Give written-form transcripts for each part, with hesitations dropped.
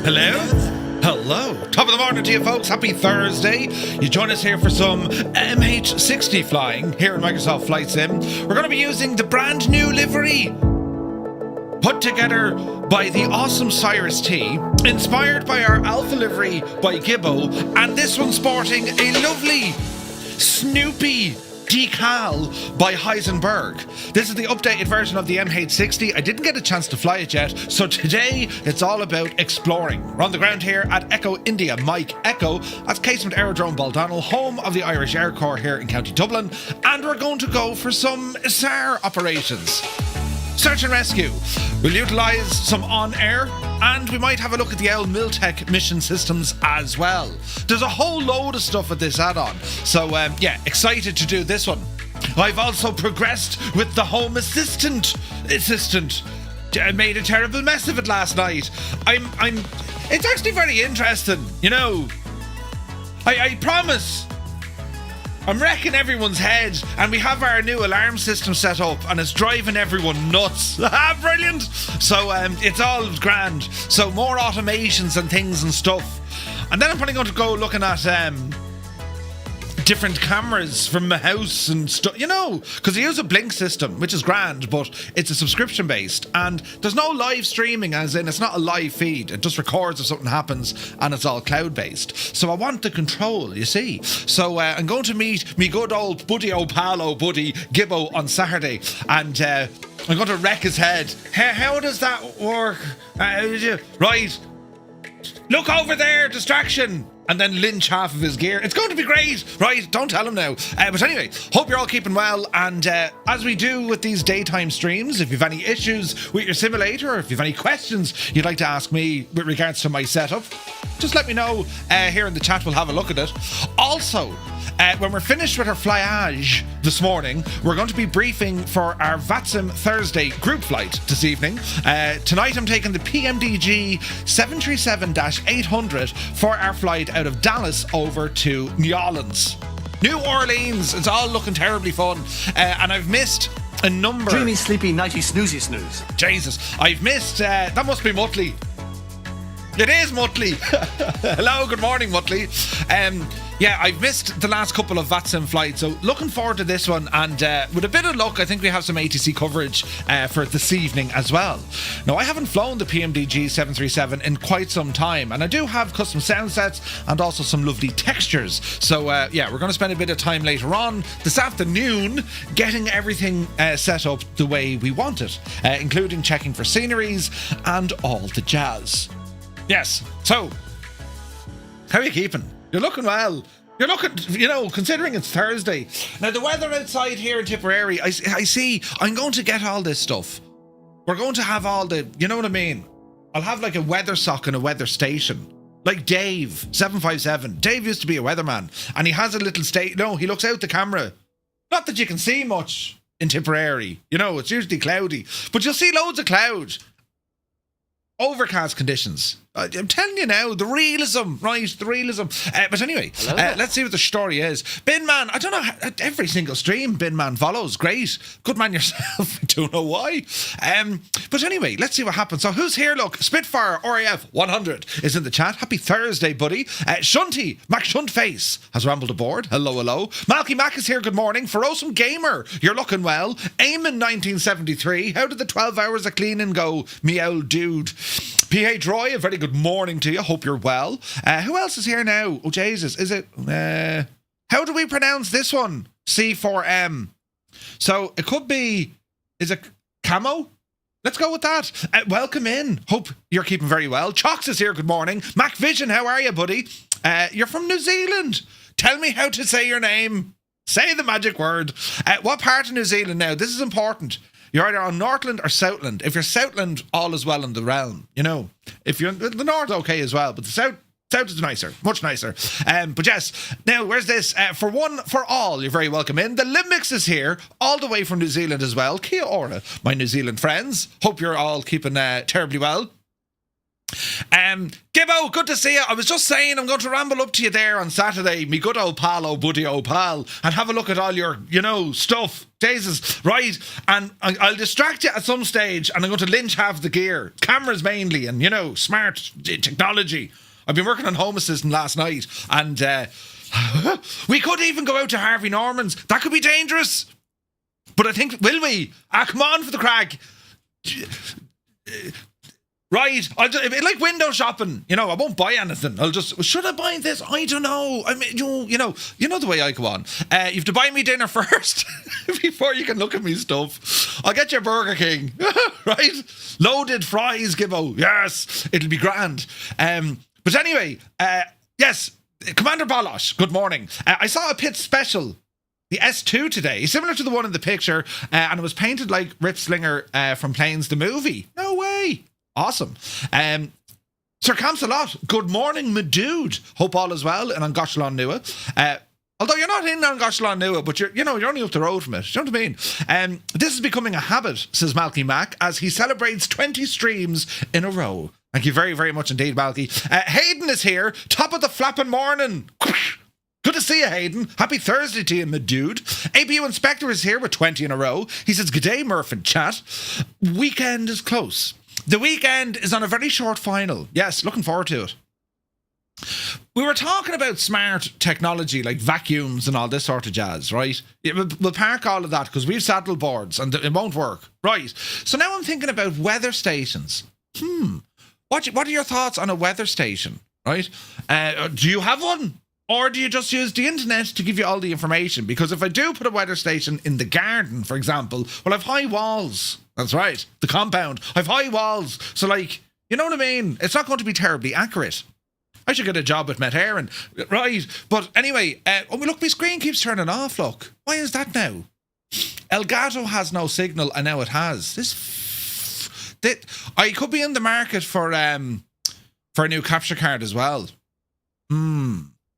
Hello? Hello. Top of the morning to you folks. Happy Thursday. You join us here for some MH-60 flying here in Microsoft Flight Sim. We're going to be using the brand new livery put together by the awesome Cyrus T, inspired by our Alpha livery by Gibbo, and this one sporting a lovely Snoopy decal by Heisenberg. This is the updated version of the MH-60. I didn't get a chance to fly it yet, so today it's all about exploring. We're on the ground here at Echo India Mike Echo. That's Casement Aerodrome Baldonnel, home of the Irish Air Corps here in County Dublin, and we're going to go for some SAR operations. Search and rescue. We'll utilise some OnAir, and we might have a look at the old Miltech mission systems as well. There's a whole load of stuff with this add-on, so yeah, excited to do this one. I've also progressed with the Home Assistant. I made a terrible mess of it last night. It's actually very interesting, you know. I promise. I'm wrecking everyone's head, and we have our new alarm system set up, and it's driving everyone nuts. Brilliant! So it's all grand. So more automations and things and stuff. And then I'm probably going to go looking at different cameras from my house and stuff, you know, because I use a Blink system, which is grand, but it's a subscription based, and there's no live streaming, as in it's not a live feed. It just records if something happens, and it's all cloud based. So I want the control, you see. So I'm going to meet me good old buddy buddy Gibbo on Saturday, and I'm going to wreck his head. How does that work? Right, look over there, distraction. And then lynch half of his gear. It's going to be great, right? Don't tell him now. But anyway, hope you're all keeping well. And as we do with these daytime streams, if you've any issues with your simulator, or if you've any questions you'd like to ask me with regards to my setup, just let me know here in the chat. We'll have a look at it. Also, when we're finished with our flyage this morning, we're going to be briefing for our VATSIM Thursday group flight this evening. Tonight I'm taking the PMDG 737-800 for our flight out of Dallas over to New Orleans. It's all looking terribly fun. And I've missed a number. Dreamy, sleepy, nighty, snoozy, snooze. Jesus, I've missed, that must be Muttley. It is Muttley. Hello, good morning, Muttley. Yeah, I've missed the last couple of VATSIM flights, so looking forward to this one, and with a bit of luck, I think we have some ATC coverage for this evening as well. Now, I haven't flown the PMDG 737 in quite some time, and I do have custom sound sets and also some lovely textures. So yeah, we're going to spend a bit of time later on this afternoon getting everything set up the way we want it, including checking for sceneries and all the jazz. Yes, so how are you keeping? You're looking well. You're looking, you know, considering it's Thursday. Now, the weather outside here in Tipperary, I see, I'm going to get all this stuff. We're going to have all the, you know what I mean? I'll have like a weather sock and a weather station. Like Dave, 757. Dave used to be a weatherman, and he has a little he looks out the camera. Not that you can see much in Tipperary. You know, it's usually cloudy. But you'll see loads of cloud. Overcast conditions. I'm telling you now, the realism, right? The realism. But anyway, let's see what the story is. Bin Man, I don't know, every single stream Bin Man follows. Great. Good man yourself. I don't know why. But anyway, let's see what happens. So who's here? Look, Spitfire RAF 100 is in the chat. Happy Thursday, buddy. Shunty, Mac Shuntface has rambled aboard. Hello, hello. Malky Mac is here. Good morning. Ferocum Gamer, you're looking well. Eamon 1973. How did the 12 hours of cleaning go, me old dude? PH Roy, a very good morning to you. Hope you're well. Who else is here now? Oh, Jesus. Is it... how do we pronounce this one? C4M. So it could be... Is it Camo? Let's go with that. Welcome in. Hope you're keeping very well. Chox is here. Good morning. Mac Vision, how are you, buddy? You're from New Zealand. Tell me how to say your name. Say the magic word. What part of New Zealand now? This is important. You're either on Northland or Southland. If you're Southland, all is well in the realm, you know. If you're in the North, okay as well, but the South is nicer, much nicer. But yes, now where's this? For one, for all, you're very welcome in. The Limix is here, all the way from New Zealand as well. Kia ora, my New Zealand friends. Hope you're all keeping terribly well. Gibbo, good to see you. I was just saying I'm going to ramble up to you there on Saturday, me good old pal, oh buddy, old pal, and have a look at all your, stuff. Jesus, right? And I'll distract you at some stage, and I'm going to lynch half the gear. Cameras mainly, and, smart technology. I've been working on Home Assistant last night, and we could even go out to Harvey Norman's. That could be dangerous. But I think, will we? Come on for the crack. Right, like window shopping. I won't buy anything. Should I buy this? I don't know. I mean, you know the way I go on. You have to buy me dinner first before you can look at me stuff. I'll get you Burger King, right? Loaded fries, Gibbo. Yes, it'll be grand. But anyway, yes, Commander Balosh, good morning. I saw a pit special, the S2 today, similar to the one in the picture, and it was painted like Rip Slinger from Planes the movie. No way. Awesome. Sir Camsalot, good morning, my dude. Hope all is well in Angoshlan Nua. Although you're not in Angoshlan Nua, but you're only up the road from it. Do you know what I mean? This is becoming a habit, says Malky Mac, as he celebrates 20 streams in a row. Thank you very, very much indeed, Malky. Hayden is here, top of the flapping morning. Good to see you, Hayden. Happy Thursday to you, my dude. APU Inspector is here with 20 in a row. He says, "G'day, Murph and chat. Weekend is close. The weekend is on a very short final. Yes, looking forward to it." We were talking about smart technology like vacuums and all this sort of jazz, right? We'll park all of that because we've saddle boards and it won't work. Right. So now I'm thinking about weather stations. What are your thoughts on a weather station, right? Do you have one? Or do you just use the internet to give you all the information? Because if I do put a weather station in the garden, for example, well, I've high walls. That's right. The compound. I've high walls. So, you know what I mean? It's not going to be terribly accurate. I should get a job with Met Éireann. Right. But anyway, look, my screen keeps turning off, look. Why is that now? Elgato has no signal, and now it has. I could be in the market for a new capture card as well.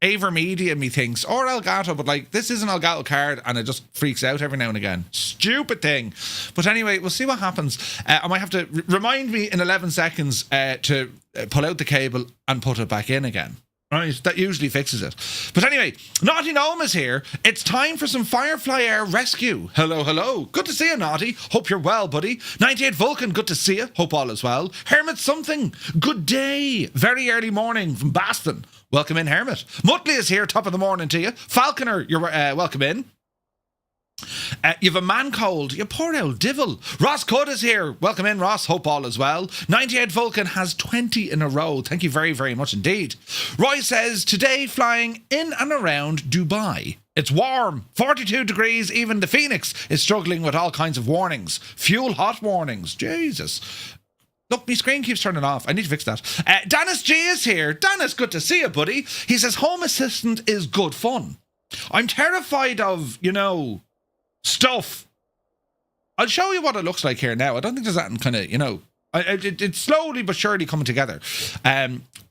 Avermedia, methinks, or Elgato, but this is an Elgato card and it just freaks out every now and again. Stupid thing. But anyway, we'll see what happens. I might have to remind me in 11 seconds to pull out the cable and put it back in again. Right, that usually fixes it. But anyway, Naughty Gnome is here. It's time for some Firefly Air rescue. Hello, hello. Good to see you, Naughty. Hope you're well, buddy. 98 Vulcan, good to see you. Hope all is well. Hermit something, good day. Very early morning from Baston. Welcome in, Hermit. Mutley is here, top of the morning to you. Falconer, you're welcome in. You've a man cold. You poor old divil. Ross Cudd is here. Welcome in, Ross. Hope all is well. 98 Vulcan has 20 in a row. Thank you very, very much indeed. Roy says, today flying in and around Dubai. It's warm. 42 degrees. Even the Phoenix is struggling with all kinds of warnings. Fuel hot warnings. Jesus. Look, my screen keeps turning off. I need to fix that. Dennis G is here. Dennis, good to see you, buddy. He says, Home Assistant is good fun. I'm terrified of, stuff. I'll show you what it looks like here now. I don't think there's that kind of, it's slowly but surely coming together.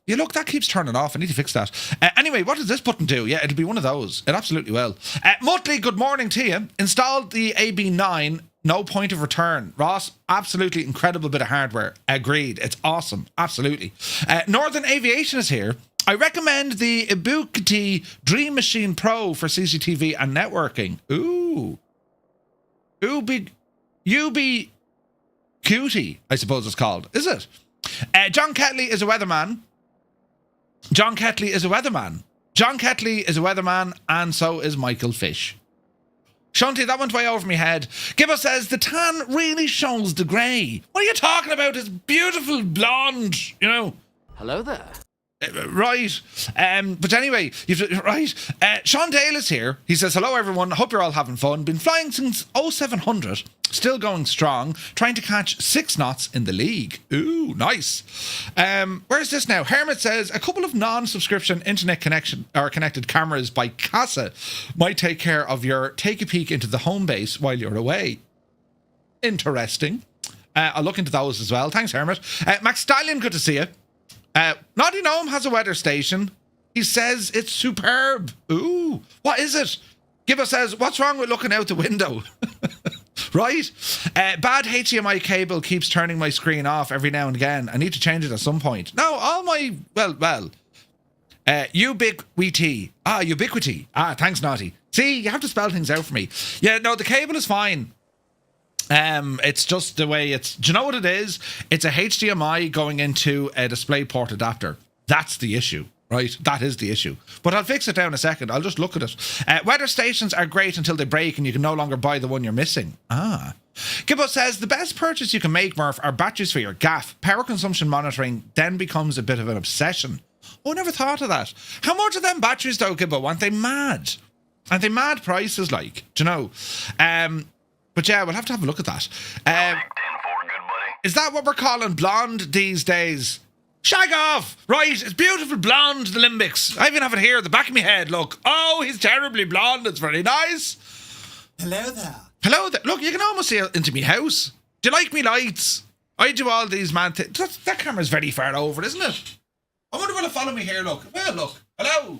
Look, that keeps turning off. I need to fix that. Anyway, what does this button do? Yeah, it'll be one of those. It absolutely will. Mutley, good morning to you. Installed the AB9. No point of return. Ross, absolutely incredible bit of hardware. Agreed. It's awesome. Absolutely. Northern Aviation is here. I recommend the Ibuki Dream Machine Pro for CCTV and networking. Ooh. UB Cutie, I suppose it's called. Is it? John Ketley is a weatherman. John Ketley is a weatherman, and so is Michael Fish. Shanti, that went way over my head. Gibbo says, the tan really shows the grey. What are you talking about? It's beautiful blonde, Hello there. Right. But anyway, right. Sean Dale is here. He says, hello, everyone. Hope you're all having fun. Been flying since 0700. Still going strong. Trying to catch 6 knots in the league. Ooh, nice. Where's this now? Hermit says, a couple of non-subscription internet connection or connected cameras by Casa might take care of your take a peek into the home base while you're away. Interesting. I'll look into those as well. Thanks, Hermit. Max Stallion, good to see you. Naughty Gnome has a weather station. He says it's superb. Ooh, what is it? Gibbo says, what's wrong with looking out the window? right? Bad HDMI cable keeps turning my screen off every now and again. I need to change it at some point. No, all my, ubiquity. Ubiquity. Thanks, Naughty. See, you have to spell things out for me. Yeah, no, the cable is fine. It's just the way it's... Do you know what it is? It's a HDMI going into a DisplayPort adapter. That's the issue, right? That is the issue. But I'll fix it down in a second. I'll just look at it. Weather stations are great until they break and you can no longer buy the one you're missing. Gibbo says, the best purchase you can make, Murph, are batteries for your gaff. Power consumption monitoring then becomes a bit of an obsession. Oh, I never thought of that. How much are them batteries, though, Gibbo? Aren't they mad? Aren't they mad prices, like? Do you know? But yeah, we'll have to have a look at that. Is that what we're calling blonde these days? Shag off! Right, it's beautiful blonde, the Limbics. I even have it here at the back of my head, look. Oh, he's terribly blonde. It's very nice. Hello there. Hello there. Look, you can almost see into me house. Do you like me lights? I do all these man things. That camera's very far over, isn't it? I wonder will it follow me here, look. Well, look. Hello.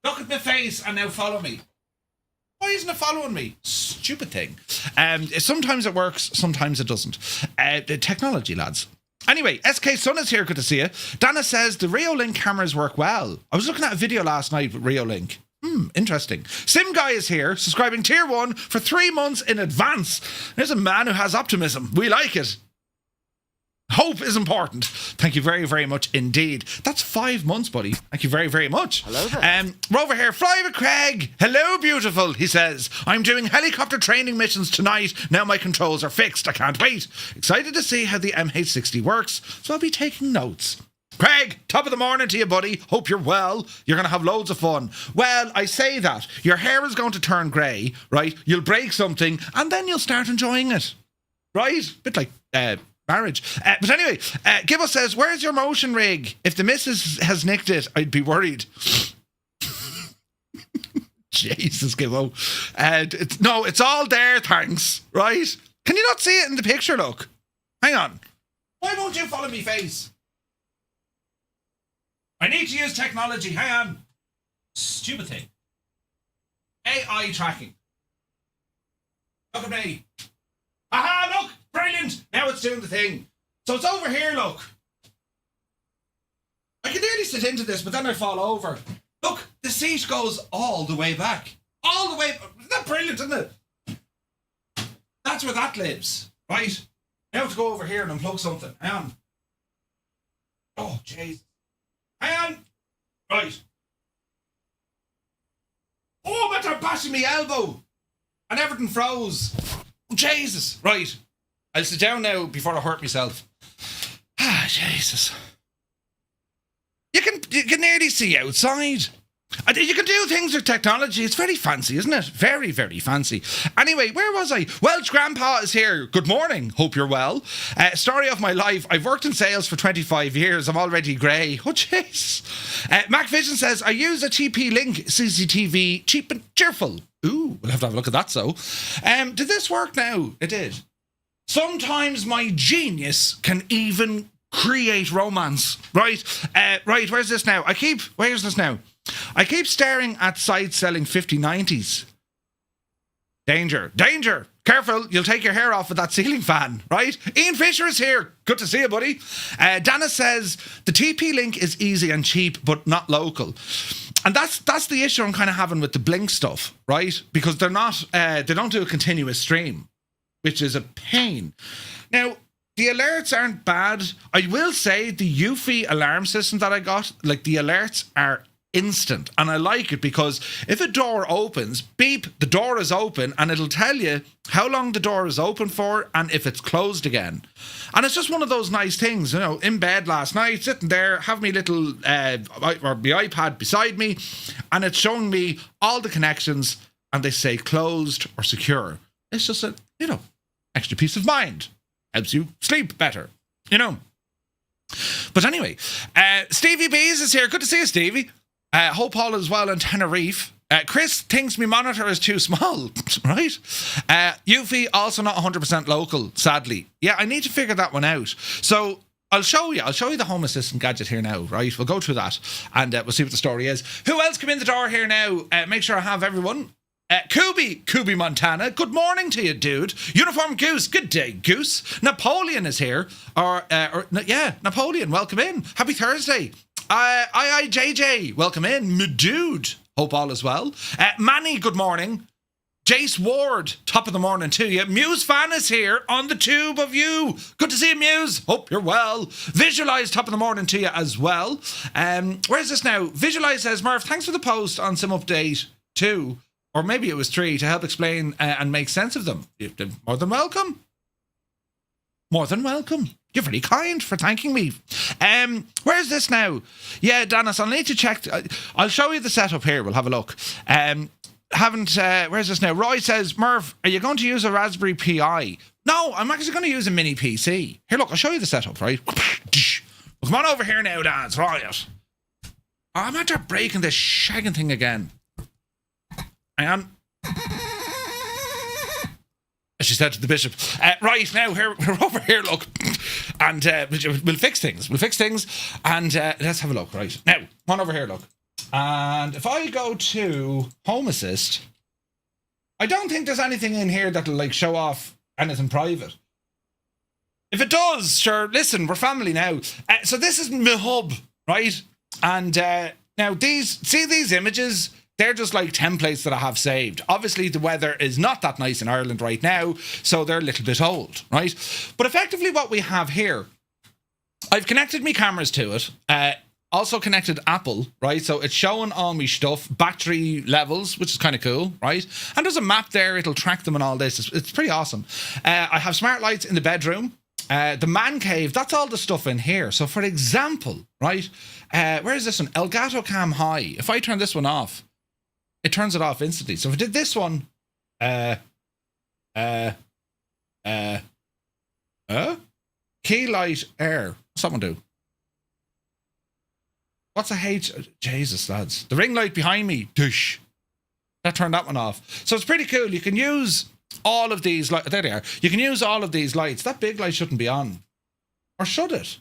Look at my face and now follow me. Why isn't it following me? Stupid thing. Sometimes it works, sometimes it doesn't. The technology, lads. Anyway, SK Sun is here. Good to see you. Dana says the Reolink cameras work well. I was looking at a video last night with Reolink. Interesting. Sim Guy is here, subscribing tier 1 for 3 months in advance. There's a man who has optimism. We like it. Hope is important. Thank you very, very much indeed. That's 5 months, buddy. Thank you very, very much. Hello there. We're over here. Fly with Craig. Hello, beautiful, he says. I'm doing helicopter training missions tonight. Now my controls are fixed. I can't wait. Excited to see how the MH-60 works, so I'll be taking notes. Craig, top of the morning to you, buddy. Hope you're well. You're going to have loads of fun. Well, I say that. Your hair is going to turn grey, right? You'll break something, and then you'll start enjoying it. Right? Bit like... marriage. But anyway, Gibbo says, where's your motion rig? If the missus has nicked it, I'd be worried. Jesus, Gibbo. It's all there, thanks. Right? Can you not see it in the picture, look? Hang on. Why won't you follow me face? I need to use technology. Hang on. Stupid thing. AI tracking. Look at me. Aha, look! Brilliant! Now it's doing the thing. So it's over here, look. I can nearly sit into this, but then I fall over. Look, the seat goes all the way back. All the way... Isn't that brilliant, isn't it? That's where that lives. Right? Now to go over here and unplug something. Hang on. Oh, jeez. Hang on. Right. Oh, I'm after bashing my elbow. And everything froze. Oh, Jesus. Right. I'll sit down now before I hurt myself. Jesus. You can nearly see outside. And you can do things with technology. It's very fancy, isn't it? Very, very fancy. Anyway, where was I? Welsh Grandpa is here. Good morning. Hope you're well. Story of my life. I've worked in sales for 25 years. I'm already grey. Oh, jeez. Mac Vision says, I use a TP-Link CCTV, cheap and cheerful. Ooh, we'll have to have a look at that, so. Did this work now? It did. Sometimes my genius can even create romance. Right, where's this now? Where's this now? I keep staring at sites selling 5090s. Danger. Careful, you'll take your hair off with that ceiling fan, right? Ian Fisher is here. Good to see you, buddy. Dana says, the TP-Link is easy and cheap, but not local. And that's the issue I'm kind of having with the Blink stuff, right? Because they're not, they don't do a continuous stream, which is a pain. Now, the alerts aren't bad. I will say the Eufy alarm system that I got, like the alerts are instant, and I like it because if a door opens, beep, the door is open, and it'll tell you how long the door is open for and if it's closed again. And it's just one of those nice things, you know, in bed last night, sitting there, have my little or my iPad beside me, and it's showing me all the connections, and they say closed or secure. It's just a, you know, extra peace of mind. Helps you sleep better, you know. But anyway, Stevie Bees is here. Good to see you, Stevie. Hope all is well in Tenerife. Chris thinks my monitor is too small, right? Eufy also not 100% local, sadly. Yeah, I need to figure that one out. So I'll show you the Home Assistant gadget here now, right? We'll go through that and we'll see what the story is. Who else come in the door here now? Make sure I have everyone. Kubi Montana, good morning to you, dude. Uniform Goose, good day, Goose. Napoleon is here. Napoleon, welcome in. Happy Thursday. JJ, welcome in. Dude, hope all is well. Manny, good morning. Jace Ward, top of the morning to you. Muse fan is here on the tube of you. Good to see you, Muse. Hope you're well. Visualize, top of the morning to you as well. Where's this now? Visualize says, Murph, thanks for the post on Sim Update 2, or maybe it was 3, to help explain and make sense of them. You're more than welcome. More than welcome. You're very kind for thanking me. Where's this now? Yeah, Dennis, I'll need to check. I'll show you the setup here. We'll have a look. Where's this now? Roy says, Murph, are you going to use a Raspberry Pi? No, I'm actually going to use a mini PC. Here, look, I'll show you the setup, right? Come on over here now, Dance, right? Oh, I'm after breaking this shagging thing again. Hang on. As she said to the bishop. Right, now, we're over here, look. And we'll fix things. And let's have a look, right? Now, come on over here, look. And if I go to Home Assist, I don't think there's anything in here that'll like show off anything private. If it does, sure, listen, we're family now. So this is my hub, right? And now these images, they're just like templates that I have saved. Obviously, the weather is not that nice in Ireland right now, so they're a little bit old, right? But effectively what we have here, I've connected my cameras to it. Also connected Apple, right? So it's showing all my stuff, battery levels, which is kind of cool, right? And there's a map there. It'll track them and all this. It's pretty awesome. I have smart lights in the bedroom. The man cave, that's all the stuff in here. So for example, right? Where is this one? Elgato Cam High. If I turn this one off, it turns it off instantly. So if I did this one, key light air. What's that one do? What's a H? Jesus, lads. The ring light behind me. Doosh. That turned that one off. So it's pretty cool. You can use all of these. There they are. You can use all of these lights. That big light shouldn't be on. Or should it?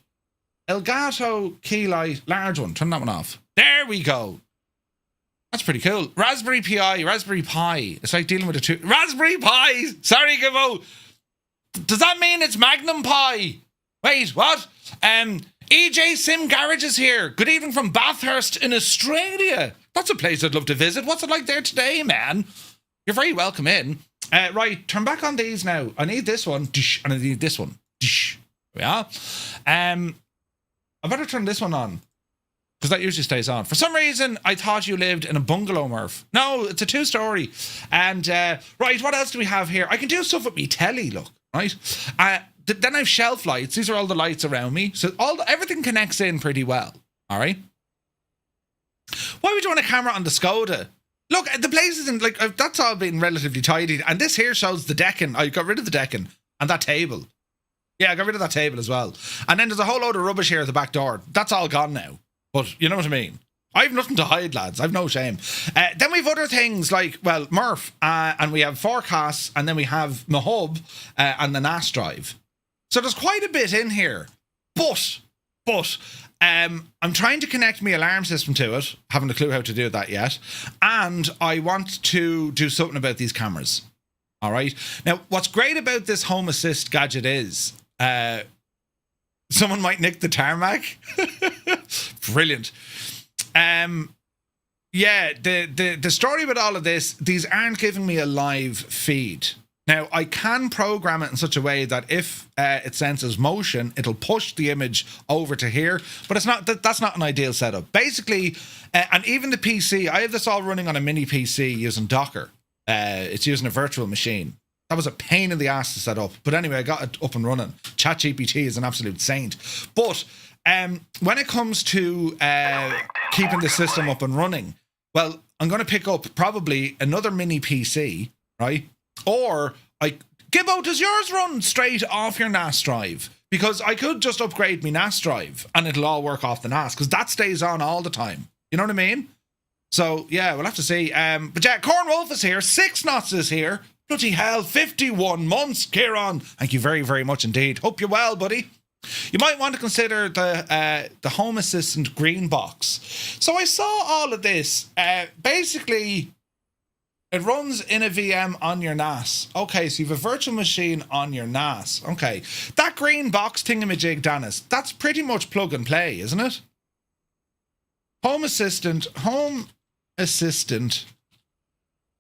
Elgato key light. Large one. Turn that one off. There we go. That's pretty cool. Raspberry Pi. It's like dealing with a two. Raspberry Pi. Sorry, Gabo. Does that mean it's Magnum Pi? Wait, what? EJ Sim Garage is here. Good evening from Bathurst in Australia. That's a place I'd love to visit. What's it like there today, man? You're very welcome in. Right, turn back on these now. I need this one. And I need this one. Yeah. I better turn this one on, because that usually stays on. For some reason, I thought you lived in a bungalow, Murph. No, it's a 2-story. And, right, what else do we have here? I can do stuff with me telly, look, right? Then I have shelf lights. These are all the lights around me. So everything connects in pretty well. All right. Why would you want a camera on the Skoda? Look, the place isn't like, that's all been relatively tidy. And this here shows the decking. I got rid of the decking and that table. Yeah, I got rid of that table as well. And then there's a whole load of rubbish here at the back door. That's all gone now. But you know what I mean? I've nothing to hide, lads. I've no shame. Then we've other things like, well, Murph, and we have forecasts, and then we have my hub and the NAS drive. So there's quite a bit in here, but I'm trying to connect my alarm system to it. Haven't a clue how to do that yet. And I want to do something about these cameras. All right. Now, what's great about this Home Assist gadget is someone might nick the tarmac. Brilliant. Yeah, the story with all of this, these aren't giving me a live feed. Now, I can program it in such a way that if it senses motion, it'll push the image over to here. But it's not that's not an ideal setup. Basically, and even the PC, I have this all running on a mini PC using Docker. It's using a virtual machine. That was a pain in the ass to set up. But anyway, I got it up and running. ChatGPT is an absolute saint. But when it comes to keeping the system up and running, well, I'm going to pick up probably another mini PC, right? Or Gibbo, does yours run straight off your NAS drive? Because I could just upgrade my NAS drive and it'll all work off the NAS, because that stays on all the time. You know what I mean? So, yeah, we'll have to see. But yeah, Corn Wolf is here. 6 Knots is here. Bloody hell, 51 months, Kieran. Thank you very, very much indeed. Hope you're well, buddy. You might want to consider the Home Assistant green box. So I saw all of this. Basically, It runs in a VM on your NAS. Okay, so you have a virtual machine on your NAS. Okay. That green box thingamajig, Dennis, that's pretty much plug and play, isn't it? Home Assistant.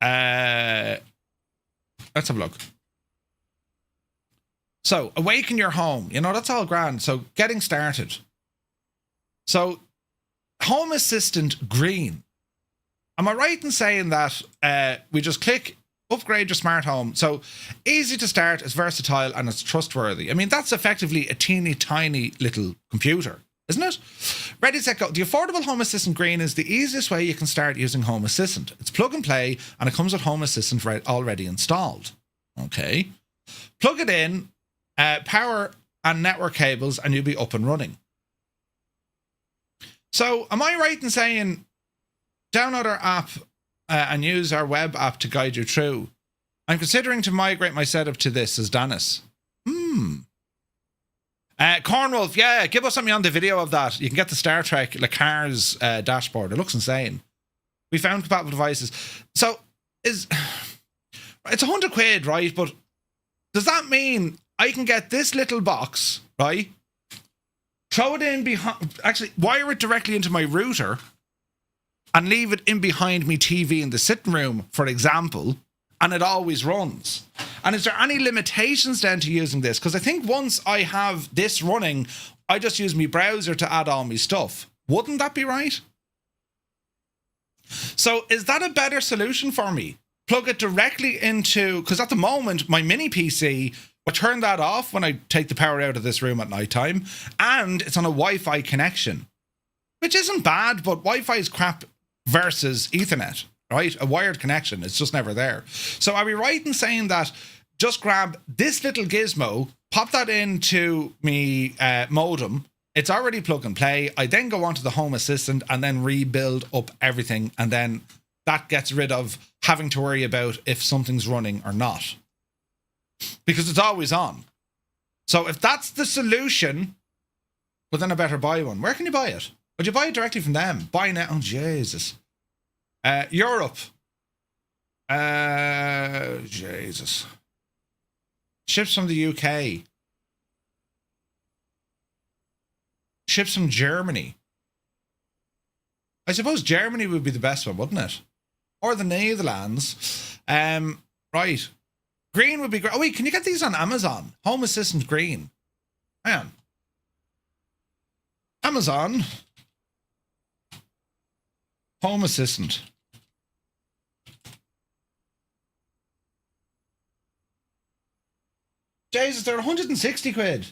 Let's have a look. So, awaken your home. You know, that's all grand. So, getting started. So, Home Assistant green. Am I right in saying that we just click upgrade your smart home? So, easy to start, it's versatile, and it's trustworthy. I mean, that's effectively a teeny tiny little computer, isn't it? Ready, set, go. The affordable Home Assistant green is the easiest way you can start using Home Assistant. It's plug and play, and it comes with Home Assistant already installed. Okay. Plug it in, power and network cables, and you'll be up and running. So, am I right in saying download our app and use our web app to guide you through? I'm considering to migrate my setup to this, says Dennis. Cornwolf, yeah, give us something on the video of that. You can get the Star Trek Le Cars dashboard. It looks insane. We found compatible devices. So, it's £100, right? But does that mean I can get this little box, right? Throw it in behind, actually wire it directly into my router and leave it in behind me TV in the sitting room, for example, and it always runs. And is there any limitations then to using this? Because I think once I have this running, I just use my browser to add all my stuff. Wouldn't that be right? So is that a better solution for me? Plug it directly into, because at the moment, my mini PC, I turn that off when I take the power out of this room at night time, and it's on a Wi-Fi connection, which isn't bad, but Wi-Fi is crap versus Ethernet, right? A wired connection, it's just never there. So are we right in saying that just grab this little gizmo, pop that into me modem, it's already plug and play, I then go onto the Home Assistant and then rebuild up everything, and then that gets rid of having to worry about if something's running or not, because it's always on. So if that's the solution, well, then I better buy one. Where can you buy it? Would you buy it directly from them? Buy now. Oh, Jesus. Europe. Jesus. Ships from the UK. Ships from Germany. I suppose Germany would be the best one, wouldn't it? Or the Netherlands. Right. Green would be great. Oh, wait, can you get these on Amazon? Home Assistant green. Hang on. Amazon. Home Assistant. Jesus, they're 160 quid.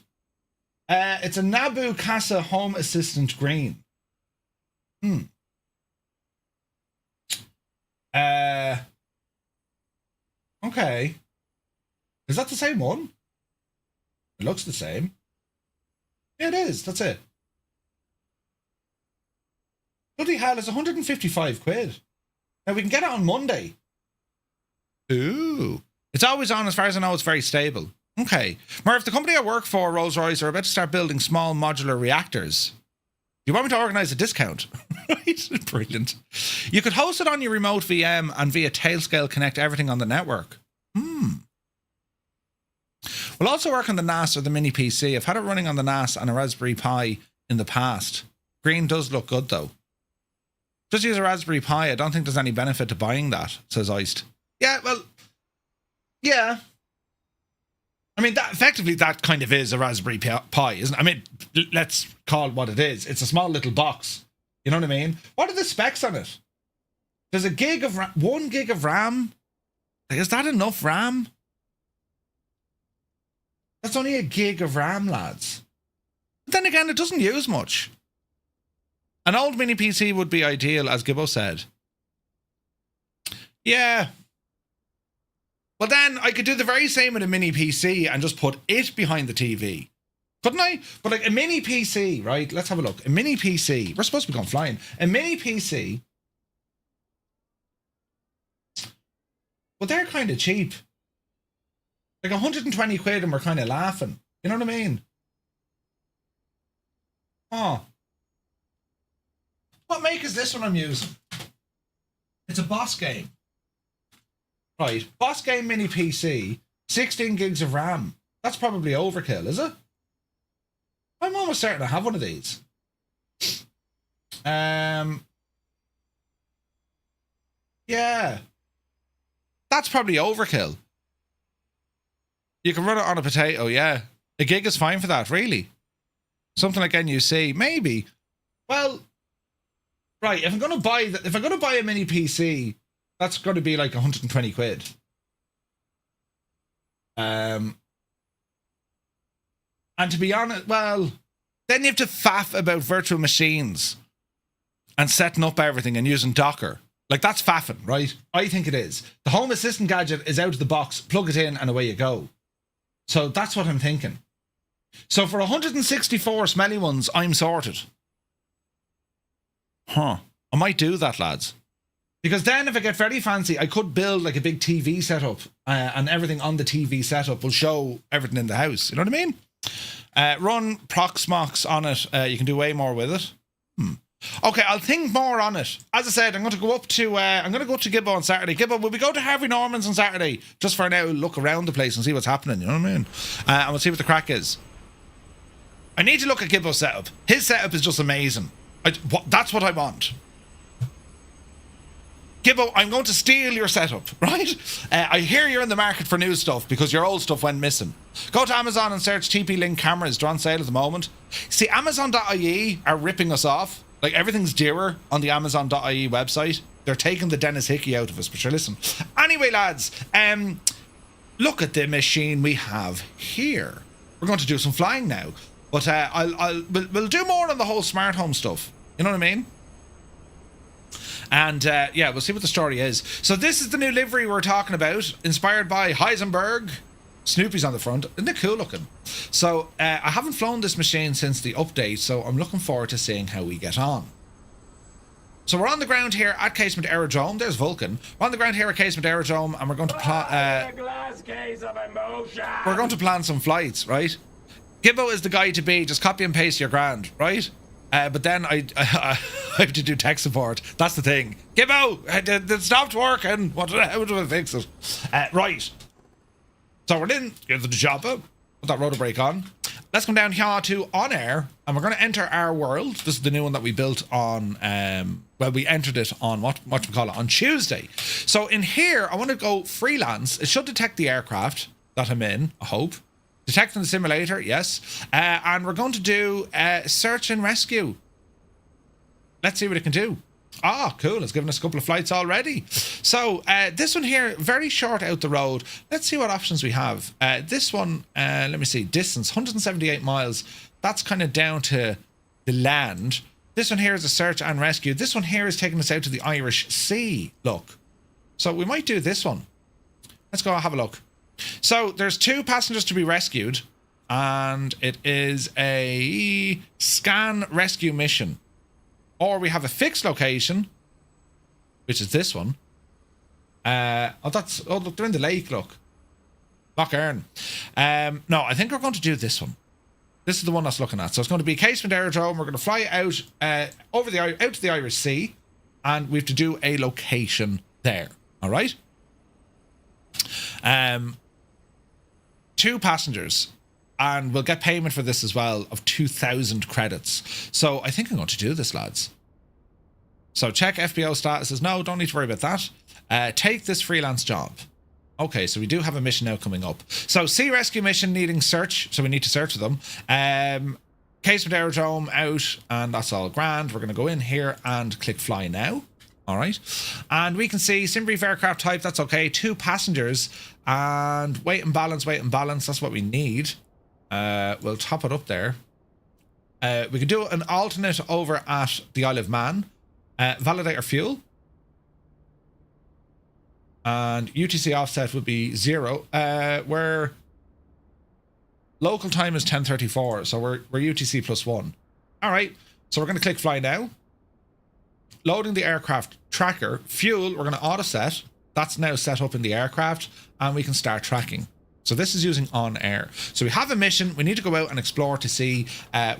It's a Nabu Casa Home Assistant green. Okay. Is that the same one? It looks the same. Yeah, it is. That's it. Bloody hell, it's 155 quid. Now, we can get it on Monday. Ooh. It's always on, as far as I know, it's very stable. Okay. Murph, the company I work for, Rolls-Royce, are about to start building small modular reactors. Do you want me to organise a discount? Right? Brilliant. You could host it on your remote VM and via Tailscale connect everything on the network. We'll also work on the NAS or the mini PC. I've had it running on the NAS and a Raspberry Pi in the past. Green does look good, though. Just use a Raspberry Pi. I don't think there's any benefit to buying that, says Iced. Yeah, well, yeah. I mean, that effectively, that kind of is a Raspberry Pi, isn't it? I mean, let's call it what it is. It's a small little box. You know what I mean? What are the specs on it? There's a gig of 1 gig of RAM. Like, is that enough RAM? That's only a gig of RAM, lads. But then again, it doesn't use much. An old mini PC would be ideal, as Gibbo said. Yeah. Well, then I could do the very same with a mini PC and just put it behind the TV. Couldn't I? But like a mini PC, right? Let's have a look. A mini PC. We're supposed to be going flying. A mini PC. But they're kind of cheap. Like 120 quid and we're kind of laughing. You know what I mean? Oh. What make is this one I'm using? It's a boss game. Right. Boss Game Mini PC, 16 gigs of RAM. That's probably overkill, is it? I'm almost certain I have one of these. Yeah. That's probably overkill. You can run it on a potato, yeah. A gig is fine for that, really. Something like NUC, maybe. Well, right, if I'm gonna buy a mini PC, that's gonna be like 120 quid. And to be honest, well, then you have to faff about virtual machines and setting up everything and using Docker. Like, that's faffing, right? I think it is. The Home Assistant gadget is out of the box, plug it in and away you go. So that's what I'm thinking. So for 164 smelly ones, I'm sorted. I might do that, lads. Because then if I get very fancy, I could build like a big TV setup and everything on the TV setup will show everything in the house. You know what I mean? Run Proxmox on it. You can do way more with it. Okay, I'll think more on it. As I said, I'm going to go up to Gibbo on Saturday. Gibbo, will we go to Harvey Norman's on Saturday? Just for now, look around the place and see what's happening, you know what I mean? And we'll see what the crack is. I need to look at Gibbo's setup. His setup is just amazing. That's what I want. Gibbo, I'm going to steal your setup, right? I hear you're in the market for new stuff because your old stuff went missing. Go to Amazon and search TP-Link cameras. They're on sale at the moment. See, Amazon.ie are ripping us off. Like, everything's dearer on the Amazon.ie website. They're taking the Dennis Hickey out of us, but sure, listen. Anyway, lads, look at the machine we have here. We're going to do some flying now. But we'll do more on the whole smart home stuff. You know what I mean? And yeah, we'll see what the story is. So this is the new livery we're talking about, inspired by Heisenberg. Snoopy's on the front. Isn't it cool looking? So I haven't flown this machine since the update, so I'm looking forward to seeing how we get on. So we're on the ground here at Casement Aerodrome. There's Vulcan. We're on the ground here at Casement Aerodrome, and we're going to plan some flights, right? Gibbo is the guy to be. Just copy and paste your grand, right? But then I have to do tech support. That's the thing. Gibbo, it stopped working. How do I fix it? Right. So we're in. Get the job up. Put that rotor brake on. Let's come down here to OnAir, and we're going to enter our world. This is the new one that we built on. Well, we entered it on on Tuesday. So in here, I want to go freelance. It should detect the aircraft that I'm in. I hope. Detecting the simulator, yes. And we're going to do search and rescue. Let's see what it can do. Ah, cool. It's given us a couple of flights already. So this one here, very short out the road. Let's see what options we have. This one, let me see, distance, 178 miles. That's kind of down to the land. This one here is a search and rescue. This one here is taking us out to the Irish Sea. Look. So we might do this one. Let's go have a look. So there's 2 passengers to be rescued. And it is a scan rescue mission. Or we have a fixed location, which is this one. Look, they're in the lake, look. Loch Earn. No, I think we're going to do this one. This is the one that's looking at. So it's going to be Casement Aerodrome. We're going to fly out out to the Irish Sea, and we have to do a location there. All right. 2 passengers. And we'll get payment for this as well of 2,000 credits. So I think I'm going to do this, lads. So check FBO statuses. No, don't need to worry about that. Take this freelance job. Okay, so we do have a mission now coming up. So sea rescue mission needing search. So we need to search for them. Casement Aerodrome out, and that's all grand. We're going to go in here and click fly now. All right. And we can see sim brief aircraft type. That's okay. 2 passengers and weight and balance. That's what we need. We'll top it up there. We could do an alternate over at the Isle of Man. Validate our fuel. And UTC offset would be 0. Where local time is 10:34, so we're UTC +1. All right. So we're going to click fly now. Loading the aircraft tracker. Fuel, we're going to auto set. That's now set up in the aircraft, and we can start tracking. So this is using OnAir. So we have a mission. We need to go out and explore to see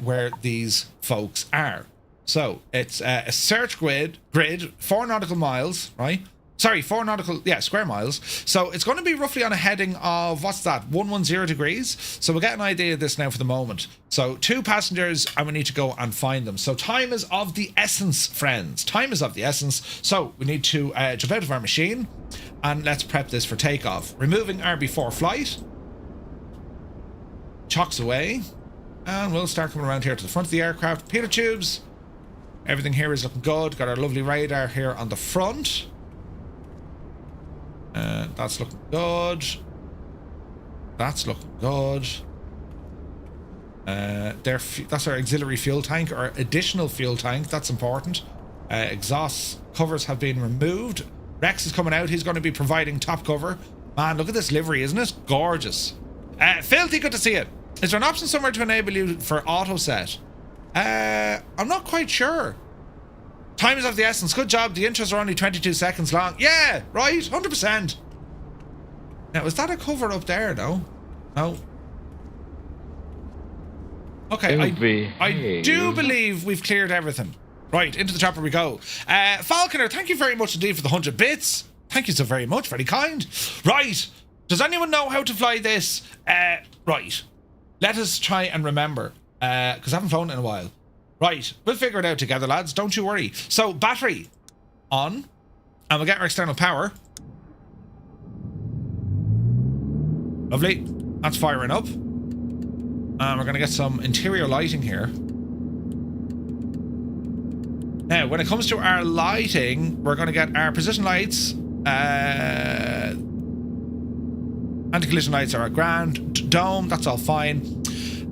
where these folks are. So it's a search grid, 4 nautical miles, right? Sorry, 4 nautical, square miles. So it's going to be roughly on a heading of, what's that, 110 degrees. So we'll get an idea of this now for the moment. So 2 passengers, and we need to go and find them. So time is of the essence, friends. Time is of the essence. So we need to jump out of our machine, and let's prep this for takeoff. Removing RB4 flight. Chocks away. And we'll start coming around here to the front of the aircraft. Pitot tubes. Everything here is looking good. Got our lovely radar here on the front. That's looking good. That's looking good. That's our auxiliary fuel tank, or additional fuel tank. That's important. Exhaust covers have been removed. Rex is coming out. He's going to be providing top cover. Man, look at this livery, isn't it? Gorgeous. Filthy good to see it. Is there an option somewhere to enable you for auto set? I'm not quite sure. Time is of the essence. Good job. The intros are only 22 seconds long. Yeah, right. 100%. Now, is that a cover up there? No. No. Okay, I do believe we've cleared everything. Right, into the chopper we go. Falconer, thank you very much indeed for the 100 bits. Thank you so very much. Very kind. Right. Does anyone know how to fly this? Right. Let us try and remember. Because I haven't flown in a while. Right, we'll figure it out together, lads. Don't you worry. So, battery on. And we'll get our external power. Lovely. That's firing up. And we're going to get some interior lighting here. Now, when it comes to our lighting, we're going to get our position lights. Anti-collision lights are a grand. Dome, that's all fine.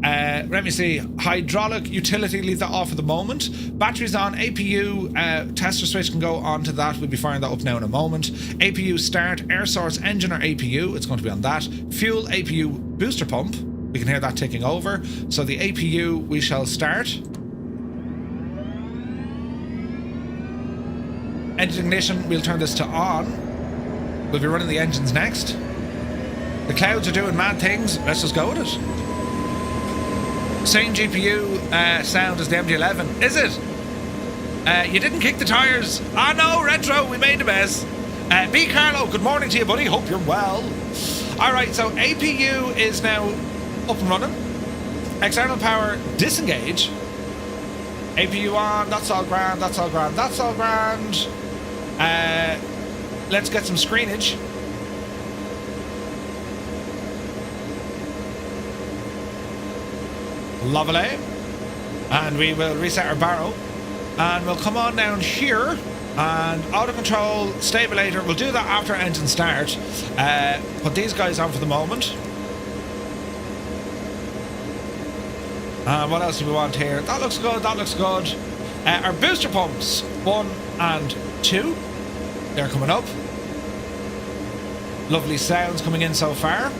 Let me see. Hydraulic utility, leave that off for the moment. Batteries on. APU tester switch can go on to that. We'll be firing that up now in a moment. APU start. Air source engine or APU. It's going to be on that. Fuel APU booster pump. We can hear that ticking over. So the APU we shall start. Engine ignition. We'll turn this to on. We'll be running the engines next. The clouds are doing mad things. Let's just go with it. Same GPU sound as the MD-11. Is it? You didn't kick the tires. Ah, no, Retro, we made a mess. B. Carlo, good morning to you, buddy. Hope you're well. Alright, so APU is now up and running. External power, disengage. APU on, that's all grand, that's all grand, that's all grand. Let's get some screenage. Lovely. And we will reset our barrow. And we'll come on down here. And auto control, stabilator. We'll do that after engine start. Put these guys on for the moment. What else do we want here? That looks good, that looks good. Our booster pumps, 1 and 2. They're coming up. Lovely sounds coming in so far.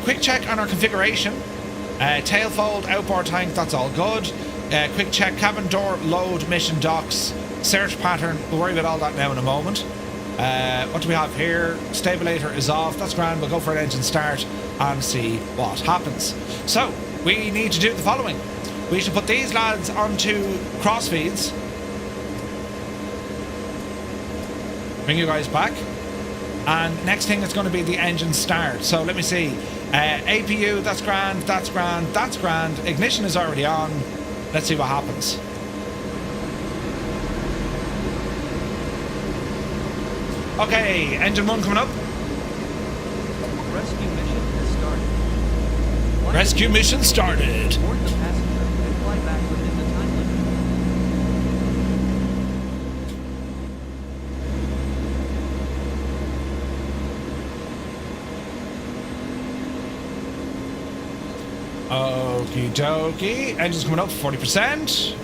Quick check on our configuration. Tail fold, outboard tank, that's all good. Quick check, cabin door, load, mission docks, search pattern. We'll worry about all that now in a moment. What do we have here? Stabilator is off, that's grand. We'll go for an engine start and see what happens. So, we need to do the following. We should put these lads onto crossfeeds. Bring you guys back. And next thing is going to be the engine start. So let me see. APU, that's grand, that's grand, that's grand. Ignition is already on. Let's see what happens. Okay, engine 1 coming up. Rescue mission has started. Rescue mission started. Board the passenger and fly back within the time limit. Okie dokie. Engine's coming up 40%.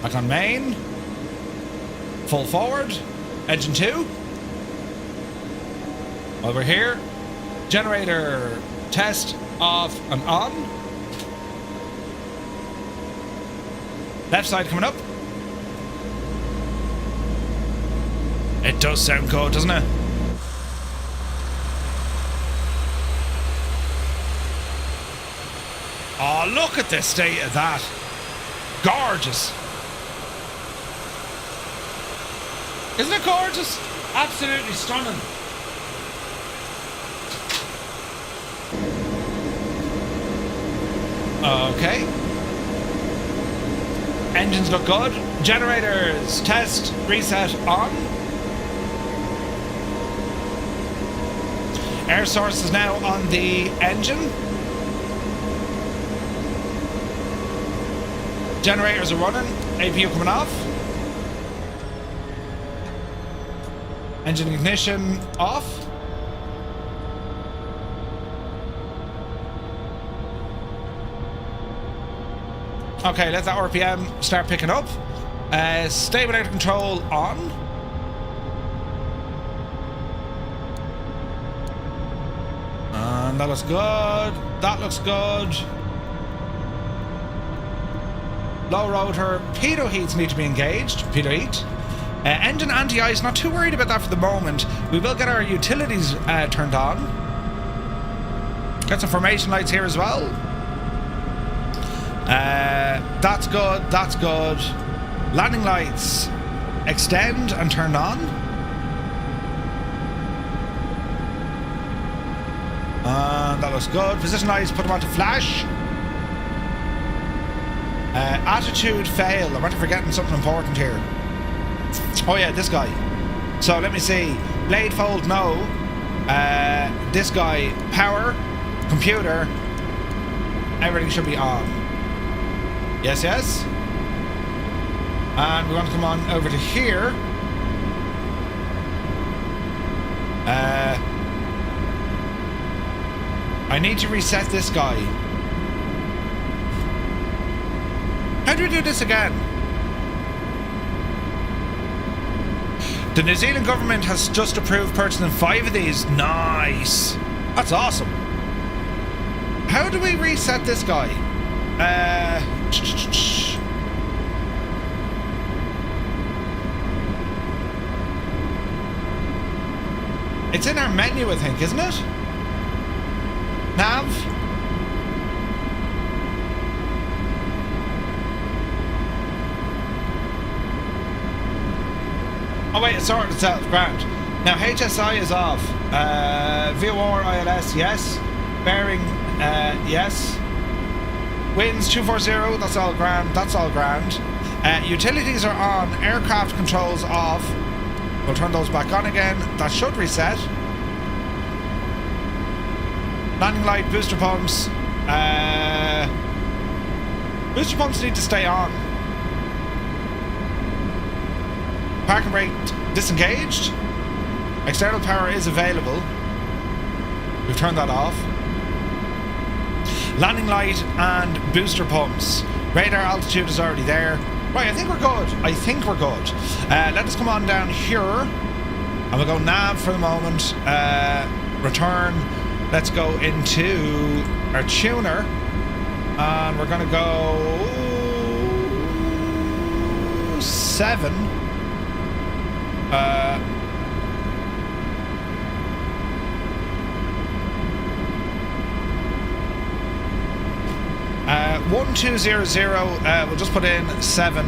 Back on main. Full forward. Engine 2. Over here. Generator test off and on. Left side coming up. It does sound good, doesn't it? Oh, look at the state of that. Gorgeous. Isn't it gorgeous? Absolutely stunning. Okay. Engines look good. Generators, test, reset, on. Air source is now on the engine. Generators are running. APU coming off. Engine ignition off. Okay, let that RPM start picking up. Stabilizer control on. And that looks good. That looks good. Low rotor. Pitot heats need to be engaged. Pitot heat. Engine anti-ice, not too worried about that for the moment. We will get our utilities turned on. Get some formation lights here as well. That's good, that's good. Landing lights, extend and turn on. That looks good. Position lights, put them onto flash. Attitude fail. I'm forgetting something important here. Oh yeah, this guy. So let me see. Blade fold, no. This guy, power, computer, everything should be on. Yes, yes. And we want to come on over to here. I need to reset this guy. How do we do this again? The New Zealand government has just approved purchasing 5 of these. Nice. That's awesome. How do we reset this guy? It's in our menu, I think, isn't it? Nav. Oh wait, it sorted itself. Grand. Now HSI is off. VOR ILS, yes. Bearing, yes. Winds 240, that's all grand. That's all grand. Utilities are on. Aircraft controls off. We'll turn those back on again. That should reset. Landing light, booster pumps. Booster pumps need to stay on. Parking brake disengaged. External power is available. We've turned that off. Landing light and booster pumps. Radar altitude is already there. Right, I think we're good. I think we're good. Let us come on down here. And we'll go nav for the moment. Return. Let's go into our tuner. And we're going to go 7. 1200. We'll just put in 7.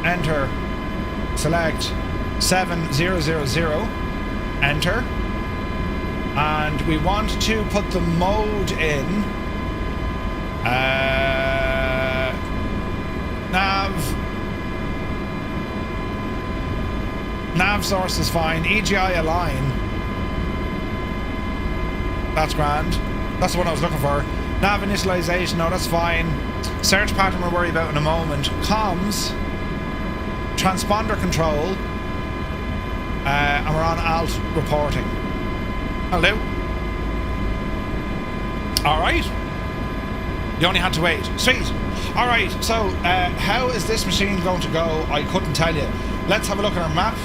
Enter. Select 7000. Enter. And we want to put the mode in. Nav source is fine. EGI align. That's grand. That's the one I was looking for. Nav initialization, no, that's fine. Search pattern we'll worry about in a moment. Comms. Transponder control. And we're on alt reporting. Hello. Alright. You only had to wait. Sweet. Alright, so how is this machine going to go? I couldn't tell you. Let's have a look at our map.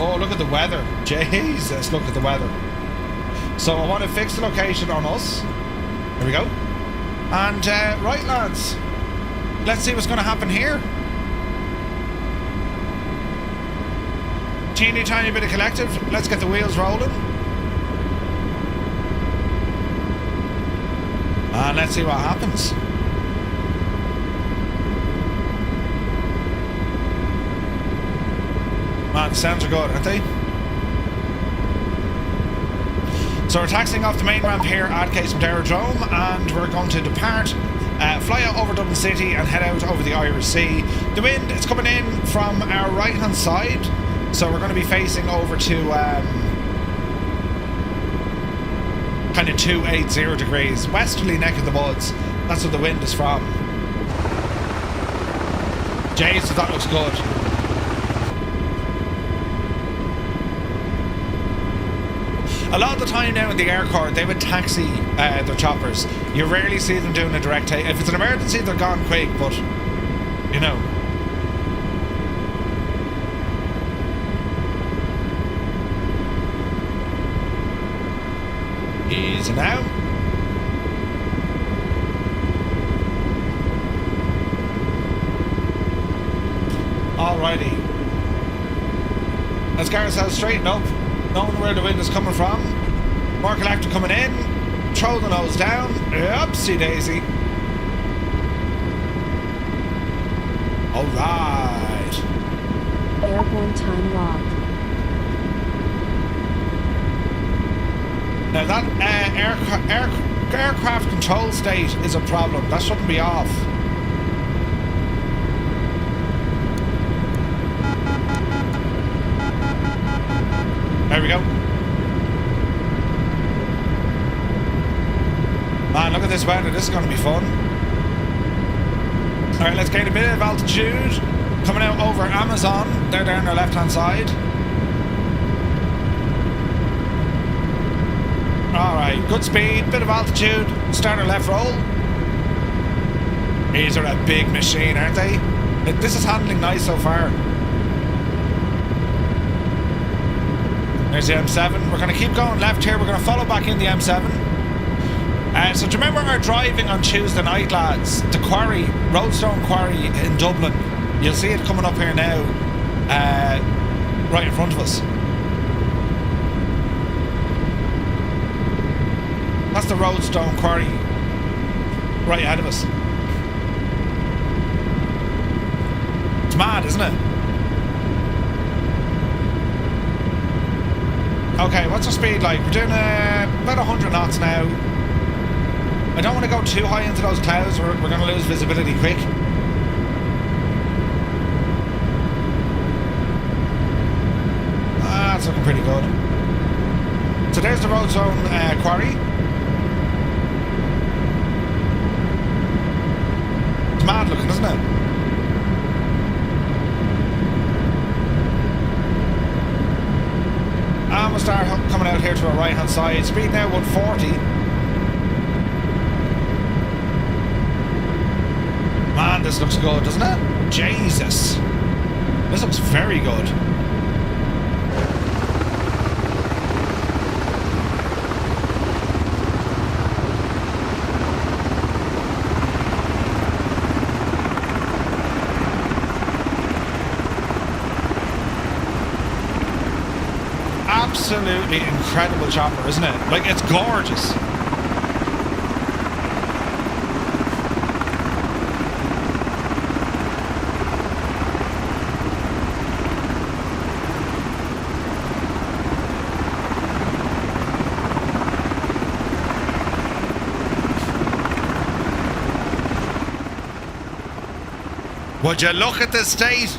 Oh, look at the weather. Jesus, look at the weather. So I want to fix the location on us. There we go. And, right, lads. Let's see what's going to happen here. Teeny tiny bit of collective. Let's get the wheels rolling. And let's see what happens. Man, the sounds are good, aren't they? So we're taxiing off the main ramp here at Casement Aerodrome, and we're going to depart, fly out over Dublin City and head out over the Irish Sea. The wind is coming in from our right hand side, so we're going to be facing over to kind of 280 degrees, westerly neck of the woods. That's where the wind is from. Jesus, that looks good. A lot of the time now in the Air Corps, they would taxi their choppers. You rarely see them doing a direct take. If it's an emergency, they're gone quick, but, you know. Easy now. Alrighty. Let's get ourselves straightened up, knowing where the wind is coming from. More collector coming in. Throw the nose down. Oopsie daisy. Alright. Airborne time logged. Now that aircraft control state is a problem. That shouldn't be off. There we go. Man, look at this weather. This is going to be fun. Alright, let's gain a bit of altitude. Coming out over Amazon. They're down our left hand side. Alright, good speed, bit of altitude. Start our left roll. These are a big machine, aren't they? This is handling nice so far. There's the M7. We're going to keep going left here. We're going to follow back in the M7. So do you remember our driving on Tuesday night, lads? The quarry, Roadstone Quarry in Dublin. You'll see it coming up here now, right in front of us. That's the Roadstone Quarry right ahead of us. It's mad, isn't it? Okay, what's our speed like? We're doing about 100 knots now. I don't want to go too high into those clouds. We're going to lose visibility quick. That's looking pretty good. So there's the Roadstone Quarry. It's mad looking, isn't it? And we'll start coming out here to our right hand side. Speed now 140. Man, this looks good, doesn't it? Jesus. This looks very good. Absolutely incredible chopper, isn't it? Like, it's gorgeous. Would you look at the state?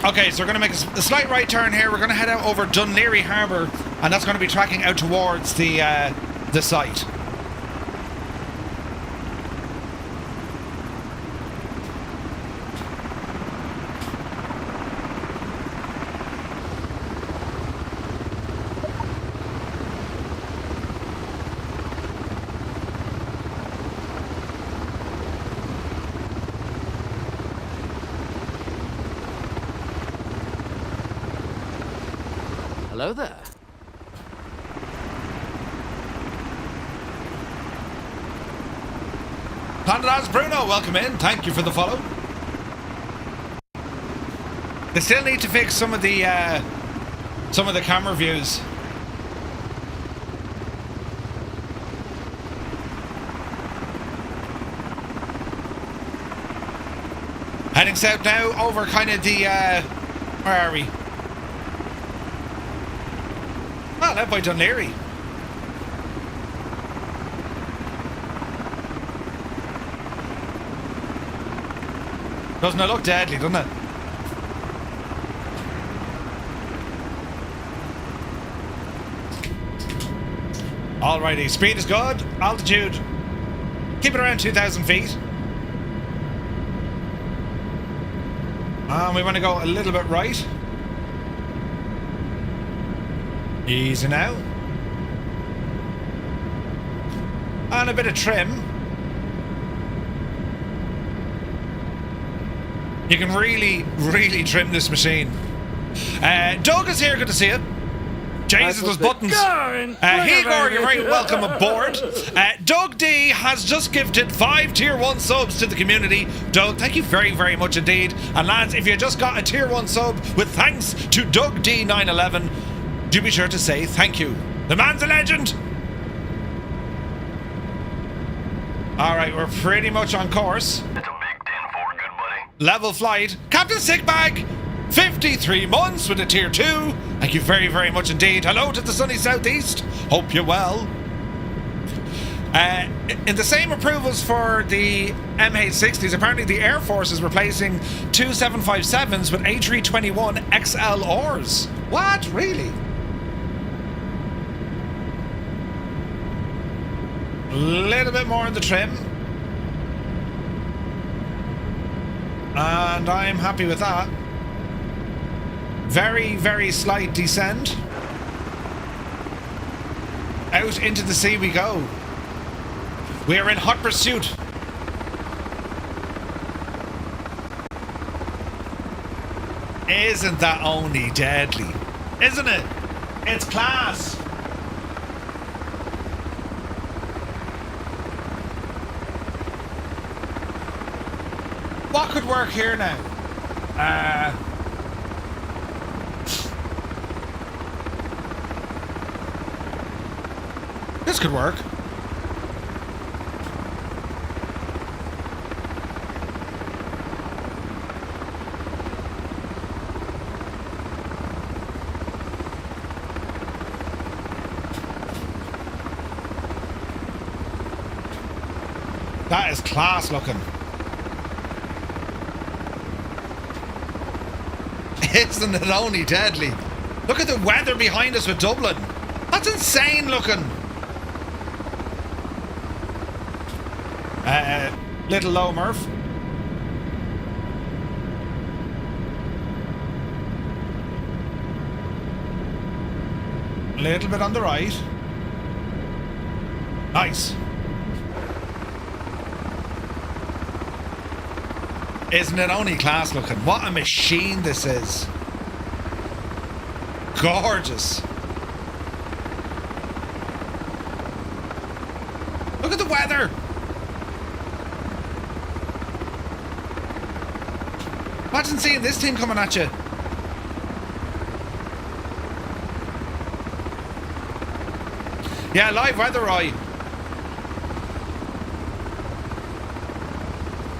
Okay, so we're going to make a slight right turn here. We're going to head out over Dunleary Harbour, and that's going to be tracking out towards the site. Hello there. Pandadas Bruno, welcome in. Thank you for the follow. They still need to fix some of the camera views. Heading south now over kind of the where are we? Well, out by Dunleary. Doesn't it look deadly, doesn't it? Alrighty, speed is good. Altitude, keep it around 2,000 feet. And we want to go a little bit right. Easy now. And a bit of trim. You can really, really trim this machine. Doug is here, good to see you. Jesus, those buttons. Hegor, you're very welcome aboard. Doug D has just gifted 5 tier 1 subs to the community. Doug, thank you very, very much indeed. And lads, if you just got a tier 1 sub with thanks to Doug D911, do be sure to say thank you. The man's a legend. Alright, we're pretty much on course. It's a big 10-4, good buddy. Level flight. Captain Sickbag, 53 months with a tier 2. Thank you very, very much indeed. Hello to the sunny southeast. Hope you're well. In the same approvals for the MH-60s, apparently the Air Force is replacing 2 757s with A321 XLRs. What? Really? A little bit more in the trim. And I'm happy with that. Very, very slight descent. Out into the sea we go. We are in hot pursuit. Isn't that only deadly? Isn't it? It's class. What could work here now? This could work. That is class looking. Isn't it only deadly? Look at the weather behind us with Dublin. That's insane looking. Little low, Murph. A little bit on the right. Nice. Isn't it only class looking? What a machine this is. Gorgeous. Look at the weather. Imagine seeing this thing coming at you. Yeah, live weather eye.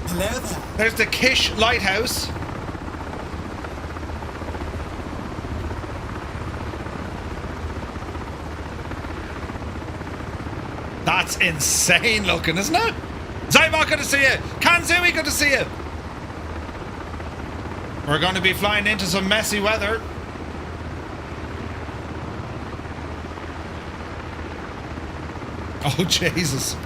Hello there. There's the Kish Lighthouse. That's insane looking, isn't it? Zybok, good to see you. Kanzumi, good to see you. We're going to be flying into some messy weather. Oh, Jesus.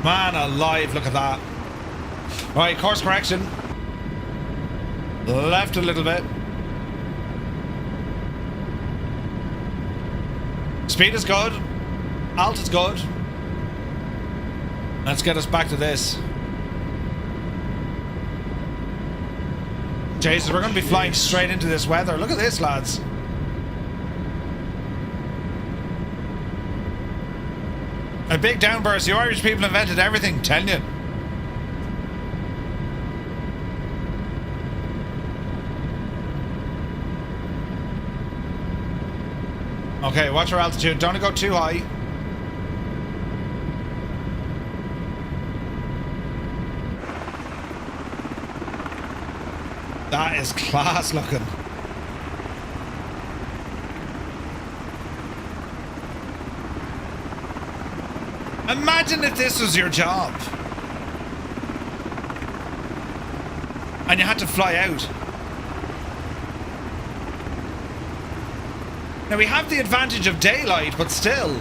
Man alive, look at that. Right, course correction. Left a little bit. Speed is good. Alt is good. Let's get us back to this. Jesus, we're going to be flying straight into this weather. Look at this, lads. A big downburst. The Irish people invented everything, telling you. Okay, watch our altitude. Don't go too high. That is class looking. Imagine if this was your job and you had to fly out. Now we have the advantage of daylight, but still.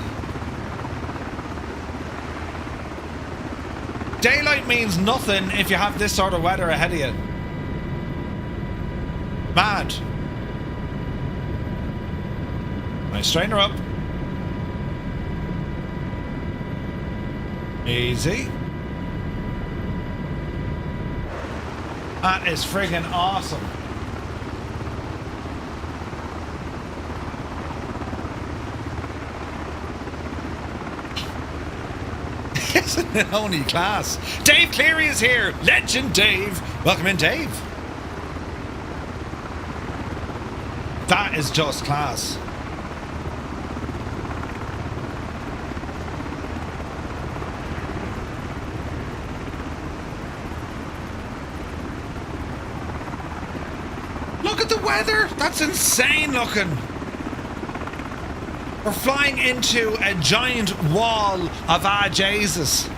Daylight means nothing if you have this sort of weather ahead of you. Mad. Nice, straighten her up. Easy. That is friggin' awesome. Isn't it only class? Dave Cleary is here. Legend Dave. Welcome in, Dave. That is just class. Look at the weather. That's insane looking. We're flying into a giant wall of Jesus.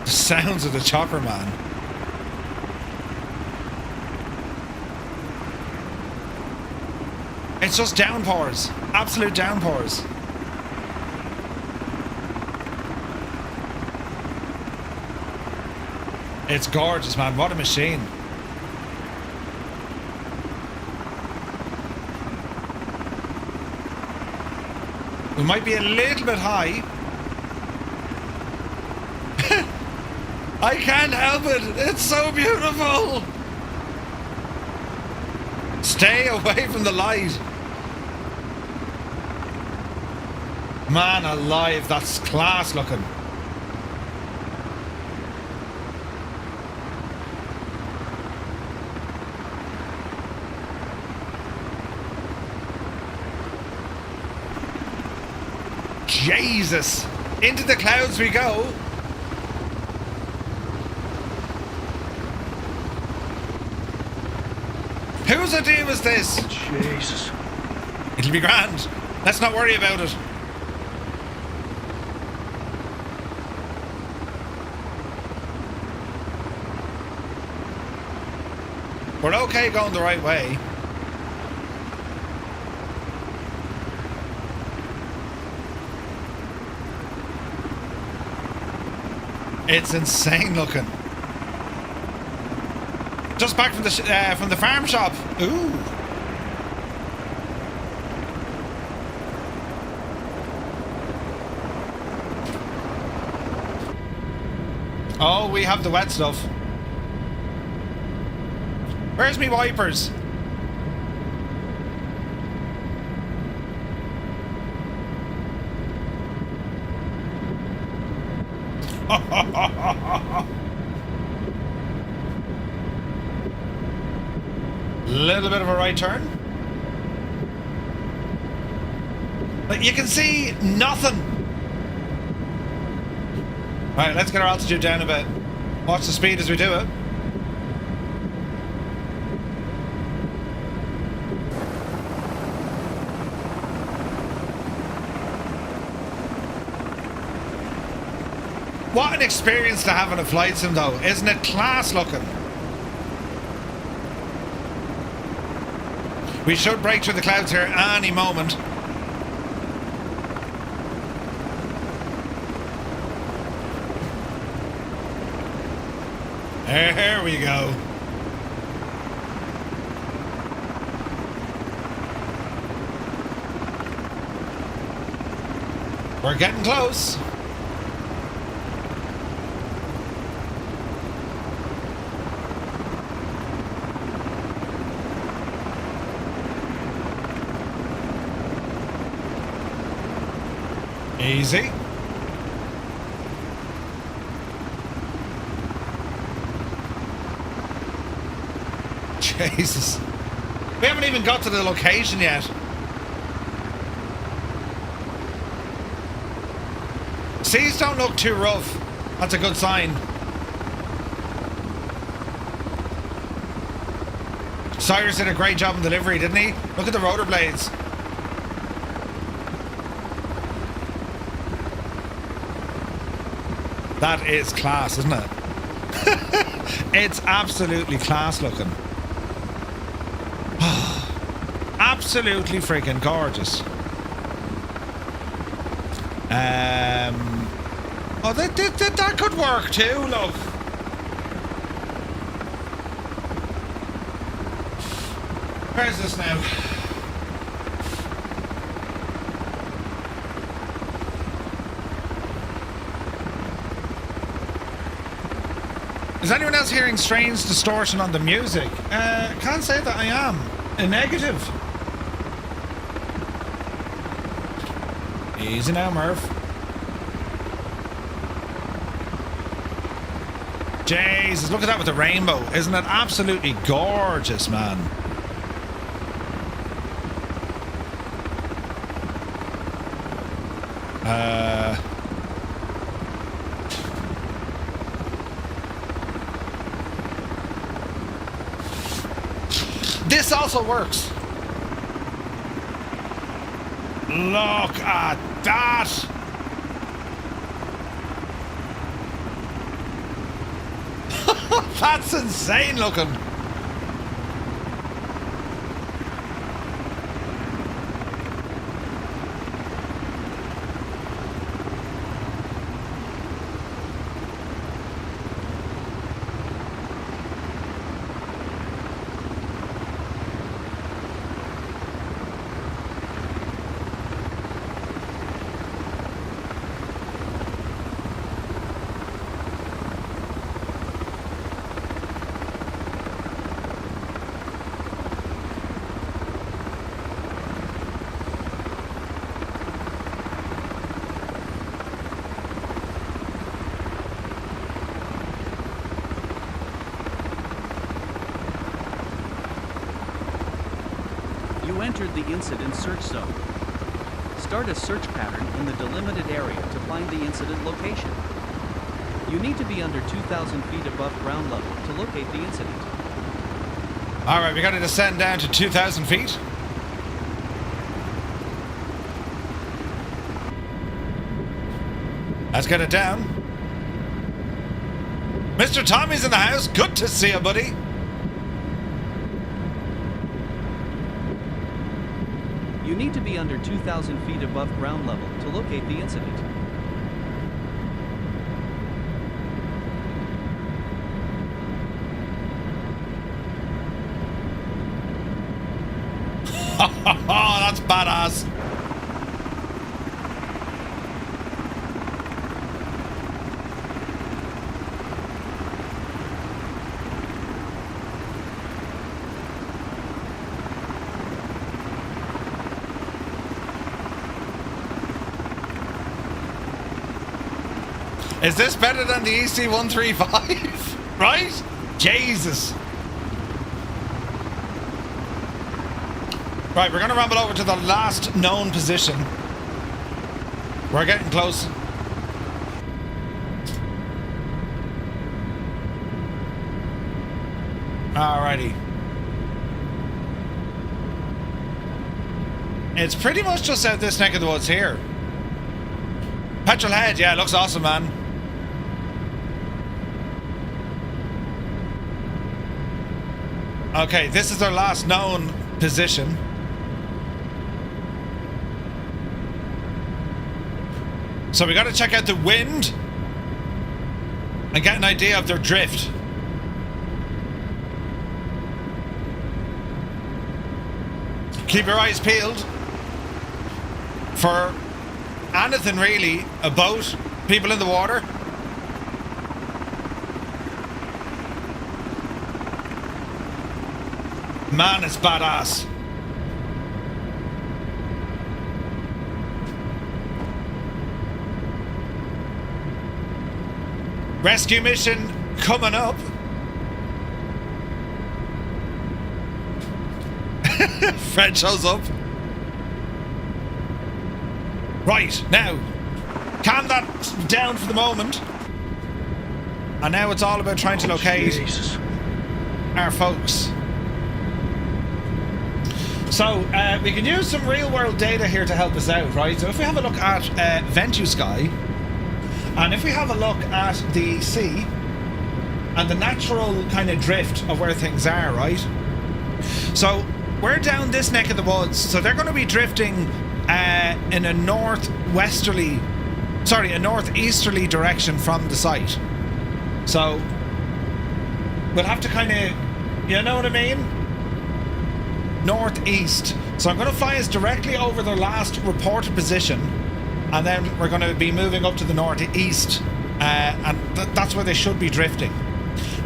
The sounds of the chopper, man. It's just downpours. Absolute downpours. It's gorgeous, man. What a machine. We might be a little bit high. I can't help it. It's so beautiful. Stay away from the light. Man alive, that's class looking. Jesus! Into the clouds we go! Whose idea was this? Jesus. It'll be grand. Let's not worry about it. We're okay going the right way. It's insane looking. Just back from the farm shop. Ooh. Oh, we have the wet stuff. Where's me wipers? Little bit of a right turn. But you can see nothing. Alright, let's get our altitude down a bit. Watch the speed as we do it. What an experience to have in a flight sim though. Isn't it class looking? We should break through the clouds here any moment. There we go. We're getting close. Easy. Jesus. We haven't even got to the location yet. Seas don't look too rough. That's a good sign. Cyrus did a great job in delivery, didn't he? Look at the rotor blades. That is class, isn't it? It's absolutely class looking. Absolutely freaking gorgeous. Oh, that could work too, look. Where's this now? Is anyone else hearing strange distortion on the music? Can't say that I am. A negative. Easy now, Murph. Jesus, look at that with the rainbow. Isn't it absolutely gorgeous, man? This also works. Look at that. That's insane looking. Entered the incident search zone. Start a search pattern in the delimited area to find the incident location. You need to be under 2,000 feet above ground level to locate the incident. Alright, we got to descend down to 2,000 feet. Let's get it down. Mr. Tommy's in the house. Good to see you, buddy. You need to be under 2,000 feet above ground level to locate the incident. Oh, that's badass. Is this better than the EC135? Right? Jesus. Right, we're going to rumble over to the last known position. We're getting close. Alrighty. It's pretty much just out this neck of the woods here. Petrol head, yeah, looks awesome, man. Okay, this is our last known position. So we got to check out the wind and get an idea of their drift. Keep your eyes peeled for anything really. A boat, people in the water. Man, it's badass. Rescue mission coming up. Fred shows up. Right, now, calm that down for the moment. And now it's all about trying to locate our folks. So, we can use some real-world data here to help us out, right? So if we have a look at Ventusky, and if we have a look at the sea, and the natural kind of drift of where things are, right? So, we're down this neck of the woods, so they're going to be drifting in a northeasterly direction from the site. So, we'll have to kind of, you know what I mean? Northeast. So I'm going to fly us directly over their last reported position, and then we're going to be moving up to the northeast, and that's where they should be drifting.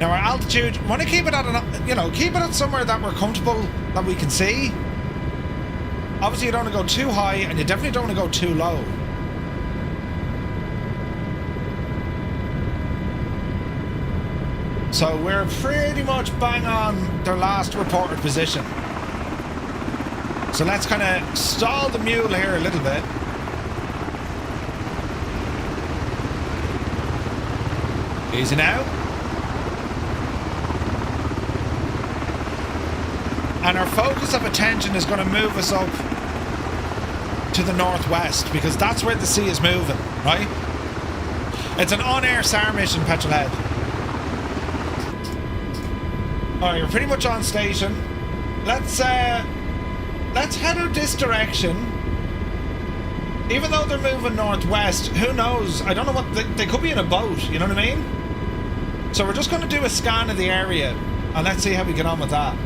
Now our altitude, we want to keep it at keep it at somewhere that we're comfortable, that we can see. Obviously you don't want to go too high, and you definitely don't want to go too low. So we're pretty much bang on their last reported position. So let's kind of stall the mule here a little bit. Easy now. And our focus of attention is going to move us up to the northwest, because that's where the sea is moving, right? It's an on-air SAR mission, Petrolhead. Alright, you're pretty much on station. Let's head out this direction. Even though they're moving northwest, who knows? I don't know what... They could be in a boat, you know what I mean? So we're just going to do a scan of the area, and let's see how we get on with that.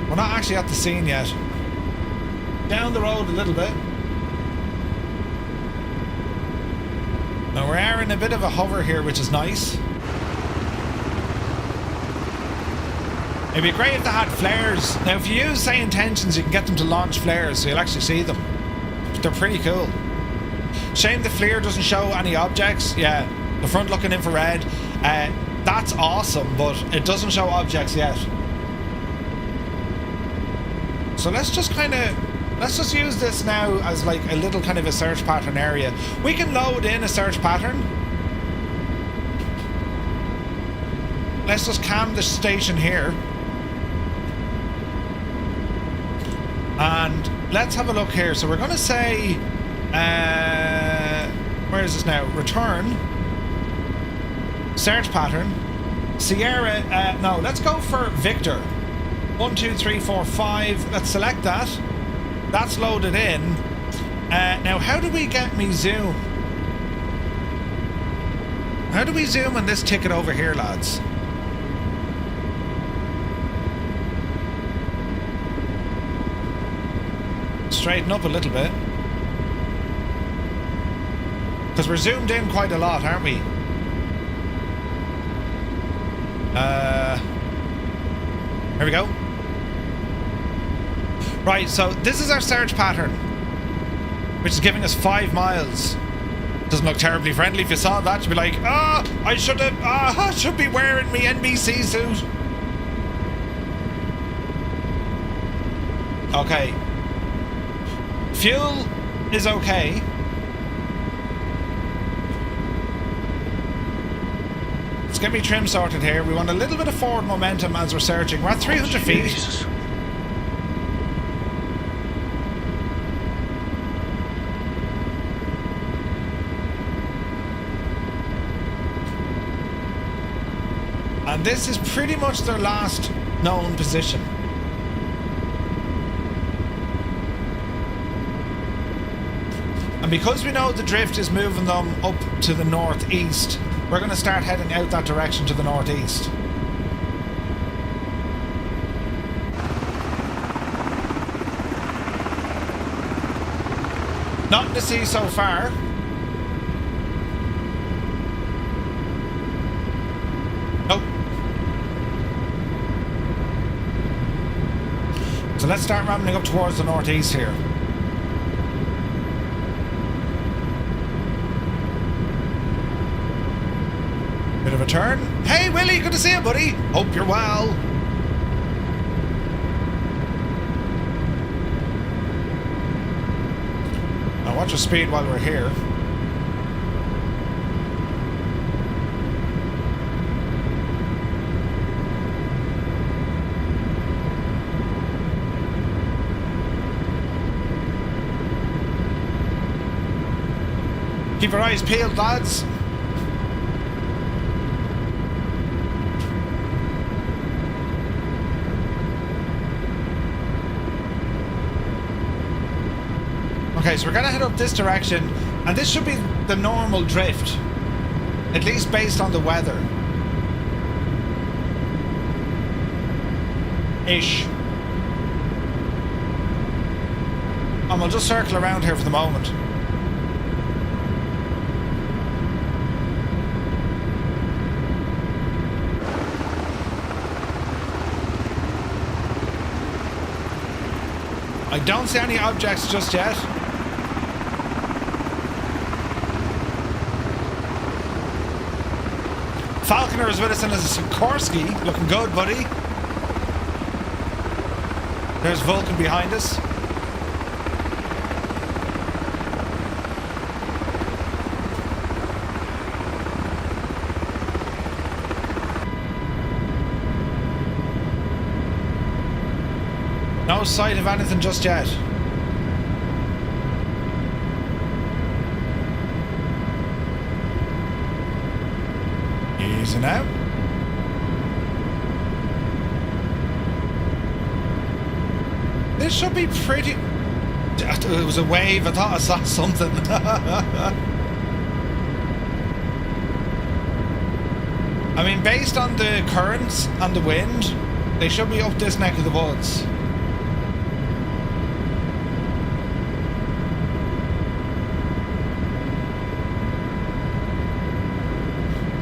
We're not actually at the scene yet. Down the road a little bit. Now we're in a bit of a hover here, which is nice. It'd be great if they had flares. Now if you use say intentions, you can get them to launch flares, so you'll actually see them. They're pretty cool. Shame the flare doesn't show any objects. Yeah, the front looking infrared. That's awesome, but it doesn't show objects yet. So let's just use this now as like a little kind of a search pattern area. We can load in a search pattern. Let's just cam the station here. And let's have a look here. So we're going to say, where is this now? Return. Search pattern. Sierra, no, let's go for Victor. 1, 2, 3, 4, 5. Let's select that. That's loaded in. Now, how do we get me zoom? How do we zoom on this ticket over here, lads? Straighten up a little bit. Because we're zoomed in quite a lot, aren't we? Here we go. Right, so this is our search pattern, which is giving us 5 miles. Doesn't look terribly friendly. If you saw that, you'd be like, I should be wearing my NBC suit. Okay. Fuel is okay. Let's get me trim sorted here. We want a little bit of forward momentum as we're searching. We're at 300 feet. And this is pretty much their last known position. And because we know the drift is moving them up to the northeast, we're going to start heading out that direction to the northeast. Nothing to see so far. Nope. So let's start ramping up towards the northeast here. Bit of a turn. Hey Willie, good to see you, buddy. Hope you're well. Now watch your speed while we're here. Keep your eyes peeled, lads. Okay, so we're gonna head up this direction, and this should be the normal drift, at least based on the weather. Ish. And we'll just circle around here for the moment. I don't see any objects just yet. Falconer is with us in his Sikorsky. Looking good, buddy. There's Vulcan behind us. No sight of anything just yet. Easy now. This should be pretty... It was a wave, I thought I saw something. I mean, based on the currents and the wind, they should be up this neck of the woods.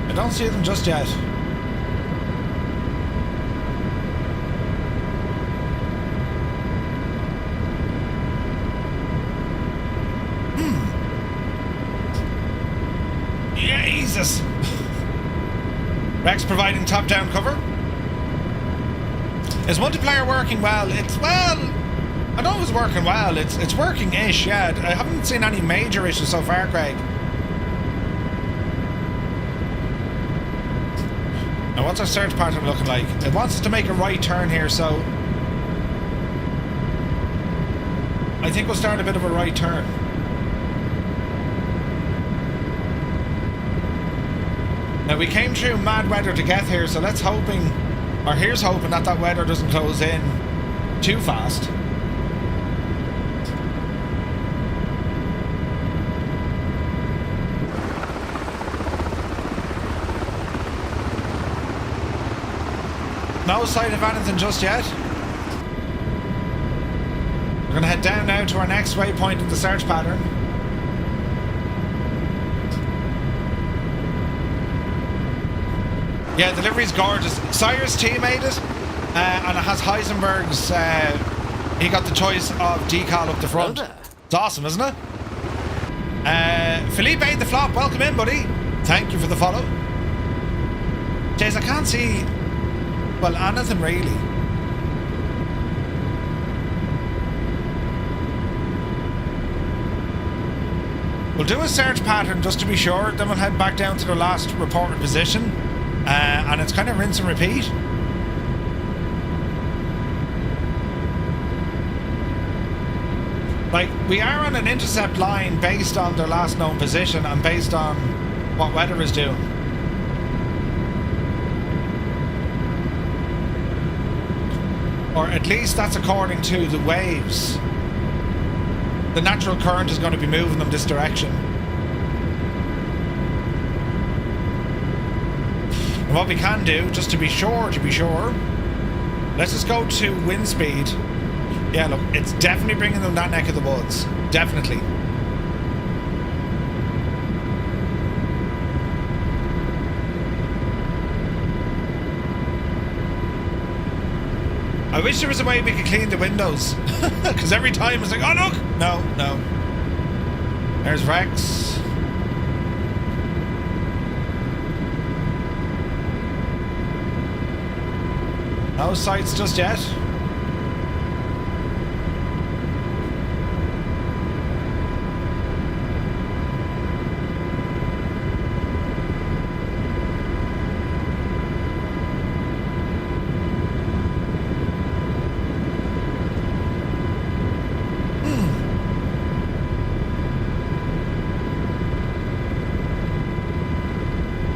I don't see them just yet. Jesus! Rex providing top-down cover. Is multiplayer working well? I know it was working well. It's working-ish, yeah. I haven't seen any major issues so far, Craig. Now, what's our search pattern looking like? It wants us to make a right turn here, so I think we'll start a bit of a right turn. Now, we came through mad weather to get here, so here's hoping that that weather doesn't close in too fast. No sight of anything just yet. We're going to head down now to our next waypoint in the search pattern. Yeah, delivery's gorgeous. Cyrus T made it, and it has Heisenberg's. He got the choice of decal up the front. It's awesome, isn't it? Felipe the Flop, welcome in, buddy. Thank you for the follow. Jace, I can't see, well, anything really. We'll do a search pattern just to be sure, then we'll head back down to the last reported position. And it's kind of rinse and repeat. Like, we are on an intercept line based on their last known position and based on what weather is doing. Or at least that's according to the waves. The natural current is going to be moving them this direction. And what we can do, just to be sure, let's just go to wind speed. Yeah, look, it's definitely bringing them that neck of the woods. Definitely. I wish there was a way we could clean the windows. Because every time it's like, oh look! No, no. There's Rex. No sights just yet.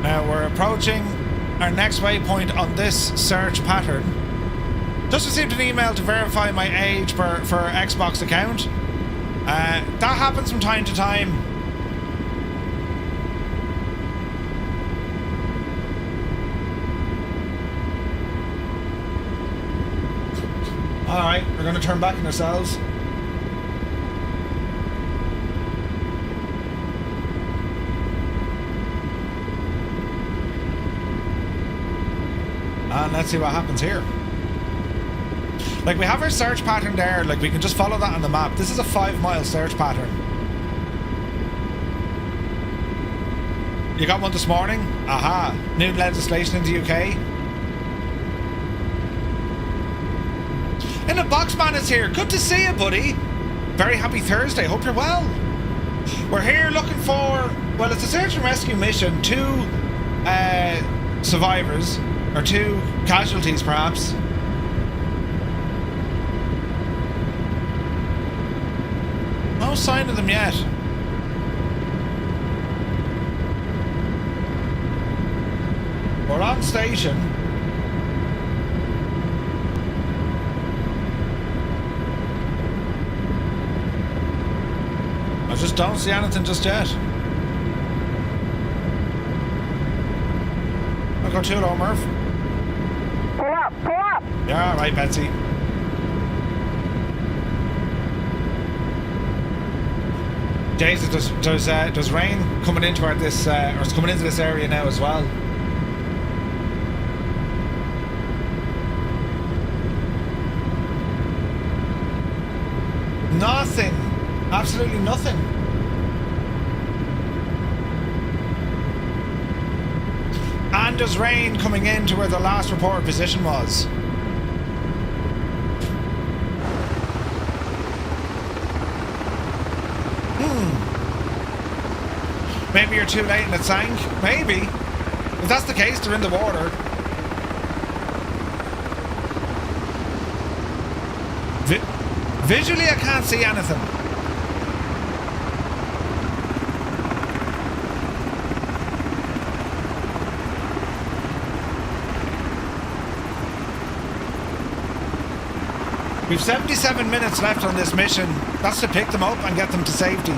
Now we're approaching our next waypoint on this search pattern. Just received an email to verify my age for Xbox account. That happens from time to time. Alright, we're going to turn back on ourselves. And let's see what happens here. Like, we have our search pattern there. Like, we can just follow that on the map. This is a 5-mile search pattern. You got one this morning? Aha. New legislation in the UK. And the Boxman is here. Good to see you, buddy. Very happy Thursday. Hope you're well. We're here looking for... Well, it's a search and rescue mission. 2 survivors. Or 2 casualties, perhaps. No sign of them yet. We're on station. I just don't see anything just yet. I'll go too low, Murph. Pull up, pull up! Yeah, right, Betsy. Jason, there's rain coming into or it's coming into this area now as well. Nothing. Absolutely nothing. And there's rain coming into where the last reported position was. Maybe you're too late and it sank. Maybe. If that's the case, they're in the water. Visually, I can't see anything. We've 77 minutes left on this mission. That's to pick them up and get them to safety.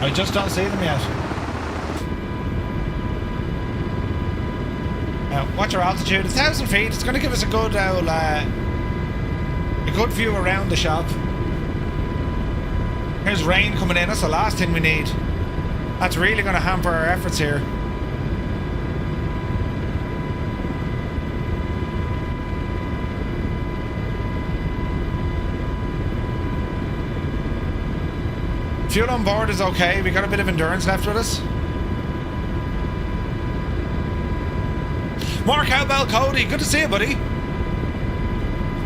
I just don't see them yet. Now, what's your altitude? 1,000 feet. It's going to give us a good view around the shop. Here's rain coming in. That's the last thing we need. That's really going to hamper our efforts here. Fuel on board is okay. We got a bit of endurance left with us. Mark Cowbell Cody, good to see you, buddy.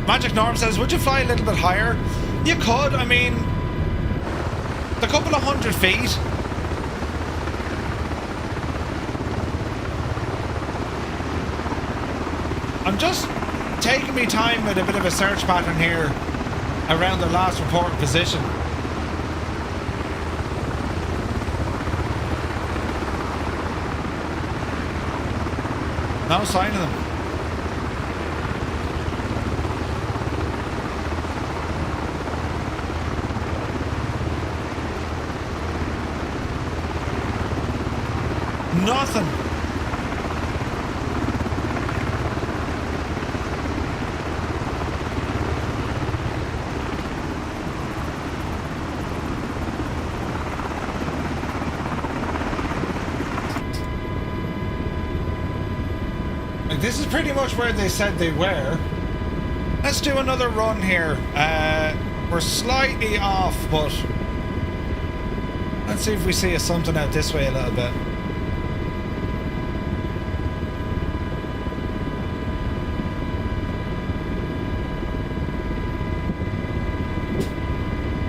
Magic Norm says, would you fly a little bit higher? You could. I mean, a couple of 100 feet. I'm just taking me time with a bit of a search pattern here around the last reported position. No sign of them. Nothing. Like, this is pretty much where they said they were. Let's do another run here. We're slightly off, but let's see if we see something out this way a little bit.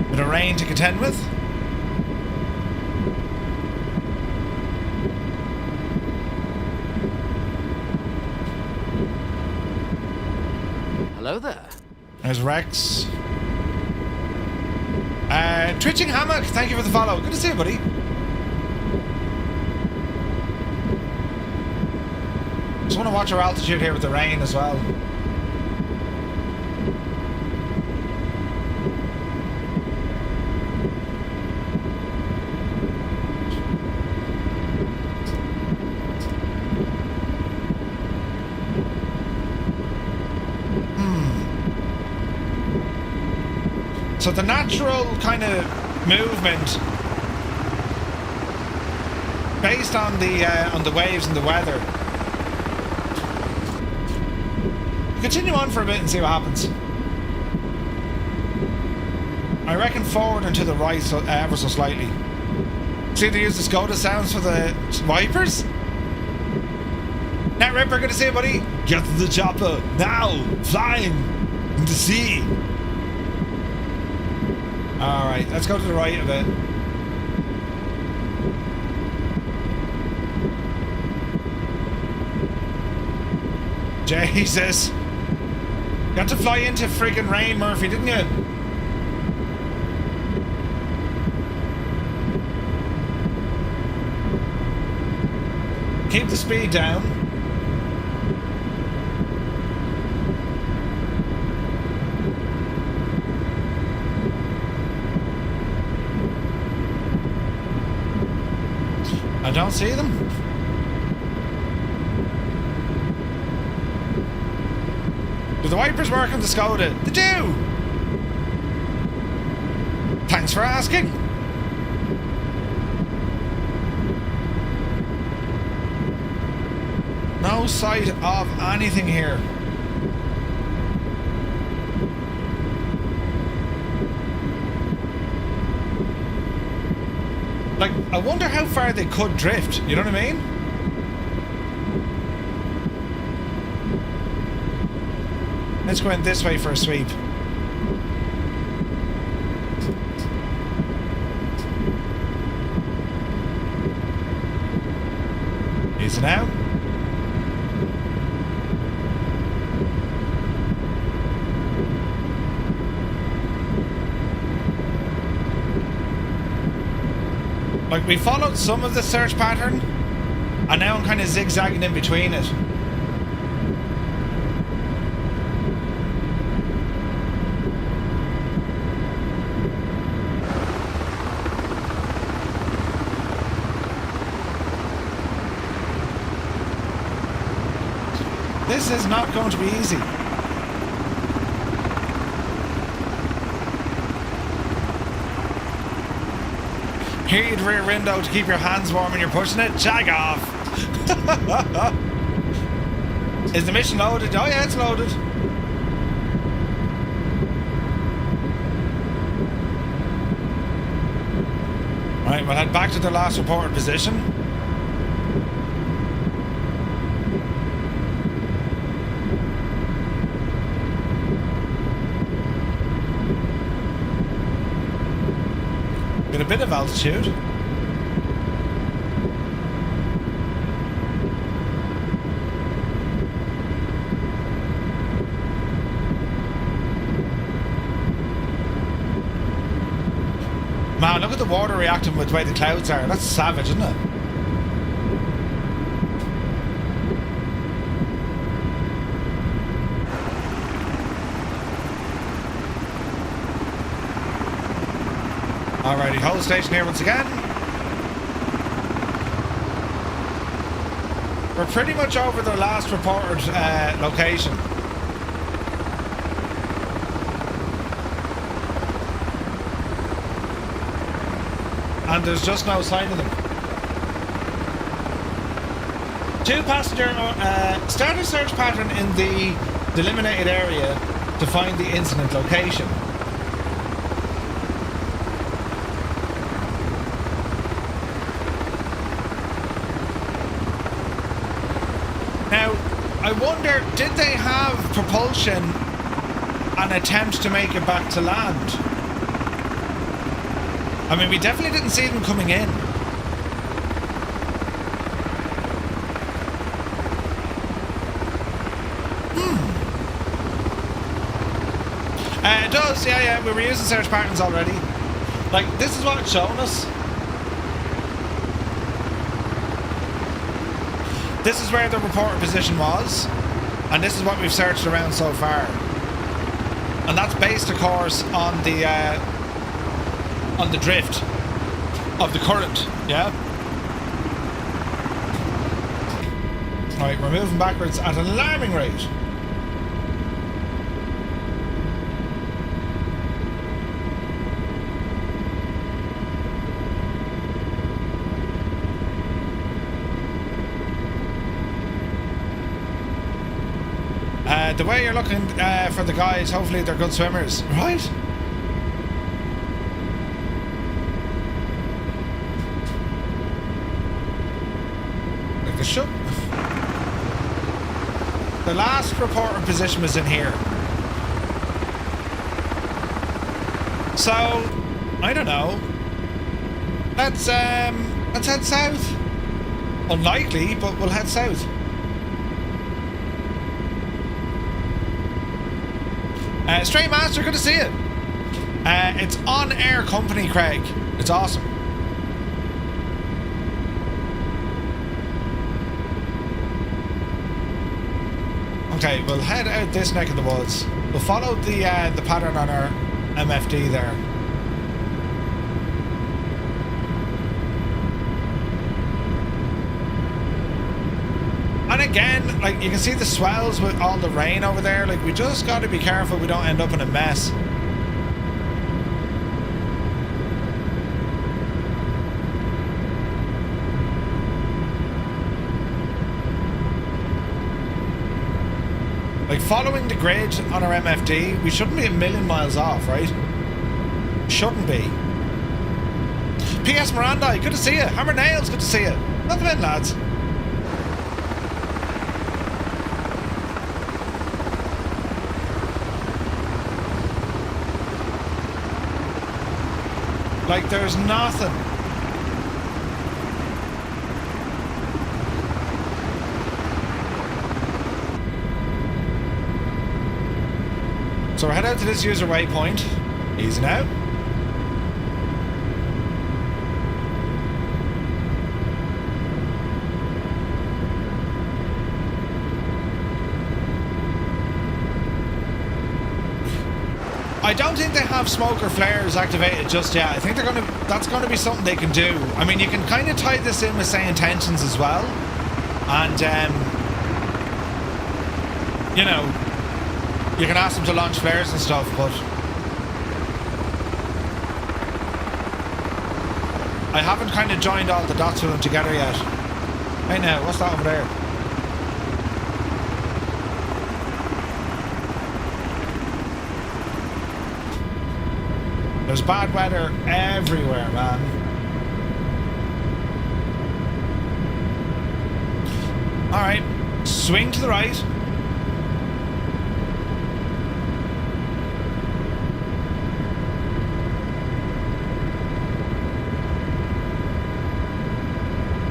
Bit of rain to contend with. Hello there. There's Rex. Twitching Hammock, thank you for the follow. Good to see you, buddy. Just want to watch our altitude here with the rain as well. So the natural kind of movement based on the waves and the weather. Continue on for a bit and see what happens. I reckon forward and to the right ever so slightly. See, they use the SCOTUS sounds for the wipers. Net Ripper, good to see you, buddy. Get to the chopper now, flying in the sea. Alright, let's go to the right a bit. Jesus. You got to fly into friggin' rain, Murphy, didn't you? Keep the speed down. I don't see them. Do the wipers work on the Skoda? They do! Thanks for asking. No sight of anything here. Like, I wonder how far they could drift, you know what I mean? Let's go in this way for a sweep. Easy now. Like, we followed some of the search pattern, and now I'm kind of zigzagging in between it. This is not going to be easy. Heat rear window to keep your hands warm when you're pushing it. Jag off. Is the mission loaded? Oh yeah, it's loaded. Right, we'll head back to the last reported position. Get a bit of altitude. Man, look at the water reacting with the way the clouds are. That's savage, isn't it? Alrighty, hold station here once again. We're pretty much over the last reported location. And there's just no sign of them. Two passenger, start a search pattern in the delimited area to find the incident location. Now, I wonder, did they have propulsion and attempt to make it back to land? I mean, we definitely didn't see them coming in. It does, yeah, we were using search patterns already. Like, this is what it's showing us. This is where the reported position was, and this is what we've searched around so far. And that's based, of course, on the drift of the current, yeah? Right, we're moving backwards at an alarming rate. The way you're looking for the guys, hopefully they're good swimmers, right? Like the ship. The last reported position was in here. So, I don't know. Let's head south. Unlikely, but we'll head south. Straight Master, good to see you. It's OnAir Company, Craig. It's awesome. Okay, we'll head out this neck of the woods. We'll follow the pattern on our MFD there. And again, like, you can see the swells with all the rain over there. Like, we just got to be careful we don't end up in a mess. Like, following the grid on our MFD, we shouldn't be a million miles off, right? Shouldn't be. P.S. Miranda, good to see you. Hammer Nails, good to see you. Welcome in, lads. Like, there's nothing. So we're heading out to this user waypoint. Easy now. I don't think they have smoker flares activated just yet. I think that's gonna be something they can do. I mean, you can kind of tie this in with, say, intentions as well, and you know, you can ask them to launch flares and stuff. But I haven't kind of joined all the dots with them together yet. Hey now, what's that over there? There's bad weather everywhere, man. Alright, swing to the right.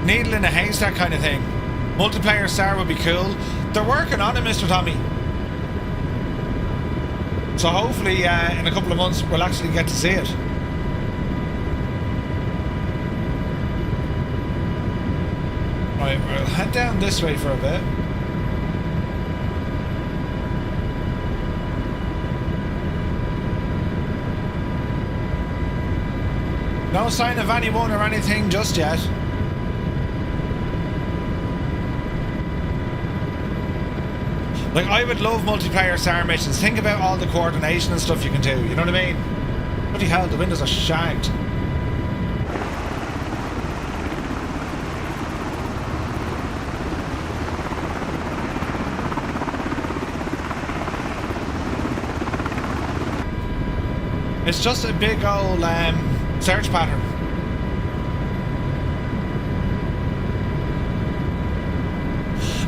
Needle in a haystack kind of thing. Multiplayer SAR would be cool. They're working on it, Mr. Tommy. So hopefully in a couple of months we'll actually get to see it. Right, we'll head down this way for a bit. No sign of anyone or anything just yet. Like, I would love multiplayer SAR missions. Think about all the coordination and stuff you can do. You know what I mean? Bloody hell, the windows are shagged. It's just a big old search pattern.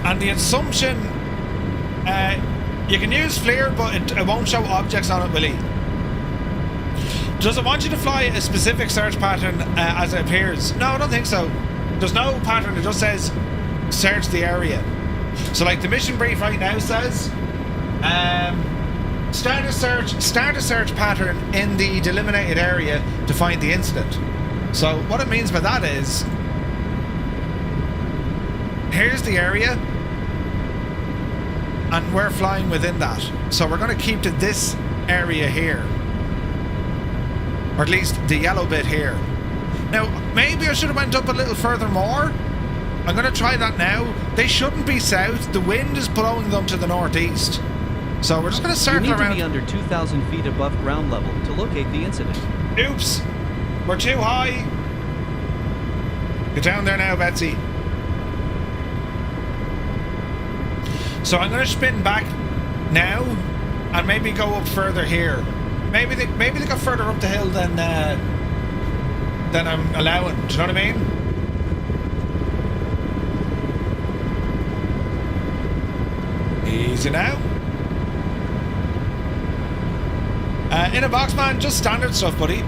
And the assumption, you can use FLIR, but it won't show objects on it, will he? Does it want you to fly a specific search pattern as it appears? No, I don't think so. There's no pattern, it just says search the area. So like the mission brief right now says, start a search pattern in the delimited area to find the incident. So what it means by that is, here's the area, and we're flying within that. So we're going to keep to this area here, or at least the yellow bit here. Now, maybe I should have went up a little further more. I'm going to try that now. They shouldn't be south. The wind is blowing them to the northeast. So we're just going to circle around. You need to be under 2,000 feet above ground level to locate the incident. Oops. We're too high. Get down there now, Betsy. So I'm going to spin back now and maybe go up further here. Maybe they go further up the hill than I'm allowing. Do you know what I mean? Easy now. In a box, man, just standard stuff, buddy.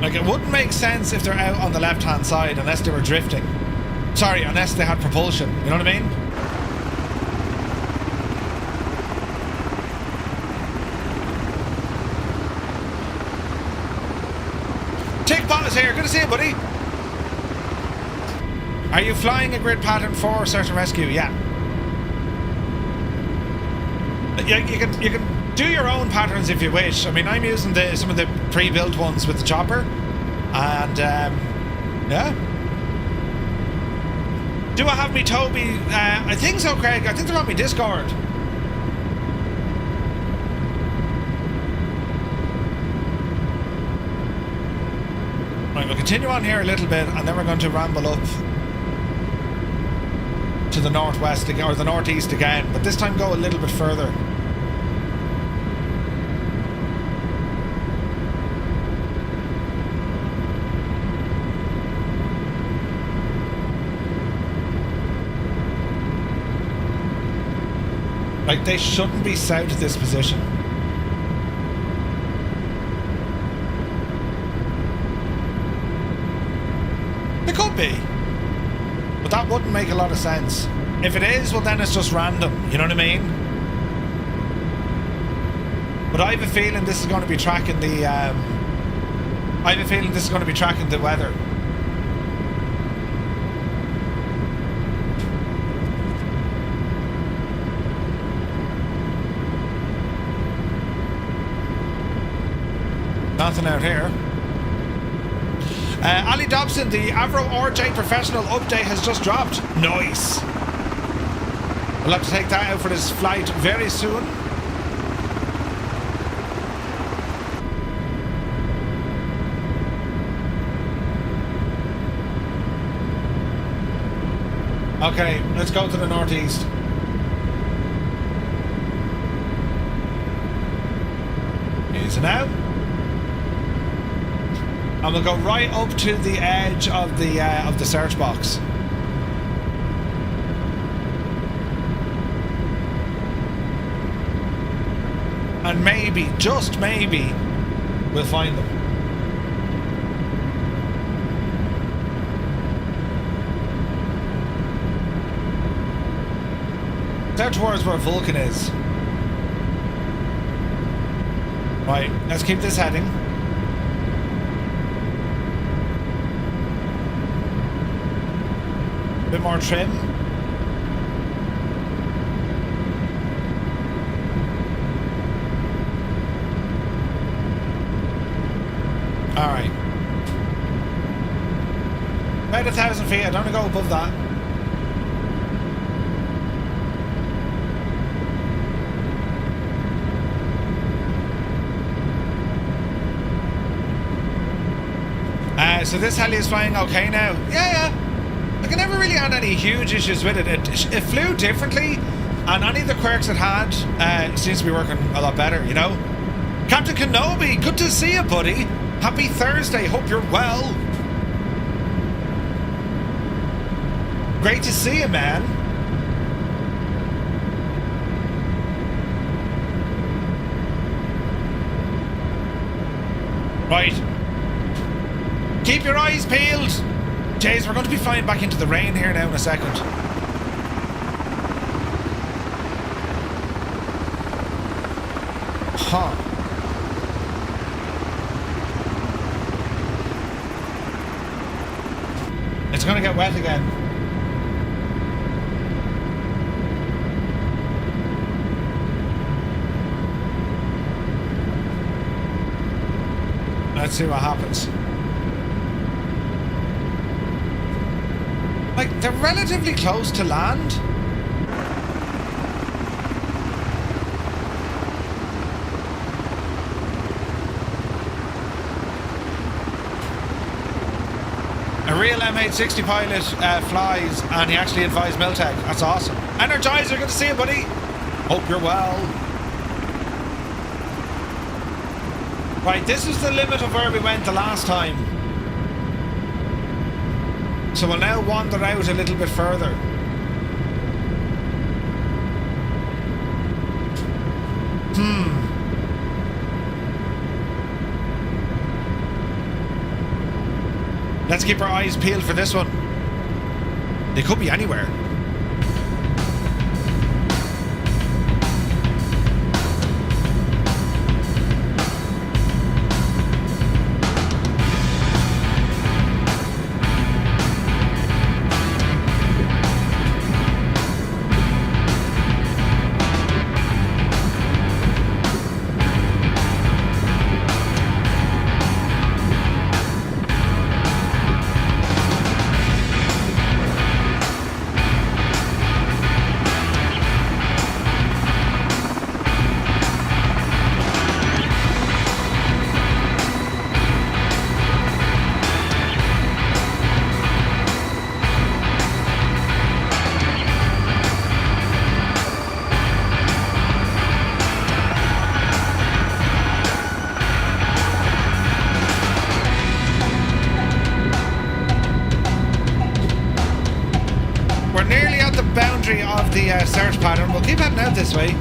Like, it wouldn't make sense if they're out on the left-hand side unless they were drifting. Sorry, unless they had propulsion. You know what I mean? Tickbot is here. Good to see you, buddy. Are you flying a grid pattern for search and rescue? Yeah. You can do your own patterns if you wish. I mean, I'm using some of the pre-built ones with the chopper, and yeah. Do I have me Toby? I think so, Craig. I think they're on me Discord. Right, we'll continue on here a little bit, and then we're going to ramble up to the northwest again, or the northeast again, but this time go a little bit further. Like, they shouldn't be south of this position. They could be. But that wouldn't make a lot of sense. If it is, well then it's just random. You know what I mean? But I have a feeling this is going to be tracking the... the weather. Nothing out here. Ali Dobson, the Avro RJ Professional update has just dropped. Nice. We'll have to take that out for this flight very soon. Okay, let's go to the northeast. Easy now. And we'll go right up to the edge of the search box. And maybe, just maybe, we'll find them. Down towards where Vulcan is. Right, let's keep this heading. Bit more trim. All right. About 1,000 feet. I don't want to go above that. So this heli is flying okay now. Yeah. I can never really had any huge issues with it. It flew differently, and any of the quirks it had seems to be working a lot better, you know? Captain Kenobi, good to see you, buddy. Happy Thursday, hope you're well. Great to see you, man. Right. Keep your eyes peeled. Jeez, we're going to be flying back into the rain here now in a second. Huh. It's going to get wet again. Let's see what happens. Like, they're relatively close to land. A real MH-60 pilot flies, and he actually advised Miltech. That's awesome. Energizer, good to see you, buddy. Hope you're well. Right, this is the limit of where we went the last time. So we'll now wander out a little bit further. Let's keep our eyes peeled for this one. They could be anywhere. Of the search pattern. We'll keep heading out this way.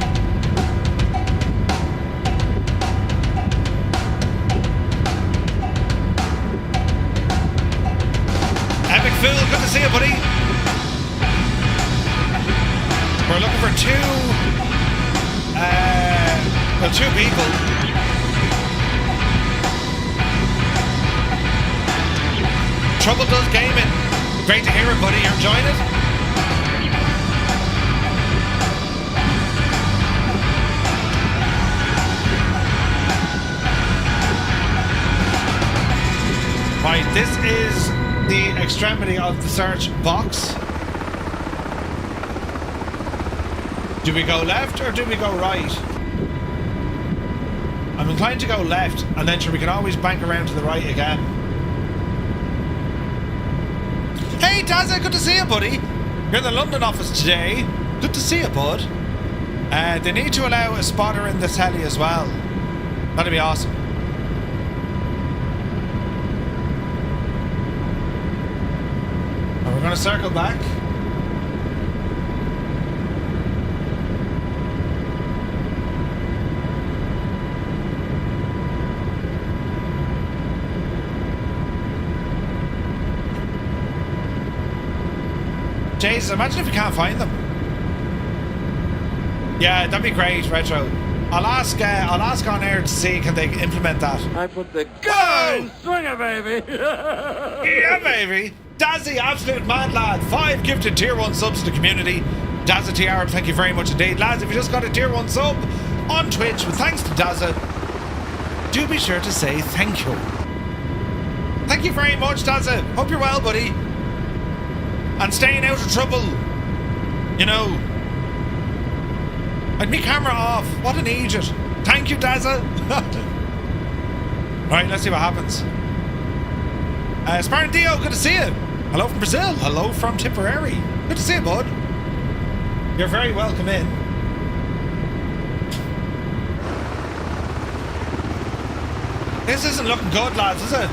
Epic Phil, good to see you, buddy. We're looking for two people. Trouble Does Gaming. Great to hear it, buddy. You're enjoying it? Right, this is the extremity of the search box. Do we go left or do we go right? I'm inclined to go left, and then sure, we can always bank around to the right again. Hey Dazza, good to see you, buddy. You're in the London office today. Good to see you, bud. They need to allow a spotter in this heli as well. That'd be awesome. We're going to circle back. Jesus, imagine if we can't find them. Yeah, that'd be great, Retro. I'll ask OnAir to see can they implement that. I put the gun swinger, baby. Yeah, baby. Dazzy, absolute mad lad. 5 gifted tier 1 subs to the community. Dazza TR, thank you very much indeed. Lads, if you just got a tier 1 sub on Twitch, with thanks to Dazza, do be sure to say thank you. Thank you very much, Dazza. Hope you're well, buddy. And staying out of trouble. You know. I'd me camera off. What an idiot. Thank you, Dazza. Right, let's see what happens. Spartan Dio, good to see you. Hello from Brazil. Hello from Tipperary. Good to see you, bud. You're very welcome in. This isn't looking good, lads, is it?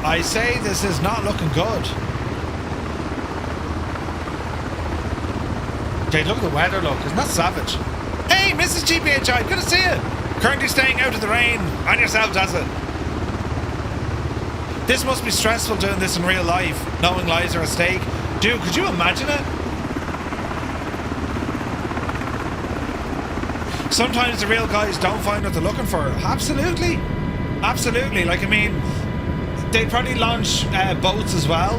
I say this is not looking good. Okay, look at the weather, look. Isn't that savage? Hey, Mrs. GPHI, good to see you. Currently staying out of the rain. On yourself, does it? This must be stressful doing this in real life, knowing lives are at stake. Dude, could you imagine it? Sometimes the real guys don't find what they're looking for. Absolutely. Absolutely. Like, I mean, they'd probably launch boats as well.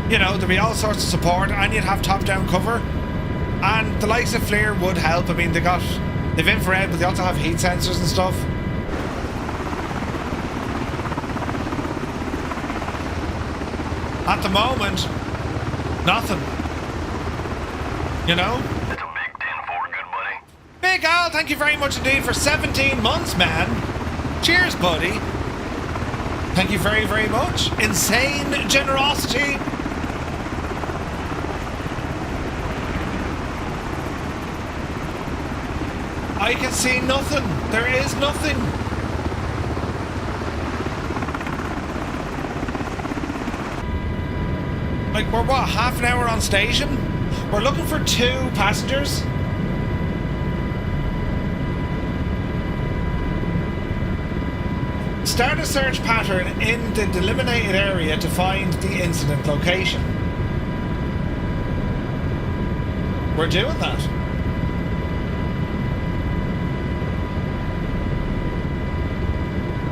You know, there'd be all sorts of support, and you'd have top-down cover. And the likes of FLIR would help. I mean, they've infrared, but they also have heat sensors and stuff. At the moment, nothing. You know? It's a big 10-4, good buddy. Big Al, thank you very much indeed for 17 months, man. Cheers, buddy. Thank you very, very much. Insane generosity. I can see nothing. There is nothing. Like, we're what, half an hour on station? We're looking for 2 passengers. Start a search pattern in the delimited area to find the incident location. We're doing that.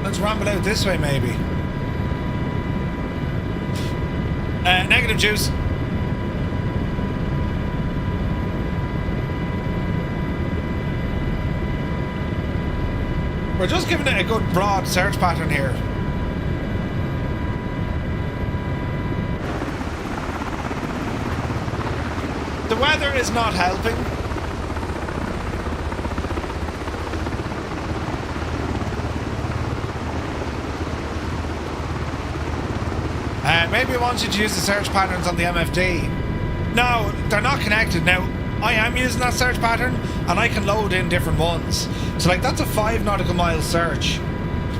Let's ramble out this way, maybe. Negative juice. We're just giving it a good broad search pattern here. The weather is not helping. Maybe I want you to use the search patterns on the MFD. No, they're not connected. Now, I am using that search pattern, and I can load in different ones. So, like, that's a 5 nautical mile search.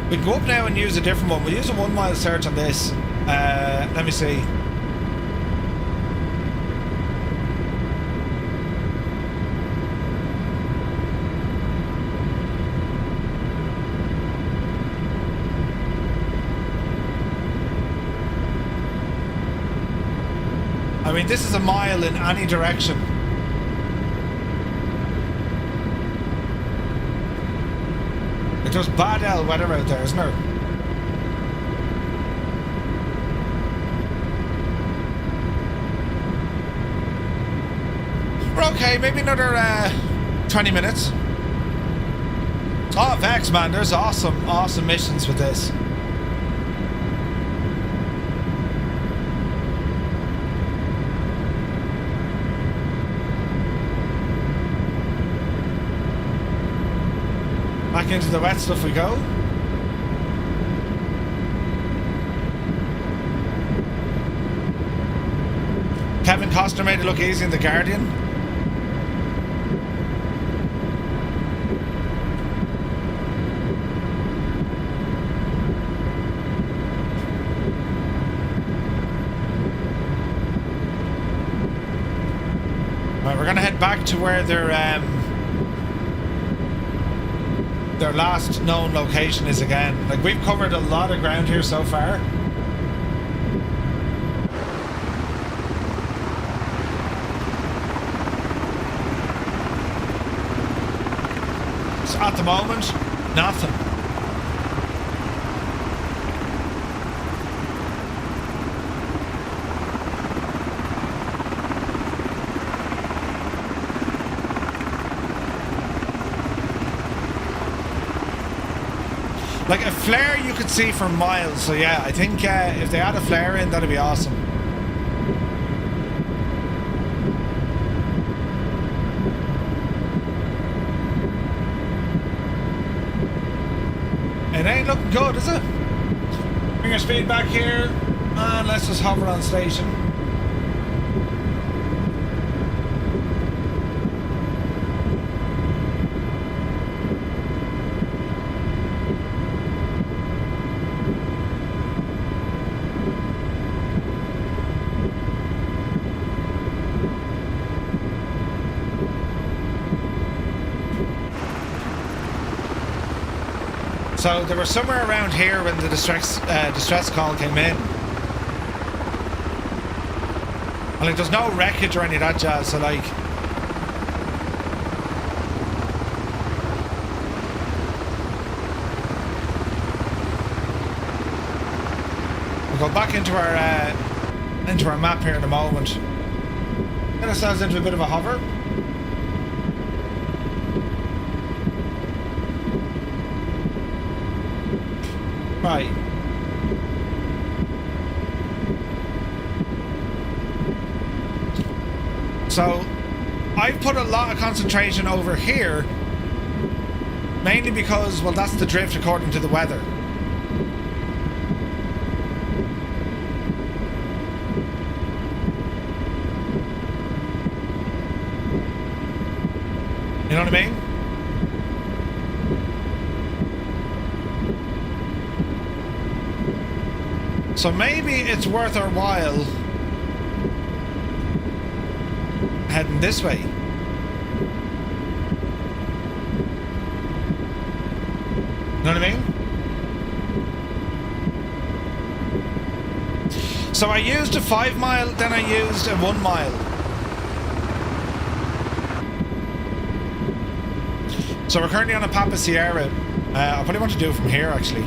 We can go up now and use a different one. We'll use a 1 mile search on this. Let me see. I mean, this is a mile in any direction. It's just bad hell weather out there, isn't there? We're okay, maybe another 20 minutes. Oh, Vex, man, there's awesome missions with this. Back into the wet stuff we go. Kevin Costner made it look easy in The Guardian. Right, we're gonna head back to where their last known location is again. Like, we've covered a lot of ground here so far. So at the moment, nothing. Like, a flare you could see for miles, so yeah, I think if they add a flare in, that'd be awesome. It ain't looking good, is it? Bring our speed back here, and let's just hover on station. So they were somewhere around here when the distress call came in. And like there's no wreckage or any of that jazz, so like we'll go back into our map here in a moment. Get ourselves into a bit of a hover. Right. So, I've put a lot of concentration over here, mainly because, well, that's the drift according to the weather. You know what I mean? So maybe it's worth our while heading this way. You know what I mean? So I used a 5 mile, then I used a 1 mile. So we're currently on a Papa Sierra. I probably want to do it from here actually.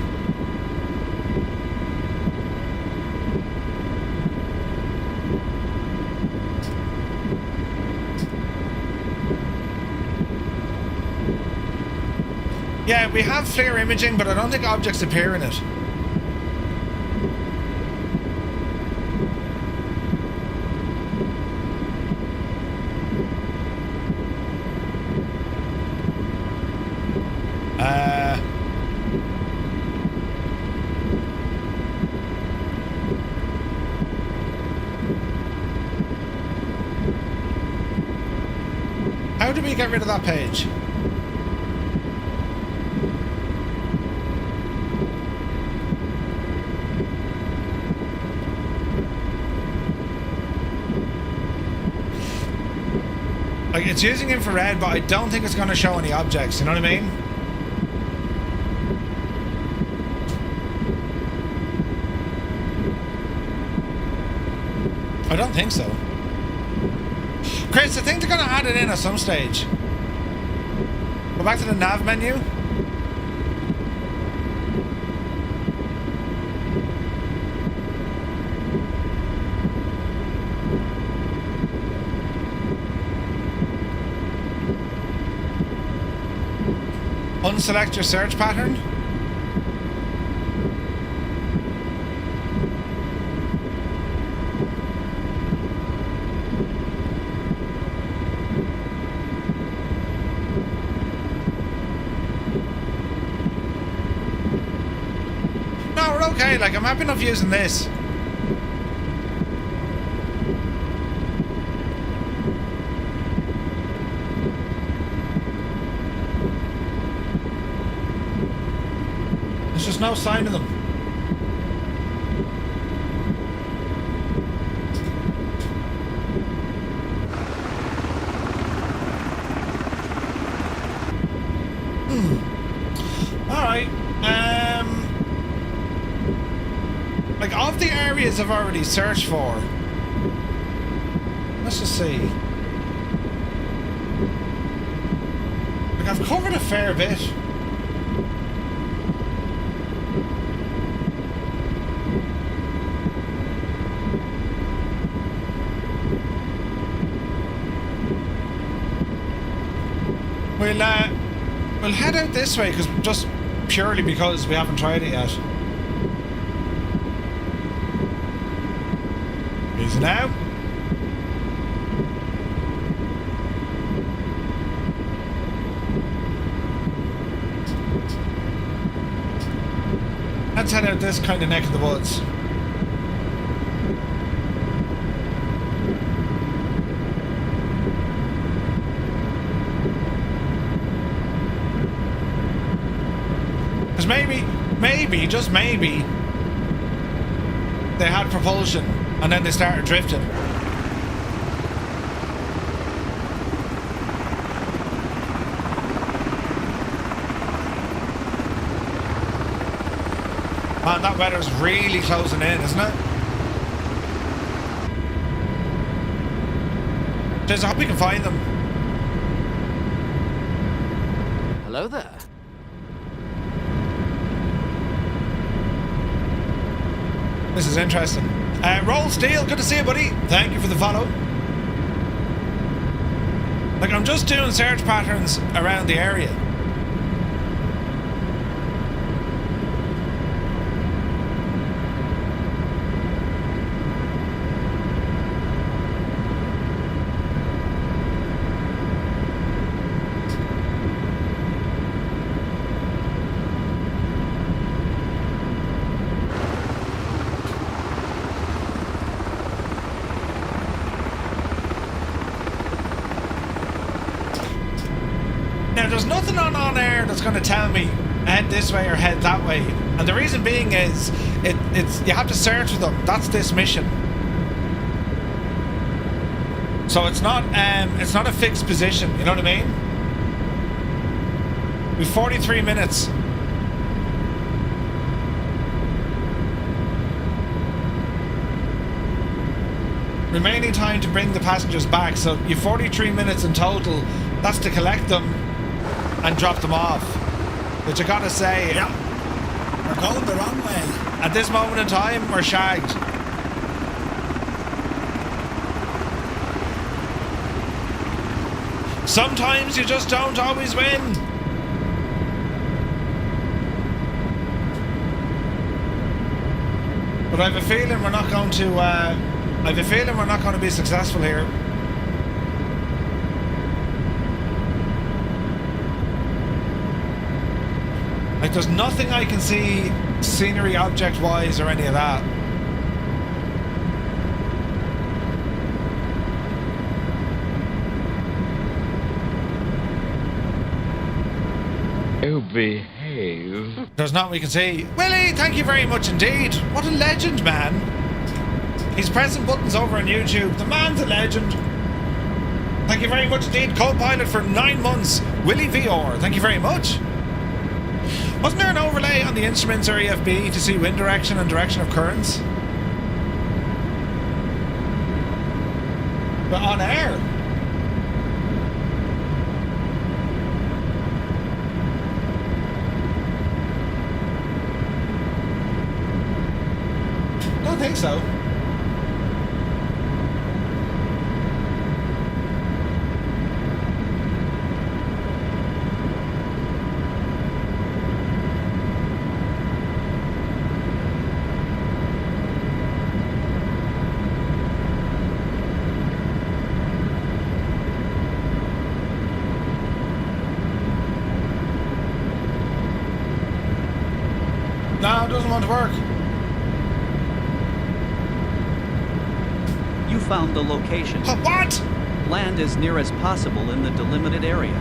Yeah, we have FLIR imaging, but I don't think objects appear in it. How do we get rid of that page? Like, it's using infrared, but I don't think it's going to show any objects, you know what I mean? I don't think so. Chris, I think they're going to add it in at some stage. Go back to the nav menu. Unselect your search pattern. No, we're okay. Like, I'm happy enough using this. There's just no sign of them. Alright. Like, of the areas I've already searched for, let's just see. Like, I've covered a fair bit. We'll head out this way, because just purely because we haven't tried it yet. Easy now. let's head out this kind of neck of the woods. Because maybe, just maybe, they had propulsion and then they started drifting. Man, that weather's really closing in, isn't it? Jeez, I hope we can find them. Hello there. This is interesting. Roll Steel, good to see you, buddy. Thank you for the follow. Like, I'm just doing search patterns around the area. There's nothing on OnAir that's going to tell me head this way or head that way, and the reason being is it's you have to search for them. That's this mission, so it's not a fixed position. You know what I mean? We've 43 minutes. Remaining time to bring the passengers back, so you've 43 minutes in total. That's to collect them and drop them off. But you gotta say, yeah, we're going the wrong way. At this moment in time, we're shagged. Sometimes you just don't always win. But I have a feeling we're not going to. I have a feeling we're not going to be successful here. Like, there's nothing I can see scenery object wise or any of that. Oh, behave. There's nothing we can see. Willie, thank you very much indeed. What a legend, man. He's pressing buttons over on YouTube. The man's a legend. Thank you very much indeed. Co-pilot for 9 months. Willie VR, thank you very much. Wasn't there an overlay on the instruments or EFB to see wind direction and direction of currents? But on air. I don't think so. No, it doesn't want to work. You found the location. What? Land as near as possible in the delimited area.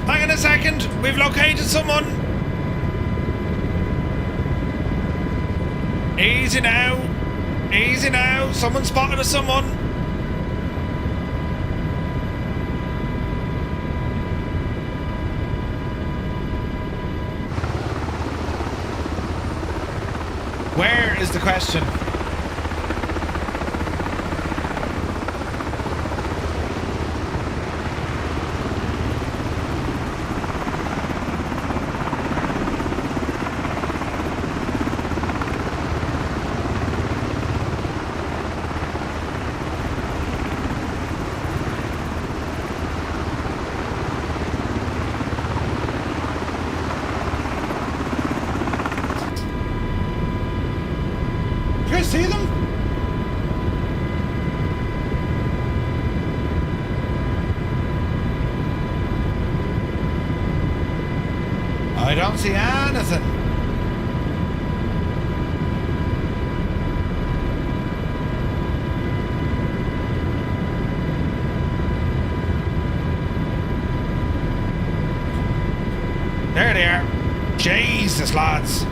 Hang on a second. We've located someone. Easy now. Easy now. Someone spotted us, someone. Where is the question? Do you guys see them? I don't see anything. There they are. Jesus, lads.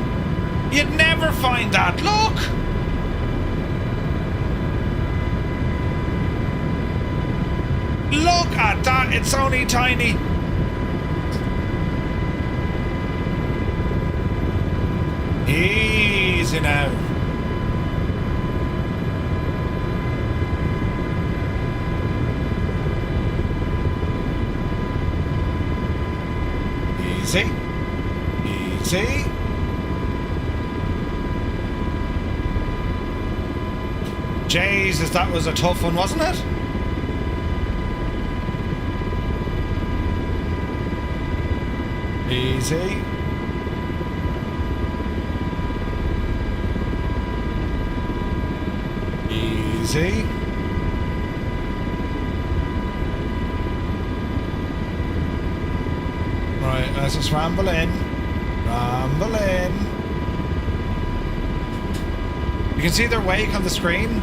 You'd never find that. Look. Look at that. It's only tiny. Easy now. Easy. Easy. Jesus, that was a tough one, wasn't it? Easy. Easy. Right, let's just ramble in. Ramble in. You can see their wake on the screen.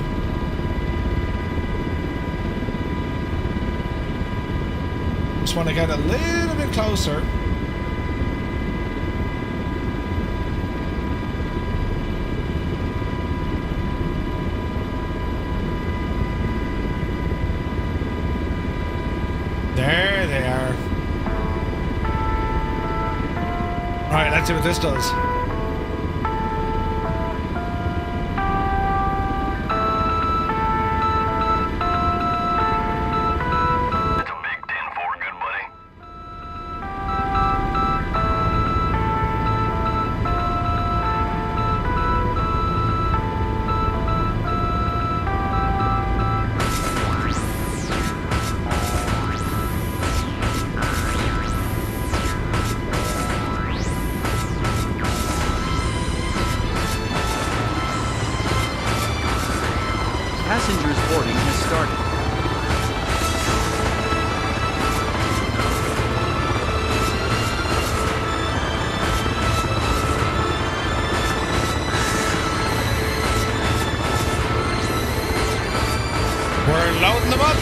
Just want to get a little bit closer. There they are. Right, let's see what this does. It's a big 10-4, good buddy. Passengers boarding has started. We're loading them up.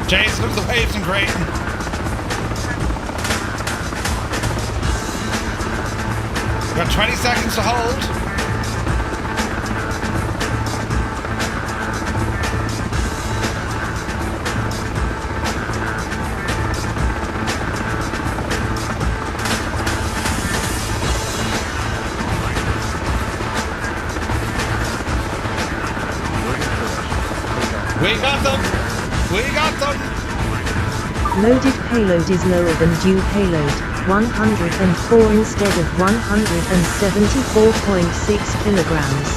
Jason, look at the waves and Creighton. We've got 20 seconds to hold. We got them. We got them. Loaded payload is lower than due payload, 104 instead of 174.6 kilograms.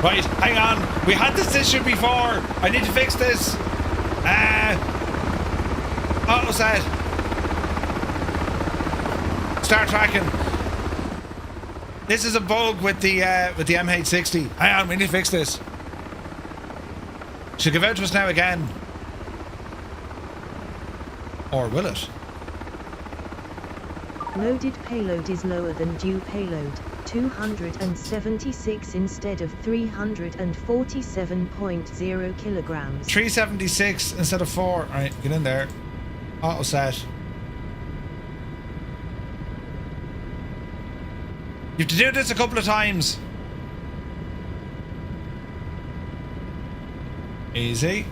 Right, hang on. We had this issue before. I need to fix this. Auto set. Start tracking. This is a bug with the MH-60. Hang on, we need to fix this. Should give out to us now again. Or will it? Loaded payload is lower than due payload, 276 instead of 347.0 kilograms. 376 instead of 4. Alright, get in there. Auto set. You have to do this a couple of times. Easy.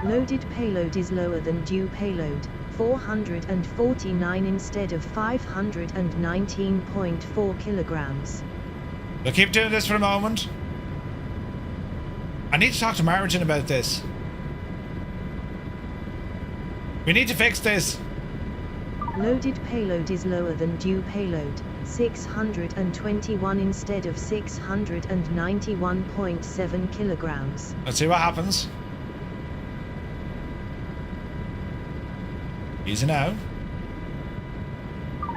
Loaded payload is lower than due payload, 449 instead of 519.4 kilograms. We'll keep doing this for a moment. I need to talk to Margin about this. We need to fix this. Loaded payload is lower than due payload, 621 instead of 691.7 kilograms. Let's see what happens. Easy now.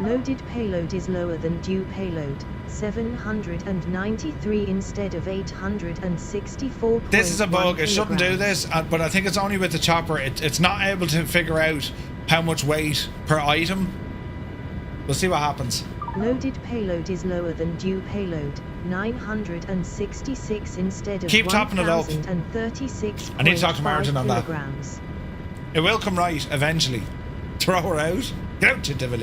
Loaded payload is lower than due payload, 793 instead of 864. This is a bug. It shouldn't do this, but I think it's only with the chopper. It's not able to figure out how much weight per item. We'll see what happens. Loaded payload is lower than due payload, 966 instead of Keep topping it up. 1,036. I need to talk to Martin on that. Kilograms. It will come right eventually. Throw her out. Get out, you devil.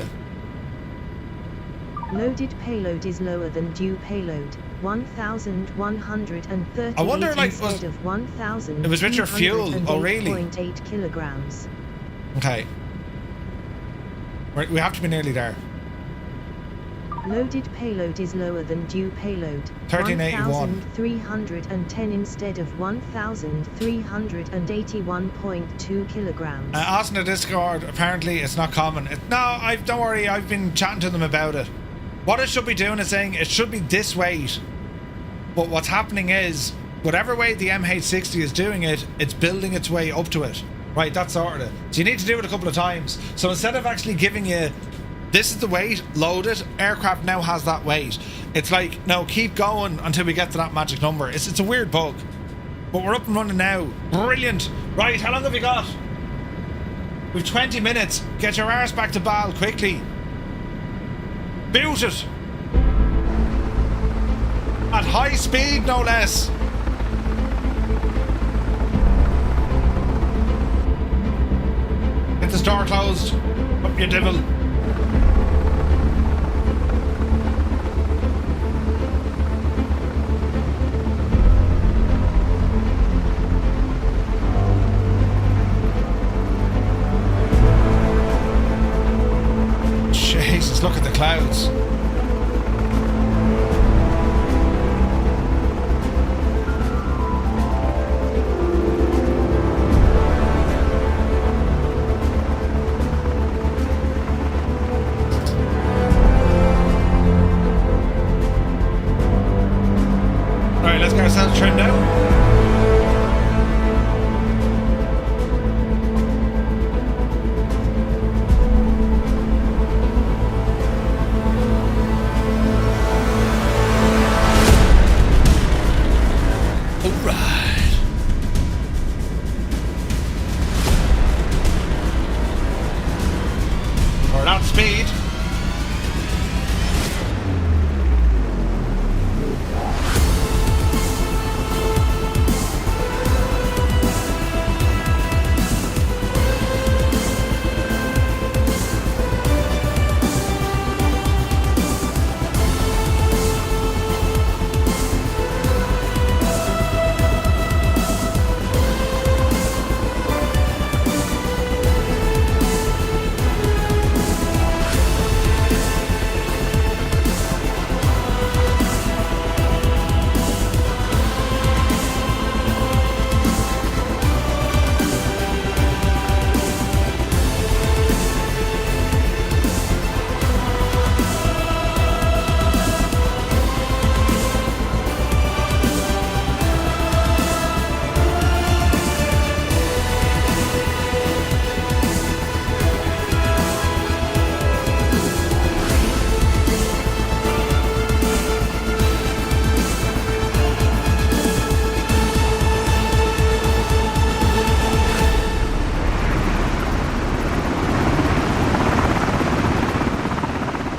Loaded payload is lower than due payload, 1,138 I wonder, like, instead of 1,000. it was with your fuel. Oh, really? 0.8 kilograms. Okay. Right, we have to be nearly there. Loaded payload is lower than due payload, 1381. 1,310 instead of 1,381.2 kilograms. Asking the Discord, apparently it's not common. Don't worry, I've been chatting to them about it. What it should be doing is saying it should be this weight. But what's happening is, whatever way the MH-60 is doing it, it's building its way up to it. Right, that's sorted it. So you need to do it a couple of times. So instead of actually giving you, this is the weight, loaded, aircraft now has that weight. It's like, no, keep going until we get to that magic number. It's a weird bug. But we're up and running now. Brilliant. Right, how long have we got? We've 20 minutes. Get your arse back to Bal quickly. Boot it. At high speed, no less. Get the door closed. Up you devil. Jesus, look at the clouds. Alright, let's get ourselves trimmed out. Speed.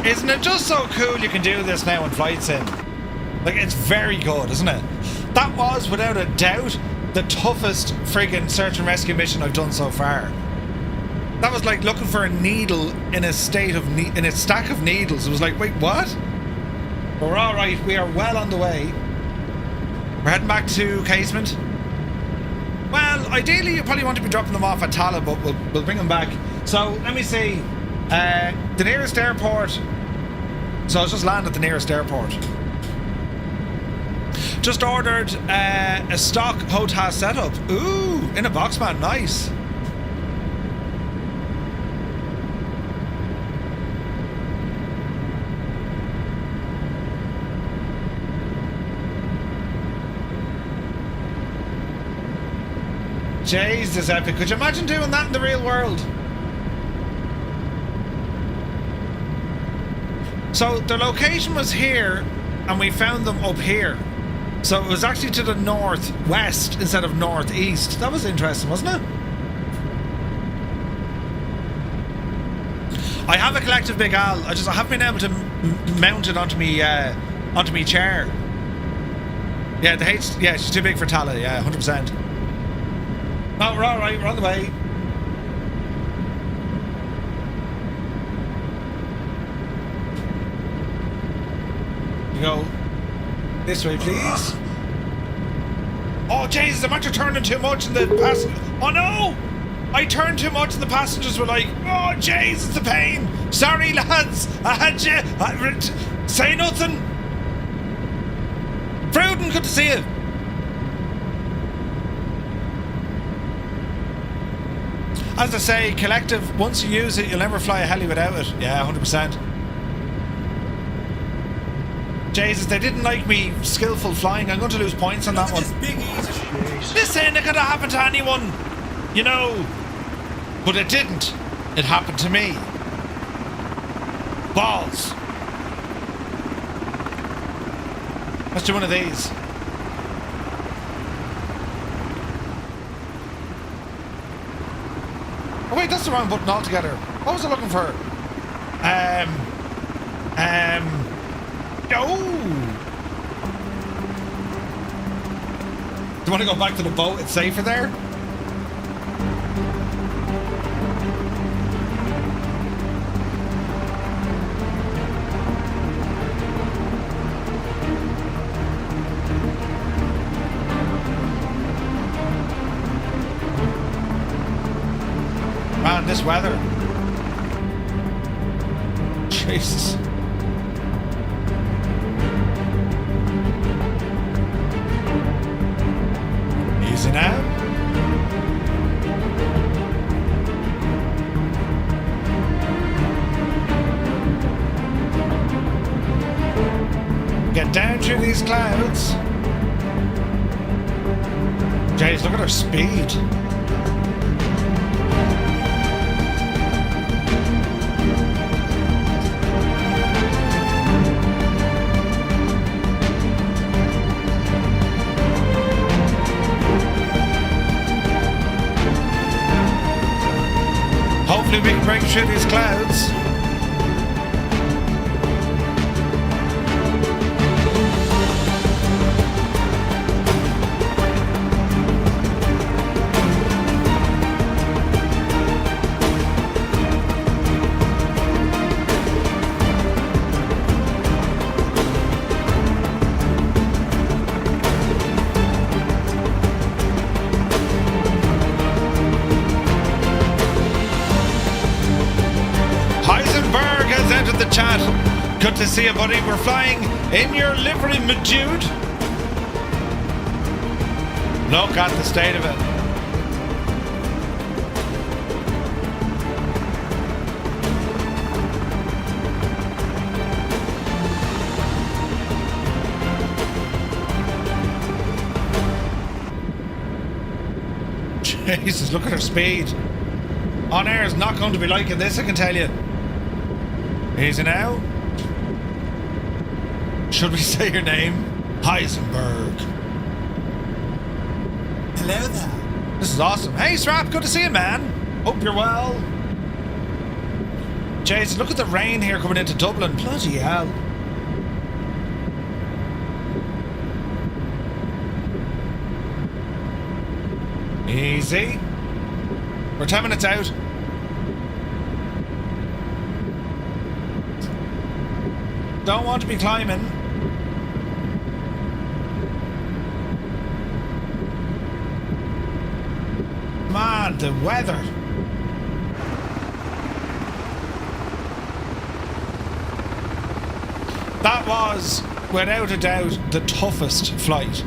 Isn't it just so cool you can do this now in Flight Sim? Like, it's very good, isn't it? That was, without a doubt, the toughest friggin' search and rescue mission I've done so far. That was like looking for a needle in a state of in a stack of needles. It was like, wait, what? But we're all right. We are well on the way. We're heading back to Casement. Well, ideally, you probably want to be dropping them off at Tala, but we'll bring them back. So let me see. The nearest airport. So I'll just land at the nearest airport. Just ordered a stock HOTAS setup. Ooh, in a box, man. Nice. Jesus, epic. Could you imagine doing that in the real world? So their location was here, and we found them up here. So it was actually to the northwest instead of northeast. That was interesting, wasn't it? I have a collective Big Al. I haven't been able to mount it onto me chair. Yeah, she's too big for Tala. Yeah, 100%. Oh, we're all right. We're on the way. You go this way, please. Oh, Jesus! I'm actually turning too much, and the passenger. Oh no! I turned too much, and the passengers were like, "Oh, Jesus, the pain! Sorry, lads. I had you. Say nothing." Frouden, good to see you. As I say, collective. Once you use it, you'll never fly a heli without it. Yeah, 100%. Jesus, they didn't like me skillful flying. I'm going to lose points on that one. Listen, it could have happened to anyone, you know. But it didn't. It happened to me. Balls. Let's do one of these. Oh wait, that's the wrong button altogether. What was I looking for? Oh! Do you want to go back to the boat? It's safer there? Man, this weather. Jesus. Easy now. Get down through these clouds. Jeez, look at her speed. Hopefully we can break through these clouds. Good to see you, buddy. We're flying in your livery, my dude. Look at the state of it. Jesus, look at her speed. OnAir is not going to be liking this, I can tell you. Easy now. Should we say your name? Heisenberg. Hello there. This is awesome. Hey, Strap, good to see you, man. Hope you're well. Jason, look at the rain here coming into Dublin. Bloody hell. Easy. We're 10 minutes out. Don't want to be climbing. Man, the weather. That was, without a doubt, the toughest flight.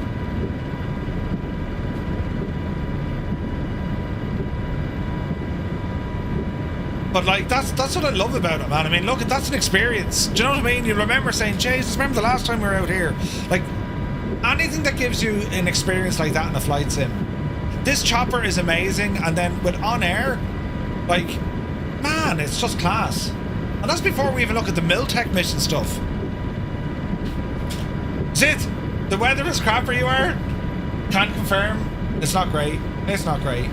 But like, that's what I love about it, man. I mean, look, that's an experience. Do you know what I mean? You remember saying, Jesus, remember the last time we were out here? Like, anything that gives you an experience like that in a flight sim. This chopper is amazing, and then with OnAir, like, man, it's just class. And that's before we even look at the Miltech mission stuff. Zit, the weather is crap where you are. Can't confirm. It's not great. It's not great.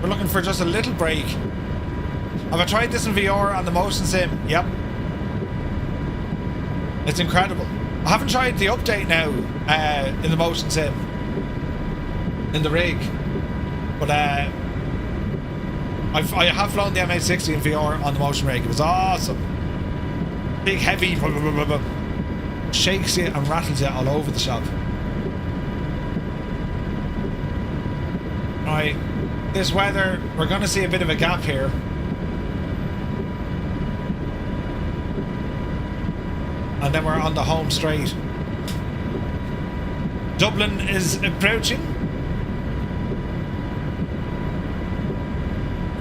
We're looking for just a little break. Have I tried this in VR on the motion sim? Yep. It's incredible. I haven't tried the update now in the motion sim. In the rig. But I have flown the MH-60 in VR on the motion rig. It was awesome. Big, heavy, shakes you and rattles you all over the shop. Right, this weather, we're going to see a bit of a gap here. And then we're on the home straight. Dublin is approaching.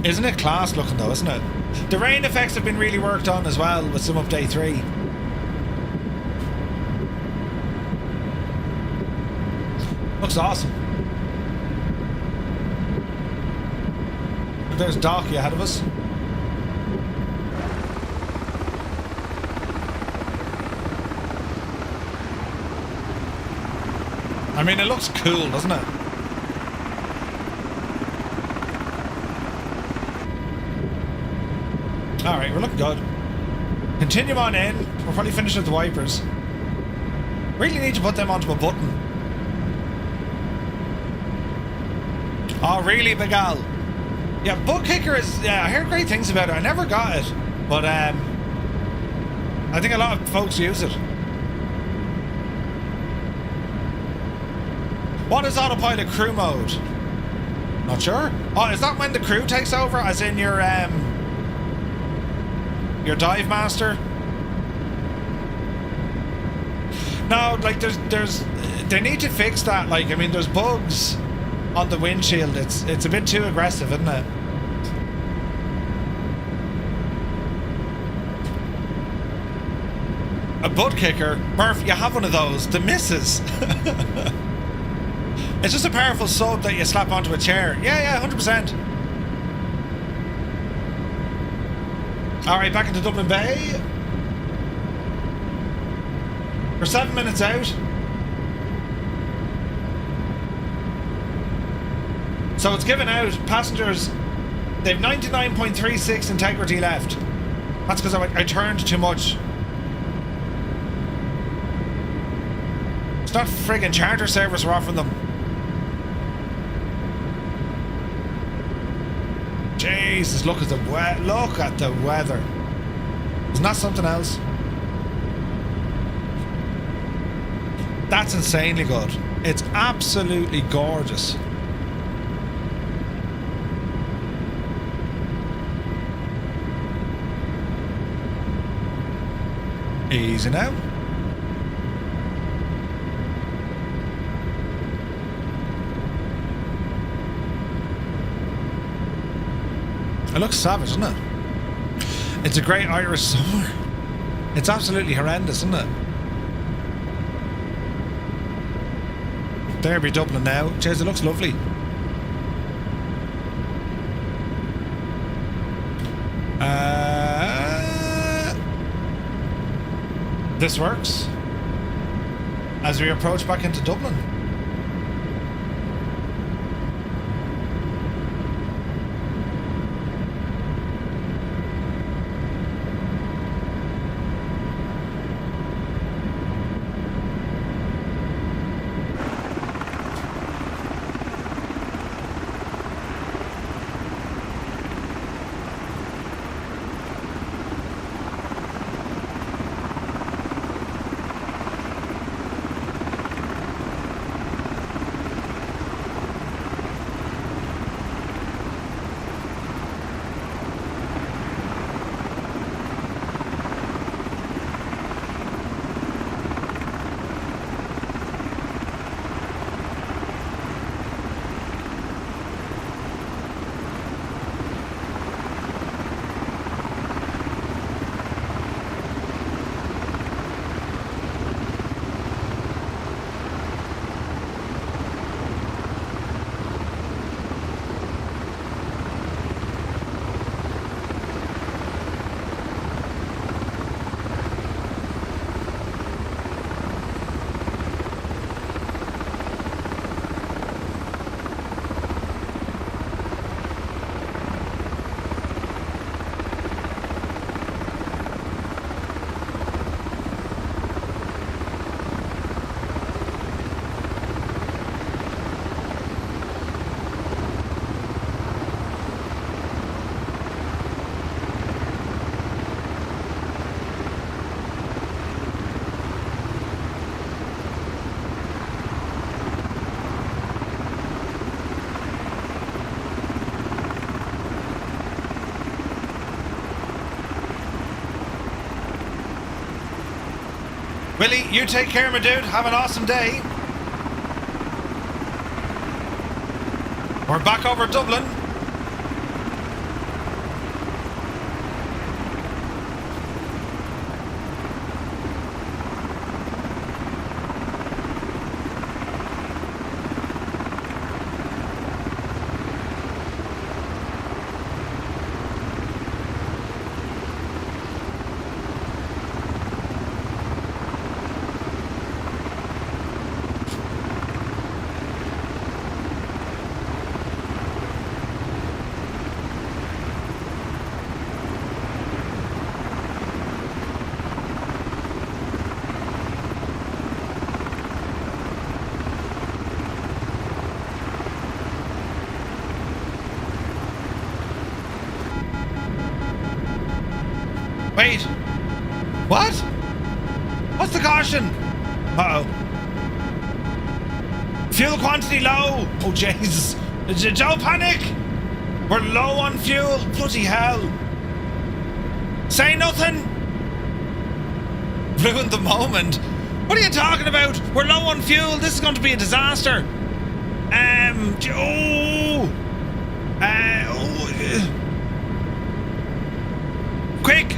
Isn't it class looking though, isn't it? The rain effects have been really worked on as well with some update 3. Looks awesome. And there's Docky ahead of us. I mean, it looks cool, doesn't it? Alright, we're looking good. Continue on in. We're probably finished with the wipers. Really need to put them onto a button. Oh, really, Big Al? Yeah, Butt Kicker is... Yeah, I heard great things about it. I never got it. But, I think a lot of folks use it. What is autopilot crew mode? Not sure. Oh, is that when the crew takes over? As in your dive master? No, like there's they need to fix that. Like, I mean, there's bugs on the windshield. It's a bit too aggressive, isn't it? A butt kicker? Murph, you have one of those. The misses. It's just a powerful sub that you slap onto a chair. Yeah, 100%. Alright, back into Dublin Bay. We're 7 minutes out. So it's given out. Passengers, they've 99.36 integrity left. That's because I turned too much. It's not friggin' charter service we're offering them. Jesus, look at the weather. Isn't that something else? That's insanely good. It's absolutely gorgeous. Easy now. It looks savage, doesn't it? It's a great Irish summer. It's absolutely horrendous, isn't it? There be Dublin now. Cheers, it looks lovely. This works as we approach back into Dublin. Willie, you take care, my dude. Have an awesome day. We're back over Dublin. Wait. What? What's the caution? Uh-oh. Fuel quantity low. Oh, Jesus. Don't panic. We're low on fuel. Bloody hell. Say nothing. Ruined the moment. What are you talking about? We're low on fuel. This is going to be a disaster. Quick.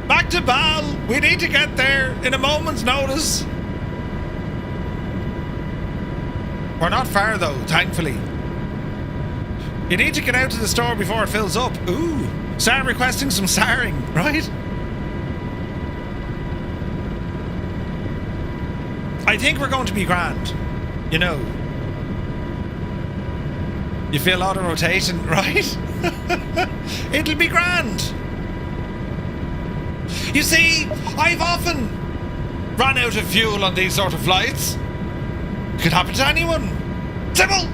Back to Bal. We need to get there in a moment's notice. We're not far though, thankfully. You need to get out to the store before it fills up. Ooh. SAR requesting some SARing, right? I think we're going to be grand. You know. You feel auto rotation, right? It'll be grand. You see, I've often run out of fuel on these sort of flights. Could happen to anyone. Simple!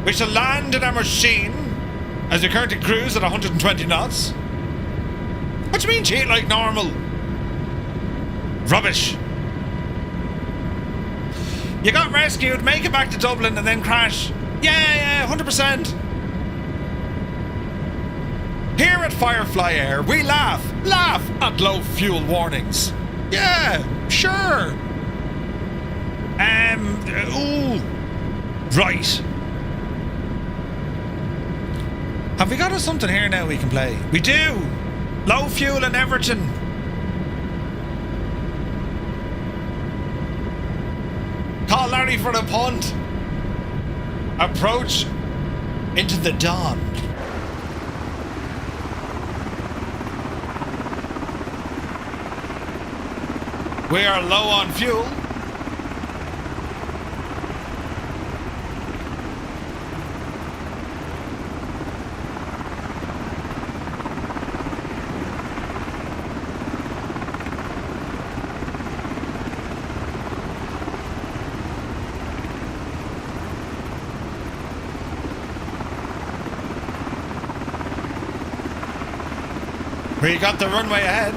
We shall land in our machine as we currently cruise at 120 knots. What do you mean cheat like normal? Rubbish. You got rescued, make it back to Dublin and then crash. Yeah, 100%. Here at Firefly Air, we laugh at low fuel warnings. Yeah, sure. Right. Have we got us something here now we can play? We do. Low fuel in Everton. Call Larry for a punt. Approach into the dawn. We are low on fuel. We got the runway ahead.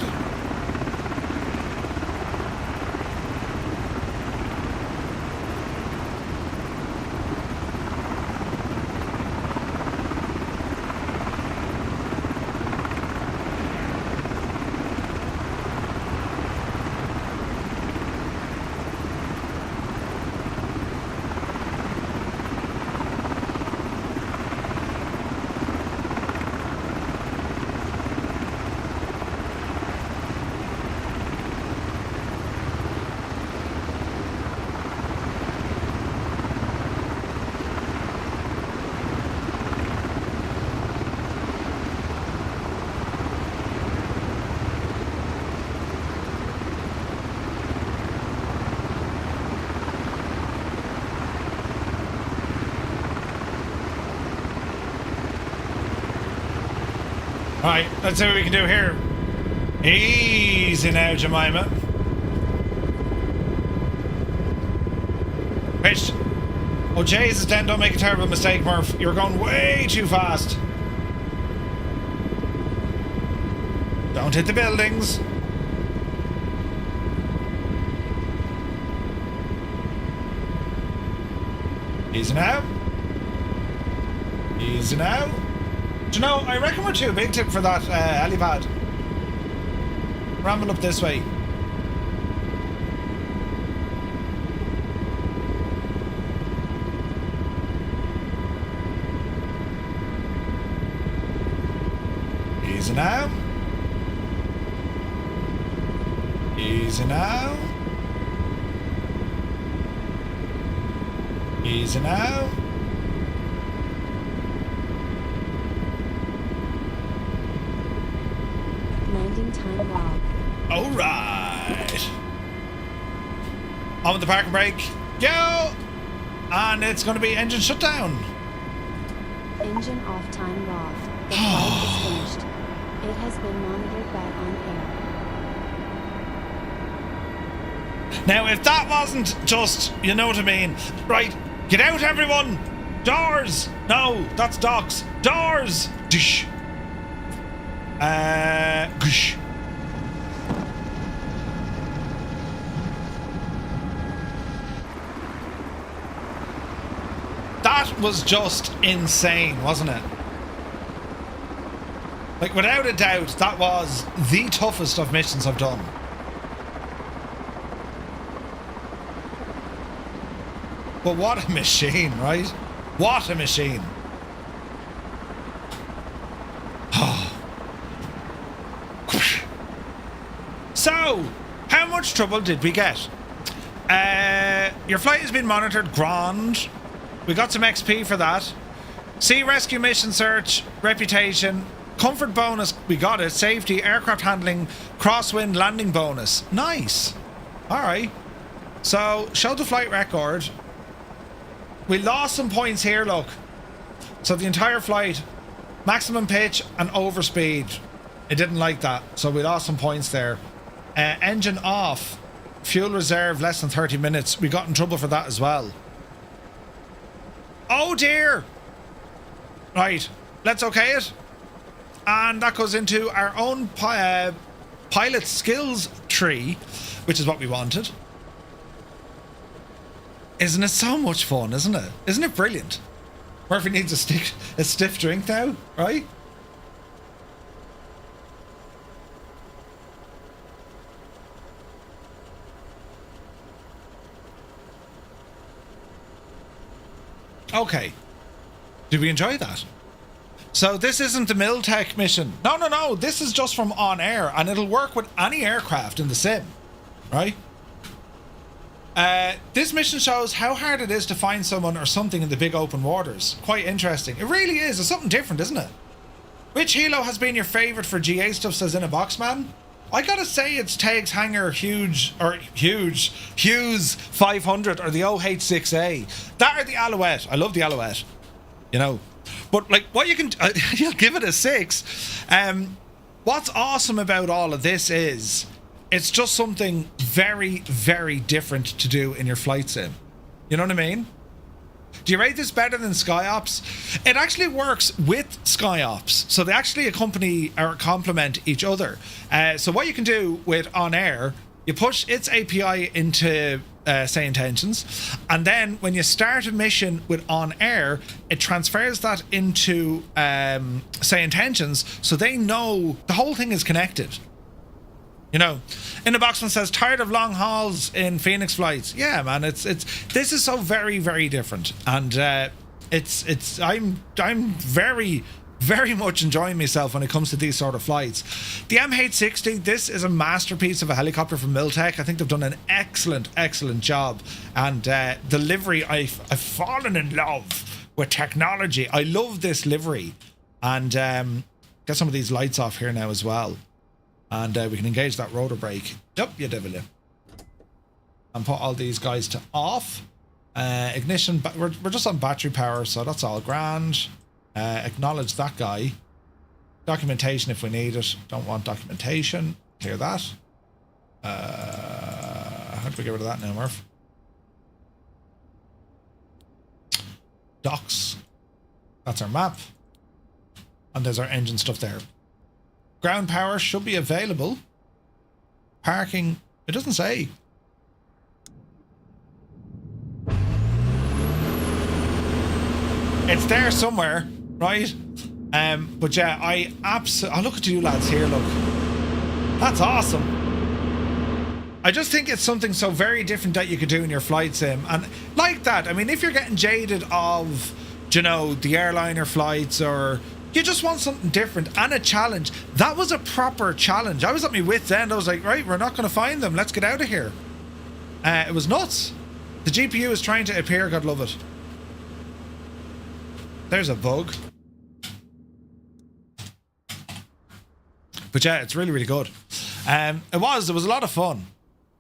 Right, let's see what we can do here. Easy now, Jemima. Pitch. Oh, Jesus, Dan, don't make a terrible mistake, Murph. You're going way too fast. Don't hit the buildings. Easy now. Easy now. Do you know, I reckon we're too big for that helipad. Ramble up this way. Easy now. Easy now. Easy now. Landing time log. All right. On with the parking brake. Go. And it's going to be engine shutdown. Engine off time logged. The flight is finished. It has been monitored by OnAir. Now, if that wasn't just, you know what I mean. Right, get out, everyone. Doors. No, that's docks. Doors. Dish. Gush. That was just insane, wasn't it? Like, without a doubt, that was the toughest of missions I've done. But what a machine, right? What a machine. So, how much trouble did we get? Your flight has been monitored, grand. We got some XP for that. Sea rescue mission search, reputation, comfort bonus, we got it. Safety, aircraft handling, crosswind landing bonus. Nice. Alright. So, show the flight record. We lost some points here, look. So the entire flight, maximum pitch and overspeed. It didn't like that, so we lost some points there. Engine off. Fuel reserve less than 30 minutes. We got in trouble for that as well. Oh dear! Right, let's okay it. And that goes into our own pilot skills tree, which is what we wanted. Isn't it so much fun, isn't it? Isn't it brilliant? Murphy needs a stiff drink now, right? Okay. Did we enjoy that? So this isn't the Miltech mission. No. This is just from OnAir, and it'll work with any aircraft in the sim, right? This mission shows how hard it is to find someone or something in the big open waters. Quite interesting. It really is. It's something different, isn't it? Which helo has been your favourite for GA stuff, says In a Box Man? I gotta say it's Teg's Hangar Hughes 500 or the OH6A. That or the Alouette. I love the Alouette. You know. But like what you can... you'll give it a 6. What's awesome about all of this is... it's just something very, very different to do in your flight sim. You know what I mean? Do you rate this better than SkyOps? It actually works with SkyOps. So they actually accompany or complement each other. So what you can do with OnAir, you push its API into say intentions, and then when you start a mission with OnAir, it transfers that into say intentions, so they know the whole thing is connected. You know, In the Boxman says, tired of long hauls in Phoenix flights. Yeah, man, this is so very, very different, and I'm very, very much enjoying myself when it comes to these sort of flights. The MH-60, this is a masterpiece of a helicopter from Miltech. I think they've done an excellent job, and the livery, I've fallen in love with technology. I love this livery, and get some of these lights off here now as well. And we can engage that rotor brake. Yep, you devil you. And put all these guys to off. Ignition, we're just on battery power, so that's all grand. Acknowledge that guy. Documentation if we need it. Don't want documentation. Clear that. How do we get rid of that now, Murph? Docks. That's our map. And there's our engine stuff there. Ground power should be available. Parking, it doesn't say. It's there somewhere, right? But yeah, I'll look at you lads here, look. That's awesome. I just think it's something so very different that you could do in your flight sim. And like that, I mean, if you're getting jaded of, you know, the airliner flights or, You just want something different and a challenge. That was a proper challenge. I was at my wit's end. I was like, right, we're not going to find them. Let's get out of here. It was nuts. The GPU is trying to appear. God love it. There's a bug. But yeah, it's really, really good. It was a lot of fun.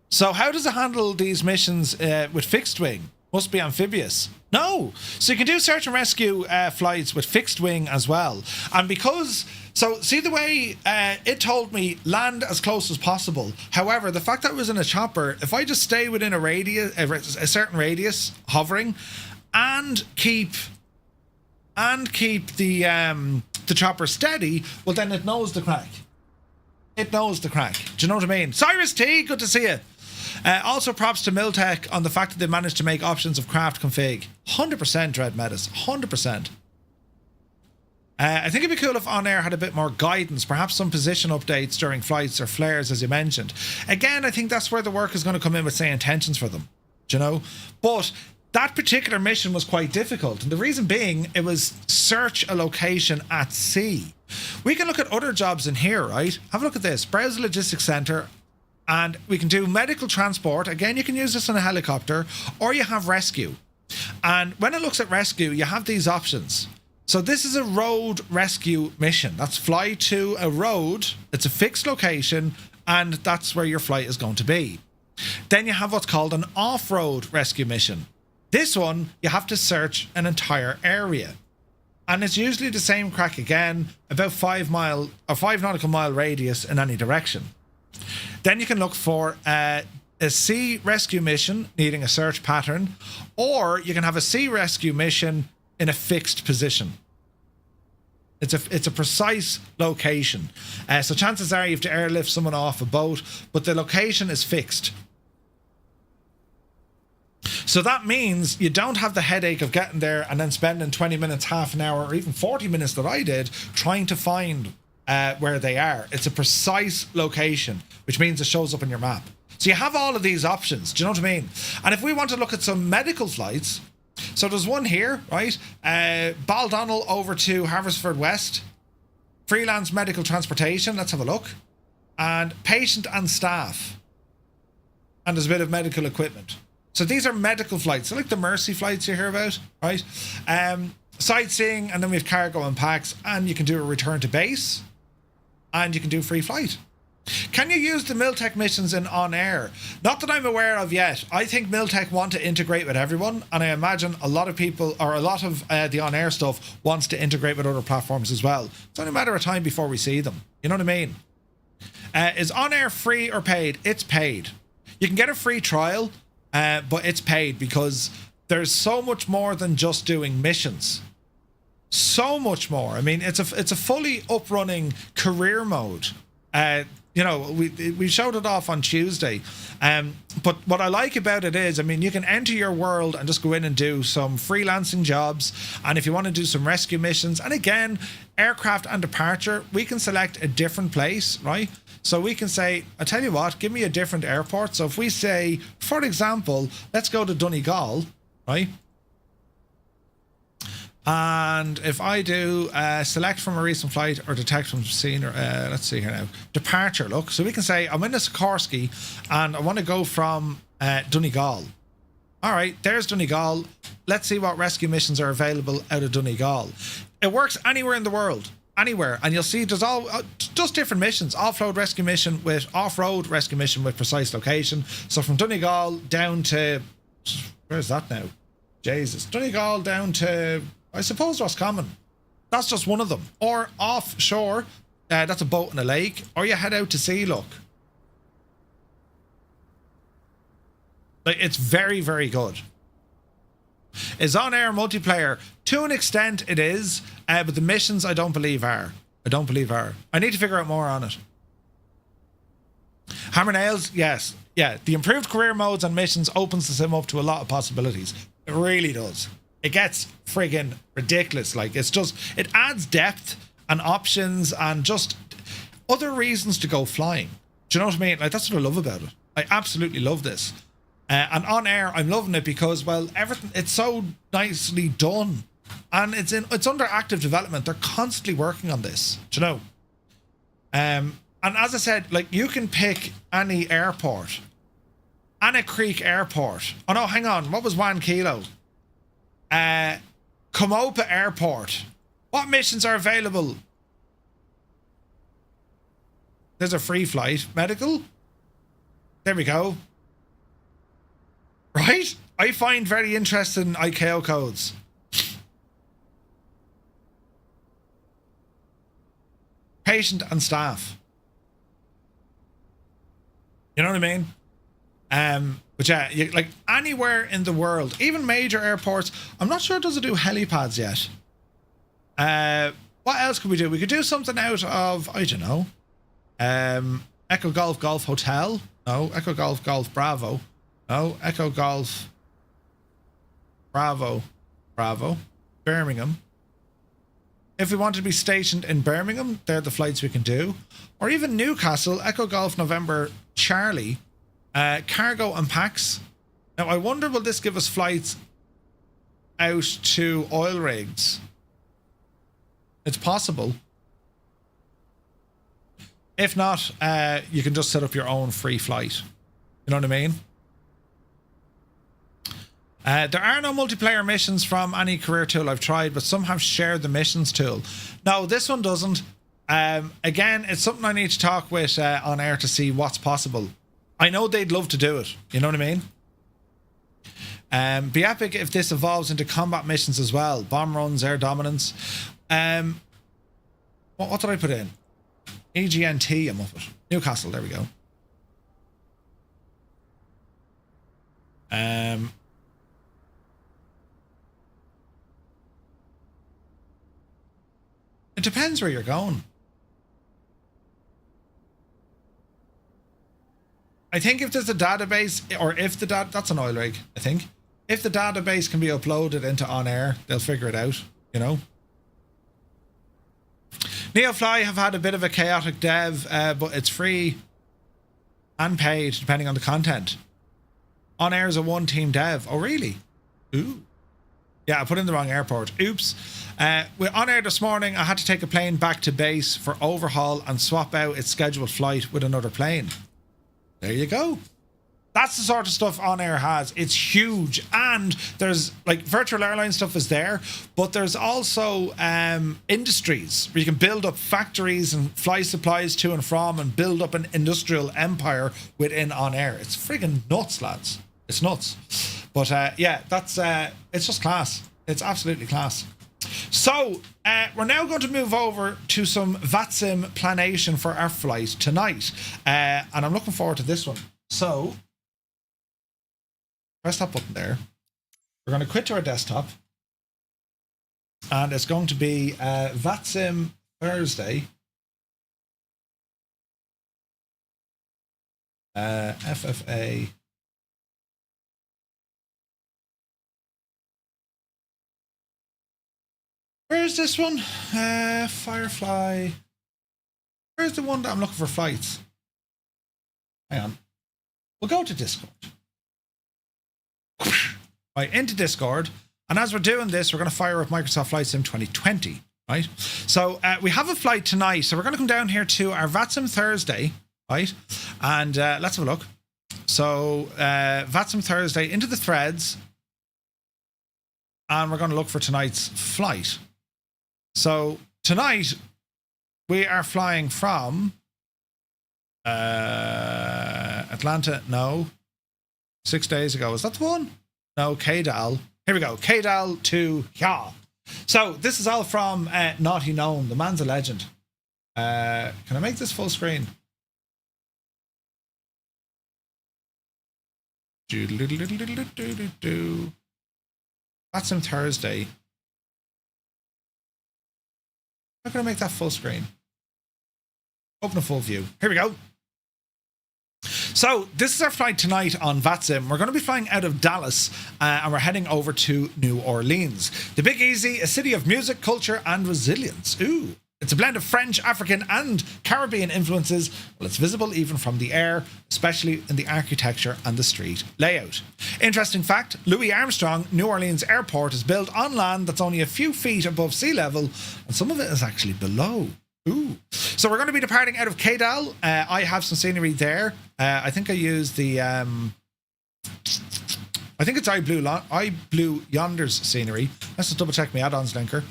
So how does it handle these missions with fixed wing? Must be amphibious. No. So you can do search and rescue flights with fixed wing as well. And because... So see the way it told me land as close as possible. However, the fact that it was in a chopper, if I just stay within a radius, a certain radius, hovering, and keep the chopper steady, well then it knows the crack. It knows the crack. Do you know what I mean? Cyrus T, good to see you. Also props to Miltech on the fact that they managed to make options of craft config. 100% Dread Metis. 100%. I think it'd be cool if OnAir had a bit more guidance, perhaps some position updates during flights or flares, as you mentioned. Again, I think that's where the work is going to come in with, say, intentions for them. Do you know? But that particular mission was quite difficult. And the reason being, it was search a location at sea. We can look at other jobs in here, right? Have a look at this. Browse the logistics center. And we can do medical transport. Again, you can use this on a helicopter. Or you have rescue. And when it looks at rescue, you have these options. So this is a road rescue mission. That's fly to a road. It's a fixed location. And that's where your flight is going to be. Then you have what's called an off-road rescue mission. This one, you have to search an entire area. And it's usually the same crack again, about 5 nautical mile radius in any direction. Then you can look for a sea rescue mission needing a search pattern, or you can have a sea rescue mission in a fixed position. It's a precise location. So chances are you have to airlift someone off a boat, but the location is fixed. So that means you don't have the headache of getting there and then spending 20 minutes, half an hour, or even 40 minutes that I did trying to find where they are. It's a precise location, which means it shows up on your map. So you have all of these options. Do you know what I mean? And if we want to look at some medical flights, so there's one here, right? Baldonnel over to Haversford West. Freelance medical transportation. Let's have a look. And patient and staff. And there's a bit of medical equipment. So these are medical flights. So like the Mercy flights you hear about, right? Sightseeing, and then we have cargo and packs, and you can do a return to base, and you can do free flight. Can you use the Miltech missions in OnAir? Not that I'm aware of yet. I think Miltech want to integrate with everyone, and I imagine a lot of people, or a lot of the OnAir stuff wants to integrate with other platforms as well. It's only a matter of time before we see them. You know what I mean? Is OnAir free or paid? It's paid. You can get a free trial, but it's paid because there's so much more than just doing missions. So much more. I mean, it's a fully up-running career mode. You know, we showed it off on Tuesday. But what I like about it is, I mean, you can enter your world and just go in and do some freelancing jobs. And if you want to do some rescue missions, and again, aircraft and departure, we can select a different place, right? So we can say, I tell you what, give me a different airport. So if we say, for example, let's go to Donegal, right? And if I do select from a recent flight or detect from scene, or let's see here now, departure, look. So we can say, I'm in a Sikorsky and I want to go from Donegal. All right, there's Donegal. Let's see what rescue missions are available out of Donegal. It works anywhere in the world. Anywhere, and you'll see there's all just different missions. Off-road rescue mission with off-road rescue mission with precise location. So from Donegal down to, where's that now? Jesus, Donegal down to, I suppose, Roscommon. That's just one of them. Or offshore, that's a boat in a lake. Or you head out to sea. Look, like, it's very, very good. Is OnAir multiplayer? To an extent it is, but the missions I don't believe are. I need to figure out more on it. Hammer Nails, yes. Yeah, the improved career modes and missions opens the sim up to a lot of possibilities. It really does. It gets friggin' ridiculous. Like, it's just, it adds depth and options and just other reasons to go flying. Do you know what I mean? Like, that's what I love about it. I absolutely love this. And OnAir, I'm loving it because, well, everything, it's so nicely done. and it's under active development. They're constantly working on this. Do you know? And as I said, like, you can pick any airport, Anna Creek Airport. Oh no, hang on. What was 1 kilo? Komopa Airport. What missions are available? There's a free flight. Medical. There we go. Right? I find very interesting ICAO codes. Patient and staff. You know what I mean? But yeah, like anywhere in the world, even major airports. I'm not sure, does it do helipads yet? What else could we do? We could do something out of, I don't know. Echo Golf Golf Hotel. No. Echo Golf Golf Bravo. No. Echo Golf Bravo. Bravo. Birmingham. If we want to be stationed in Birmingham, they're the flights we can do. Or even Newcastle, Echo Golf November Charlie, cargo and packs. Now, I wonder, will this give us flights out to oil rigs? It's possible. If not, you can just set up your own free flight. You know what I mean? There are no multiplayer missions from any career tool I've tried, but some have shared the missions tool. No, this one doesn't. Again, it's something I need to talk with OnAir to see what's possible. I know they'd love to do it. You know what I mean? Be epic if this evolves into combat missions as well. Bomb runs, air dominance. What did I put in? EGNT, I'm up with. Newcastle, there we go. It depends where you're going. I think if there's a database, or if the that's an oil rig, I think. If the database can be uploaded into OnAir, they'll figure it out, you know. Neofly have had a bit of a chaotic dev, but it's free and paid depending on the content. OnAir is a one-team dev. Oh, really? Ooh. Yeah, I put in the wrong airport. Oops. With OnAir this morning, I had to take a plane back to base for overhaul and swap out its scheduled flight with another plane. There you go. That's the sort of stuff OnAir has. It's huge. And there's, like, virtual airline stuff is there, but there's also industries where you can build up factories and fly supplies to and from and build up an industrial empire within OnAir. It's friggin' nuts, lads. It's nuts. But yeah, that's it's just class. It's absolutely class. So we're now going to move over to some VATSIM planation for our flight tonight. And I'm looking forward to this one. So press that button there. We're going to quit to our desktop. And it's going to be VATSIM Thursday. FFA. Where's this one? Firefly. Where's the one that I'm looking for flights? Hang on. We'll go to Discord. Right, into Discord. And as we're doing this, we're going to fire up Microsoft Flight Sim 2020. Right? So we have a flight tonight. So we're going to come down here to our VATSIM Thursday. Right? And let's have a look. So VATSIM Thursday into the threads. And we're going to look for tonight's flight. So tonight we are flying from Atlanta. No. 6 days ago. Is that the one? No, Kadal. Here we go. Kadal to Ya. So this is all from Naughty Known. The man's a legend. Can I make this full screen? That's on Thursday. How can I make that full screen? Open a full view. Here we go. So this is our flight tonight on VATSIM. We're going to be flying out of Dallas and we're heading over to New Orleans. The Big Easy, a city of music, culture and resilience. Ooh. It's a blend of French, African and Caribbean influences. Well, it's visible even from the air, especially in the architecture and the street layout. Interesting fact, Louis Armstrong New Orleans Airport is built on land that's only a few feet above sea level, and some of it is actually below. Ooh. So we're going to be departing out of Cadal. I have some scenery there. I think I used the... I think it's I Blue Yonder's scenery. Let's just double check my add-ons linker.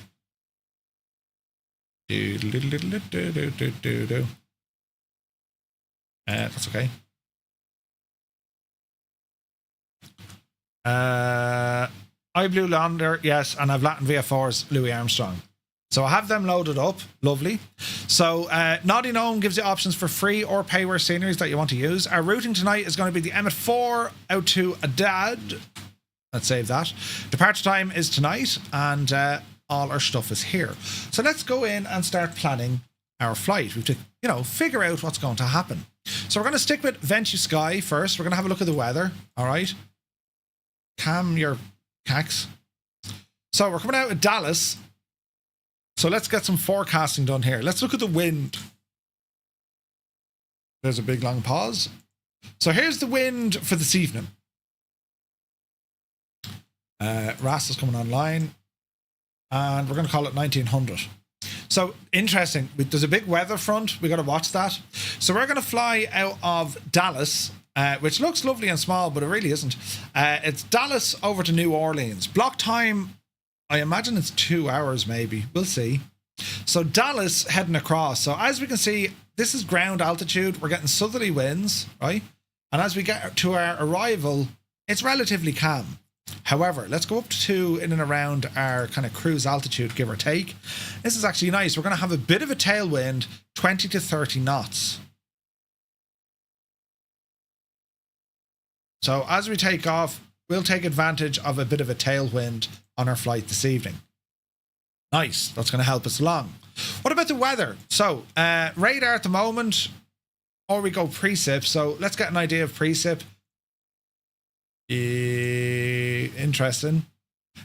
That's okay. I Blue Yonder, yes, and I've Latin VF4's Louis Armstrong. So I have them loaded up. Lovely. So Naughty Gnome gives you options for free or payware sceneries that you want to use. Our routing tonight is going to be the Emmet 4 out to Adad. Let's save that. Departure time is tonight, and all our stuff is here. So let's go in and start planning our flight. We have to, figure out what's going to happen. So we're going to stick with Venture Sky first. We're going to have a look at the weather. All right. Calm your cax. So we're coming out of Dallas. So let's get some forecasting done here. Let's look at the wind. There's a big long pause. So here's the wind for this evening. RAS is coming online. And we're going to call it 1900. So interesting. There's a big weather front. We got to watch that. So we're going to fly out of Dallas, which looks lovely and small, but it really isn't. It's Dallas over to New Orleans. Block time, I imagine it's 2 hours maybe. We'll see. So Dallas heading across. So as we can see, this is ground altitude. We're getting southerly winds, right? And as we get to our arrival, it's relatively calm. However, let's go up to in and around our kind of cruise altitude, give or take. This is actually nice. We're going to have a bit of a tailwind, 20 to 30 knots. So as we take off, we'll take advantage of a bit of a tailwind on our flight this evening. Nice. That's going to help us along. What about the weather? So radar at the moment, or we go precip. So let's get an idea of precip. Interesting.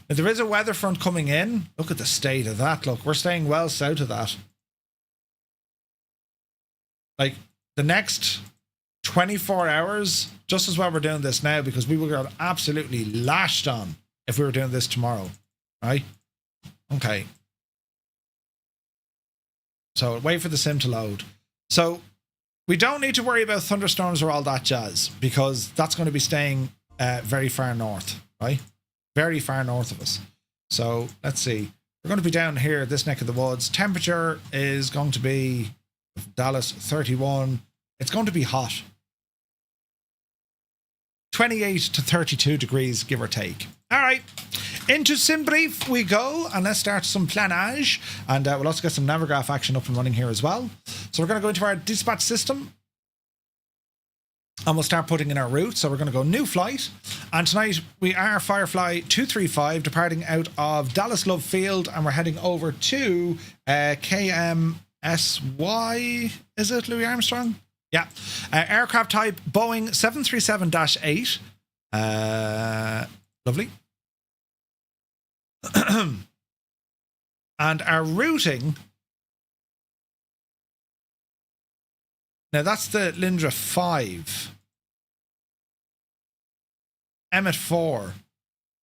Now, there is a weather front coming in. Look at the state of that. Look, we're staying well south of that. Like the next 24 hours, just as well we're doing this now, because we will get absolutely lashed on if we were doing this tomorrow. Right? Okay. So wait for the sim to load. So we don't need to worry about thunderstorms or all that jazz, because that's going to be staying very far north, right? Very far north of us. So let's see. We're going to be down here, this neck of the woods. Temperature is going to be Dallas 31. It's going to be hot. 28 to 32 degrees, give or take. All right. Into sim brief we go, and let's start some planage. And we'll also get some Navigraph action up and running here as well. So we're going to go into our dispatch system. And we'll start putting in our route. So we're going to go new flight. And tonight we are Firefly 235 departing out of Dallas Love Field. And we're heading over to KMSY. Is it Louis Armstrong? Yeah. Aircraft type Boeing 737-8. Lovely. And our routing... Now, that's the Lindra 5. Emmet 4.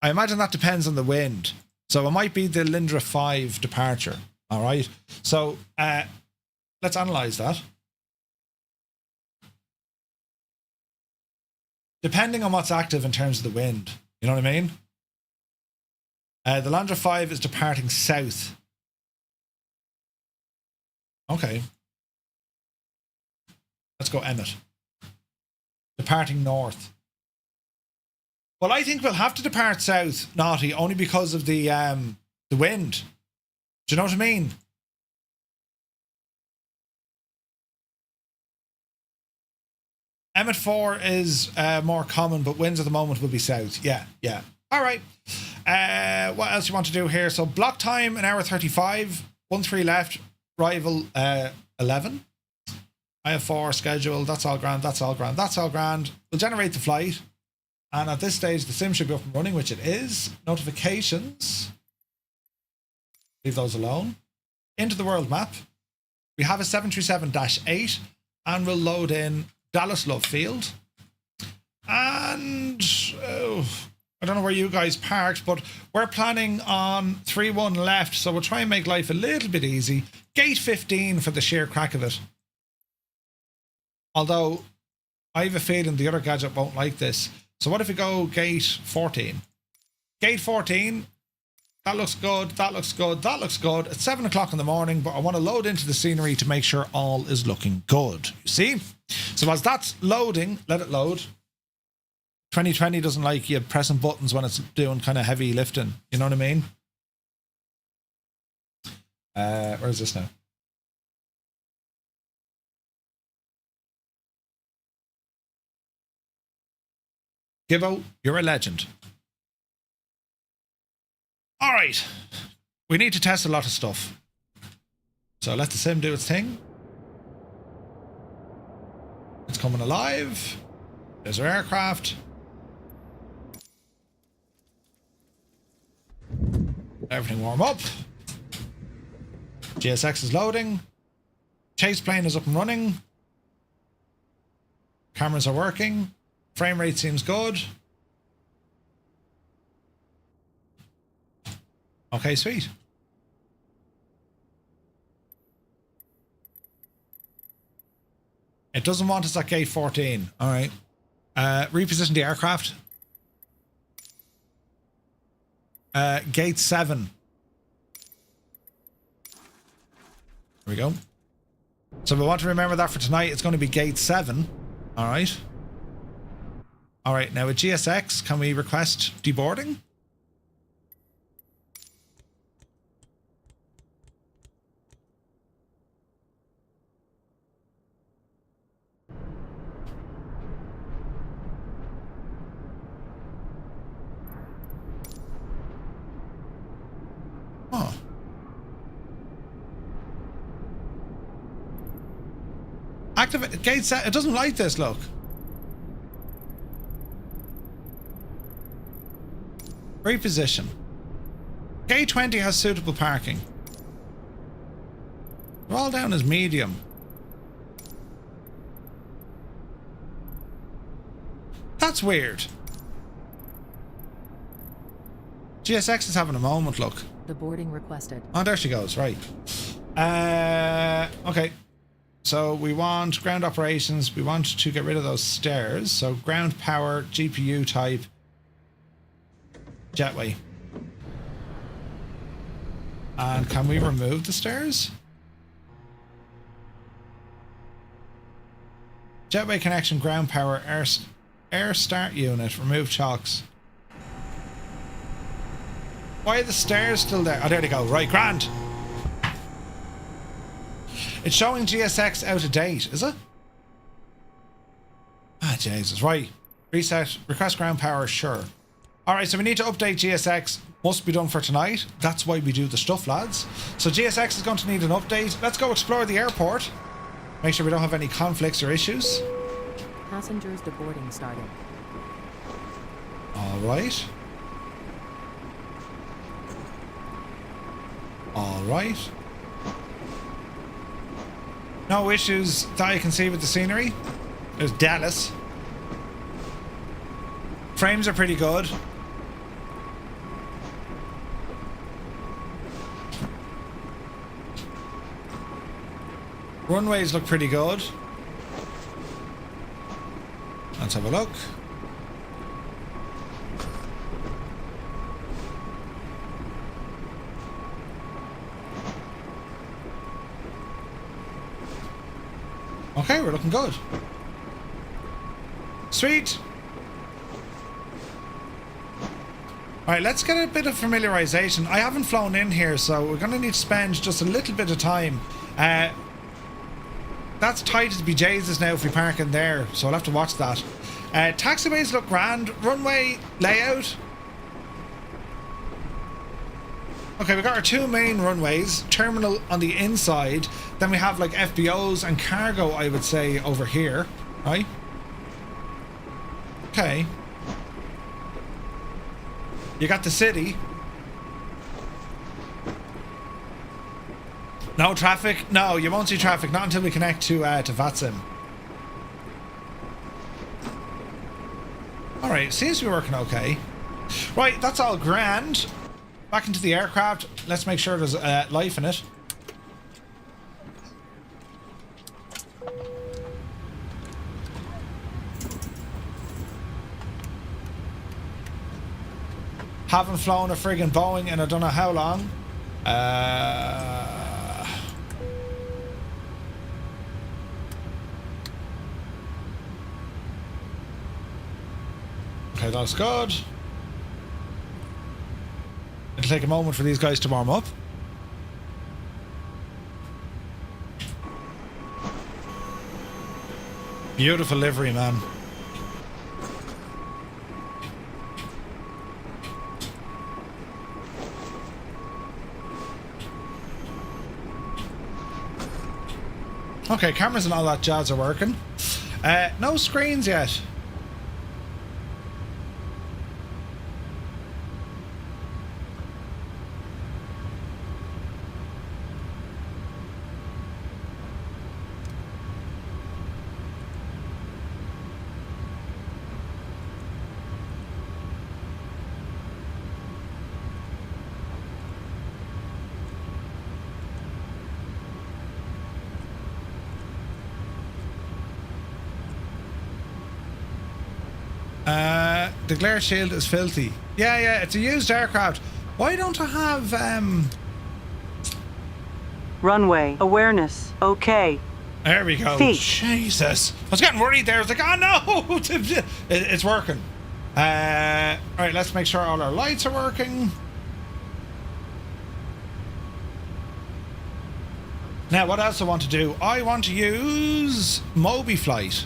I imagine that depends on the wind. So it might be the Lindra 5 departure. All right. So let's analyze that. Depending on what's active in terms of the wind. You know what I mean? The Lindra 5 is departing south. Okay. Let's go Emmet. Departing north. Well, I think we'll have to depart south, Naughty, only because of the wind. Do you know what I mean? Emmet 4 is more common, but winds at the moment will be south. Yeah. All right. What else you want to do here? So block time, 1 hour 35. 1-3 left. Arrival 11. I have 4 scheduled. That's all grand. We'll generate the flight. And at this stage, the sim should be up and running, which it is. Notifications. Leave those alone. Into the world map. We have a 737-8 and we'll load in Dallas Love Field. And I don't know where you guys parked, but we're planning on 3-1 left, so we'll try and make life a little bit easy. Gate 15 for the sheer crack of it. Although I have a feeling the other gadget won't like this. So what if we go gate 14? Gate 14, that looks good, that looks good, that looks good. It's 7 o'clock in the morning, but I want to load into the scenery to make sure all is looking good. You see? So as that's loading, let it load. 2020 doesn't like you pressing buttons when it's doing kind of heavy lifting. You know what I mean? Where is this now? Gibbo, you're a legend. All right. We need to test a lot of stuff. So let the sim do its thing. It's coming alive. There's our aircraft. Everything warm up. GSX is loading. Chase plane is up and running. Cameras are working. Frame rate seems good. Okay, sweet. It doesn't want us at gate 14. All right. Reposition the aircraft. Gate 7. There we go. So we want to remember that for tonight. It's going to be gate 7. All right. All right. Now with GSX, can we request deboarding? Oh. Activate gate set. It doesn't like this, look. Reposition. Gate 20 has suitable parking. We're all down as medium. That's weird. GSX is having a moment, look. The boarding requested. Oh, there she goes, right. Okay. So we want ground operations. We want to get rid of those stairs. So ground power, GPU type, jetway. And can we remove the stairs? Jetway connection, ground power, air start unit, remove chocks. Why are the stairs still there? Oh, there they go. Right, grand. It's showing GSX out of date, is it? Ah, Jesus. Right. Reset. Request ground power. Sure. Alright, so we need to update GSX. Must be done for tonight. That's why we do the stuff, lads. So GSX is going to need an update. Let's go explore the airport. Make sure we don't have any conflicts or issues. Passengers deboarding started. Alright. Alright. No issues that I can see with the scenery. There's Dallas. Frames are pretty good. Runways look pretty good. Let's have a look. Okay, we're looking good. Sweet. Alright, let's get a bit of familiarization. I haven't flown in here, so we're going to need to spend just a little bit of time. That's tight as BJ's now if we park in there, so I'll have to watch that. Taxiways look grand. Runway layout. Okay, we got our two main runways. Terminal on the inside. Then we have like FBOs and cargo, I would say, over here. Right? Okay. You got the city. No traffic? No, you won't see traffic. Not until we connect to VATSIM. Alright, seems to be working okay. Right, that's all grand. Back into the aircraft. Let's make sure there's life in it. Haven't flown a friggin' Boeing in I don't know how long. Okay, that's good. It'll take a moment for these guys to warm up. Beautiful livery, man. Okay, cameras and all that jazz are working. No screens yet. The glare shield is filthy. Yeah, it's a used aircraft. Why don't I have Runway awareness. Okay. There we go. Feet. Jesus. I was getting worried there. I was like, oh no! It's working. Alright, let's make sure all our lights are working. Now, what else I want to do? I want to use Moby Flight.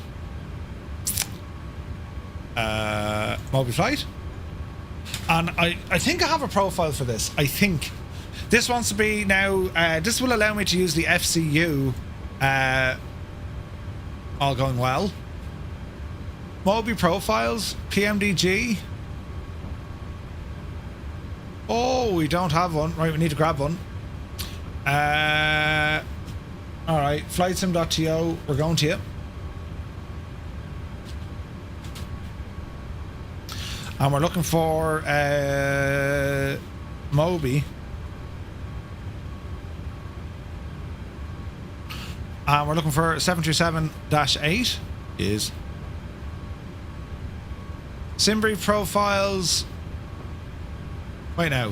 Moby Flight. And I think I have a profile for this. I think. This wants to be now, this will allow me to use the FCU, all going well. Moby profiles, PMDG. Oh, we don't have one. Right, we need to grab one. Alright, flightsim.to, we're going to you. And we're looking for Moby. And we're looking for 737-8 is Simbrief profiles. Wait now.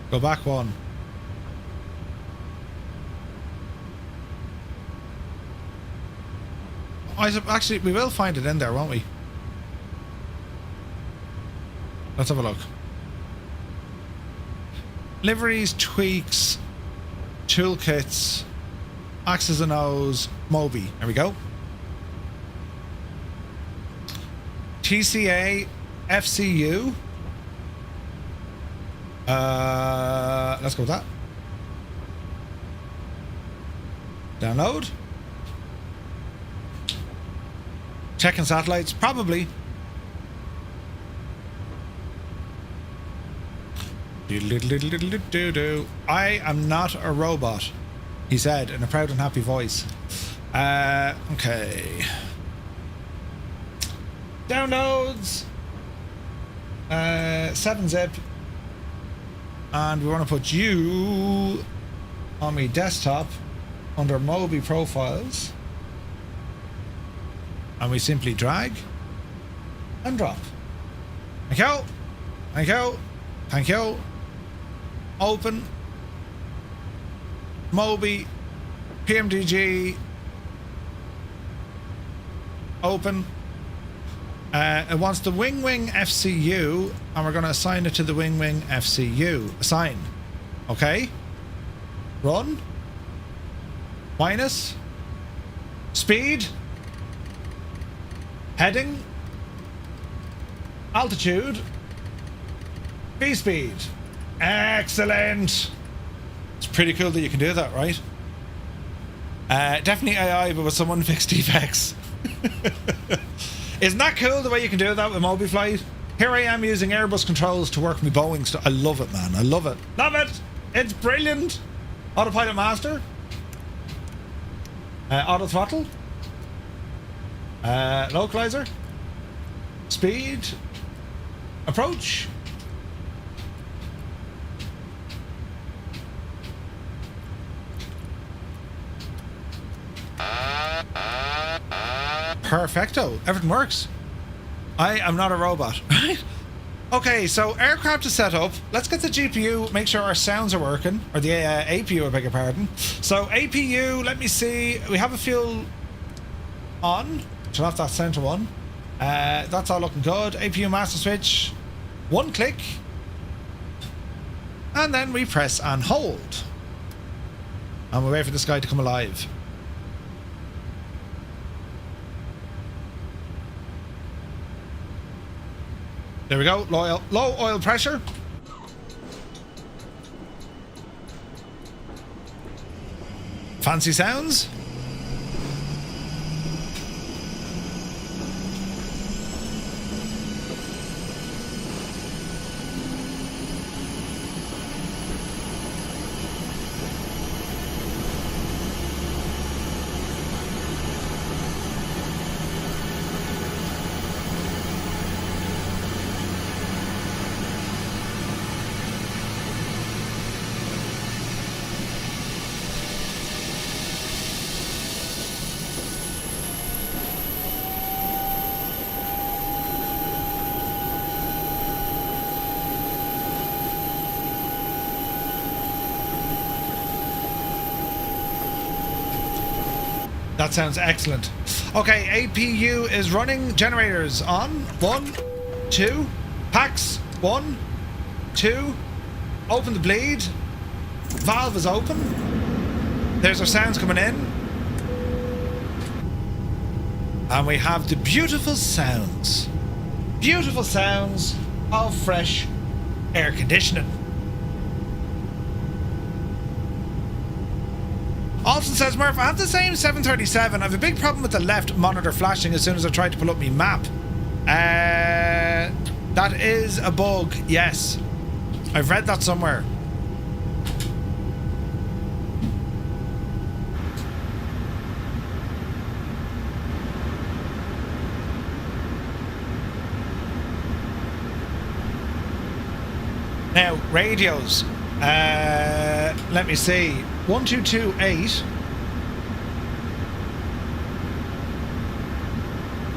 Go back one. Actually, we will find it in there, won't we? Let's have a look. Liveries, tweaks, toolkits, X's and O's, Moby. There we go. TCA, FCU. Let's go with that. Download. Checking satellites, probably. I am not a robot, he said in a proud and happy voice. Okay. Downloads. 7-zip. And we want to put you on my desktop under Moby profiles. And we simply drag and drop. Thank you. Thank you. Thank you. Open. Moby. PMDG. Open. It wants the Wing FCU, and we're going to assign it to the Wing FCU. Assign. Okay. Run. Minus. Speed. Heading. Altitude. V-speed. Excellent. It's pretty cool that you can do that, right? Definitely AI, but with some unfixed defects. Isn't that cool the way you can do that with Moby Flight? Here I am using Airbus controls to work my Boeing stuff. I love it, man. I love it. Love it. It's brilliant. Autopilot master. Auto throttle. Localizer. Speed. Approach. Perfecto. Everything works. I am not a robot. Okay, so aircraft is set up. Let's get the GPU, make sure our sounds are working. Or the APU, I beg your pardon. So APU, let me see. We have a fuel on. Turn off that center one. That's all looking good. APU master switch. One click. And then we press and hold. And we wait for this guy to come alive. There we go, low oil pressure. Fancy sounds. That sounds excellent. Okay, APU is running. Generators on. 1, 2. Packs. 1, 2. Open the bleed. Valve is open. There's our sounds coming in. And we have the beautiful sounds. Beautiful sounds of fresh air conditioning. Alton says, Murph, I have the same 737. I have a big problem with the left monitor flashing as soon as I try to pull up my map. That is a bug, yes. I've read that somewhere. Now, radios. Let me see. 1228.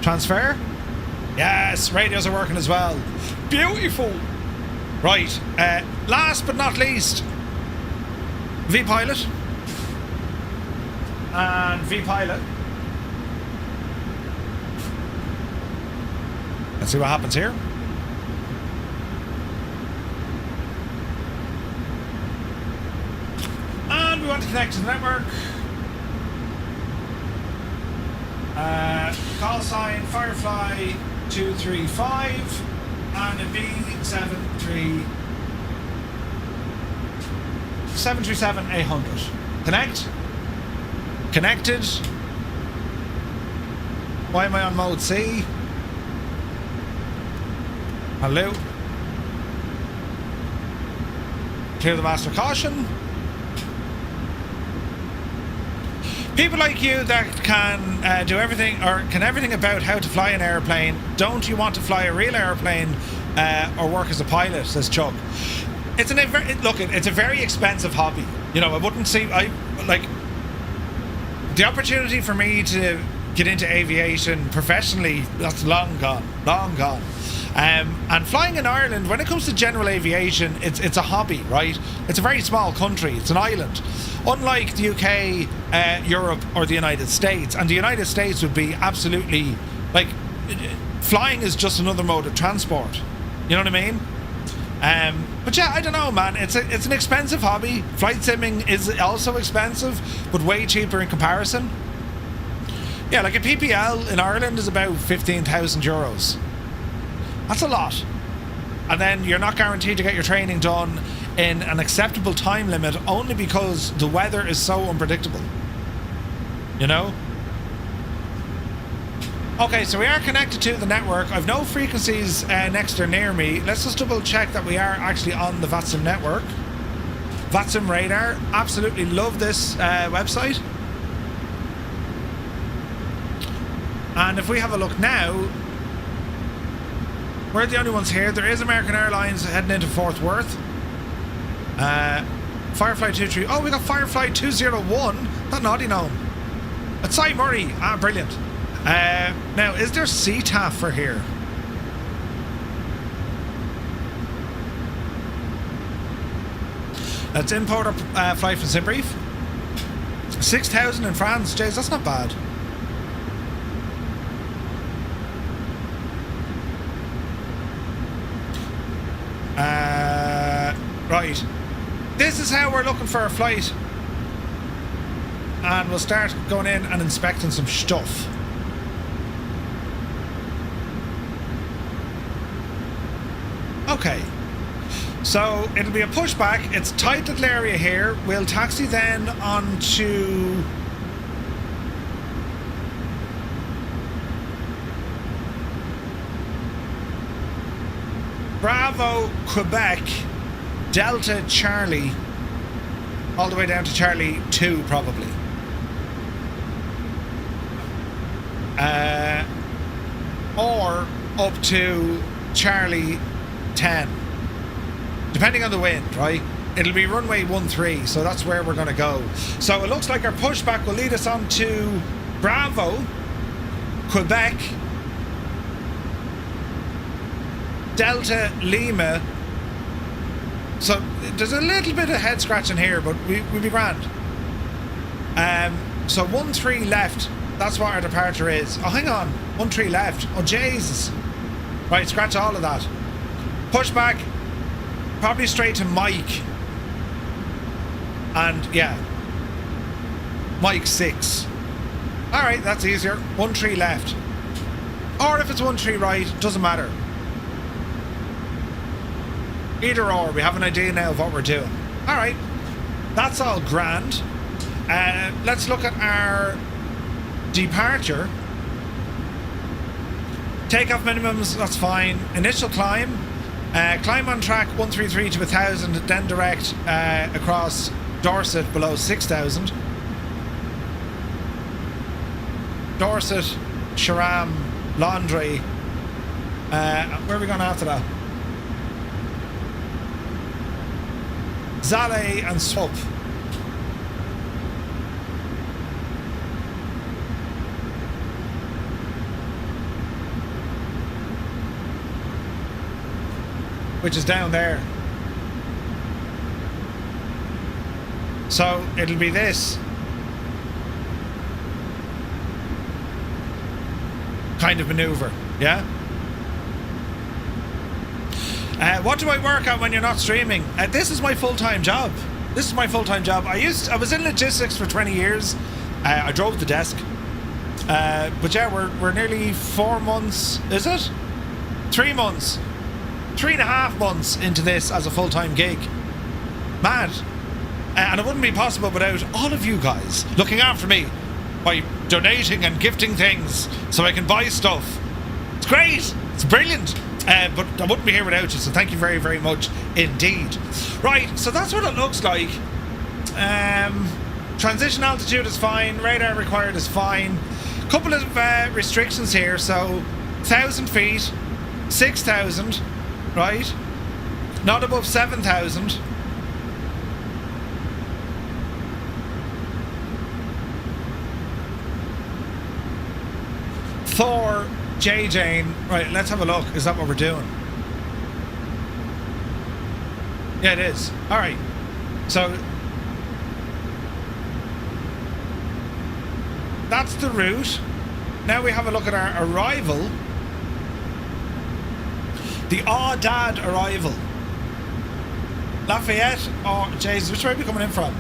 Transfer. Yes, radios are working as well. Beautiful. Right. Last but not least, V-Pilot. And V-Pilot. Let's see what happens here. We want to connect to the network. Call sign Firefly 235 and a B737-800. Connect. Connected. Why am I on mode C? Hello. Clear the master caution. People like you that can do everything or can everything about how to fly an airplane, don't you want to fly a real airplane or work as a pilot, says Chuck. It's a very expensive hobby. You know, I wouldn't see, the opportunity for me to get into aviation professionally, that's long gone. And flying in Ireland, when it comes to general aviation, it's a hobby, right? It's a very small country. It's an island. Unlike the UK, Europe, or the United States. And the United States would be absolutely, flying is just another mode of transport. You know what I mean? But yeah, I don't know, man. It's an expensive hobby. Flight simming is also expensive, but way cheaper in comparison. Yeah, like a PPL in Ireland is about 15,000 euros. That's a lot. And then you're not guaranteed to get your training done in an acceptable time limit only because the weather is so unpredictable. You know? Okay, so we are connected to the network. I've no frequencies next or near me. Let's just double check that we are actually on the VATSIM network. VATSIM radar. Absolutely love this website. And if we have a look now, we're the only ones here. There is American Airlines heading into Fort Worth. Firefly 23. Oh, we got Firefly 201. That naughty gnome. At Cy Murray. Ah, brilliant. Now, is there CTAF for here? Let's import our flight from debrief. 6,000 in France. Jeez, that's not bad. Right. This is how we're looking for a flight. And we'll start going in and inspecting some stuff. Okay. So it'll be a pushback. It's a tight little area here. We'll taxi then onto Bravo, Quebec, Delta, Charlie, all the way down to Charlie 2 probably. Or up to Charlie 10. Depending on the wind, right? It'll be runway 13, so that's where we're going to go. So it looks like our pushback will lead us on to Bravo, Quebec, Delta, Lima. So there's a little bit of head scratching here, but we'll be grand. So 13 left. That's what our departure is. Oh, hang on. 13 left. Oh, Jesus. Right, scratch all of that. Pushback. Probably straight to Mike. And, yeah. Mike 6. Alright, that's easier. 13 left. Or if it's 13 right, doesn't matter. Either or, we have an idea now of what we're doing. Alright, that's all grand. Let's look at our departure. Takeoff minimums, that's fine. Initial climb. Climb on track 133 to 1,000, then direct across Dorset below 6,000. Dorset, Sharam, Laundry. Where are we going after that? Zale and Swap. Which is down there. So it'll be this kind of maneuver, yeah? What do I work at when you're not streaming? This is my full-time job. This is my full-time job. I was in logistics for 20 years. I drove the desk. But yeah, we're nearly 4 months, is it? 3 months. 3.5 months into this as a full-time gig. Mad. And it wouldn't be possible without all of you guys looking after me by donating and gifting things so I can buy stuff. It's great. It's brilliant. But I wouldn't be here without you, so thank you very, very much indeed. Right, so that's what it looks like. Transition altitude is fine. Radar required is fine. Couple of restrictions here. So 1,000 feet, 6,000, right? Not above 7,000. Thor, J Jane. Right, let's have a look. Is that what we're doing? Yeah, it is. Alright. So that's the route. Now we have a look at our arrival. The Dad arrival. Lafayette. Oh, Jesus, which way are we coming in from?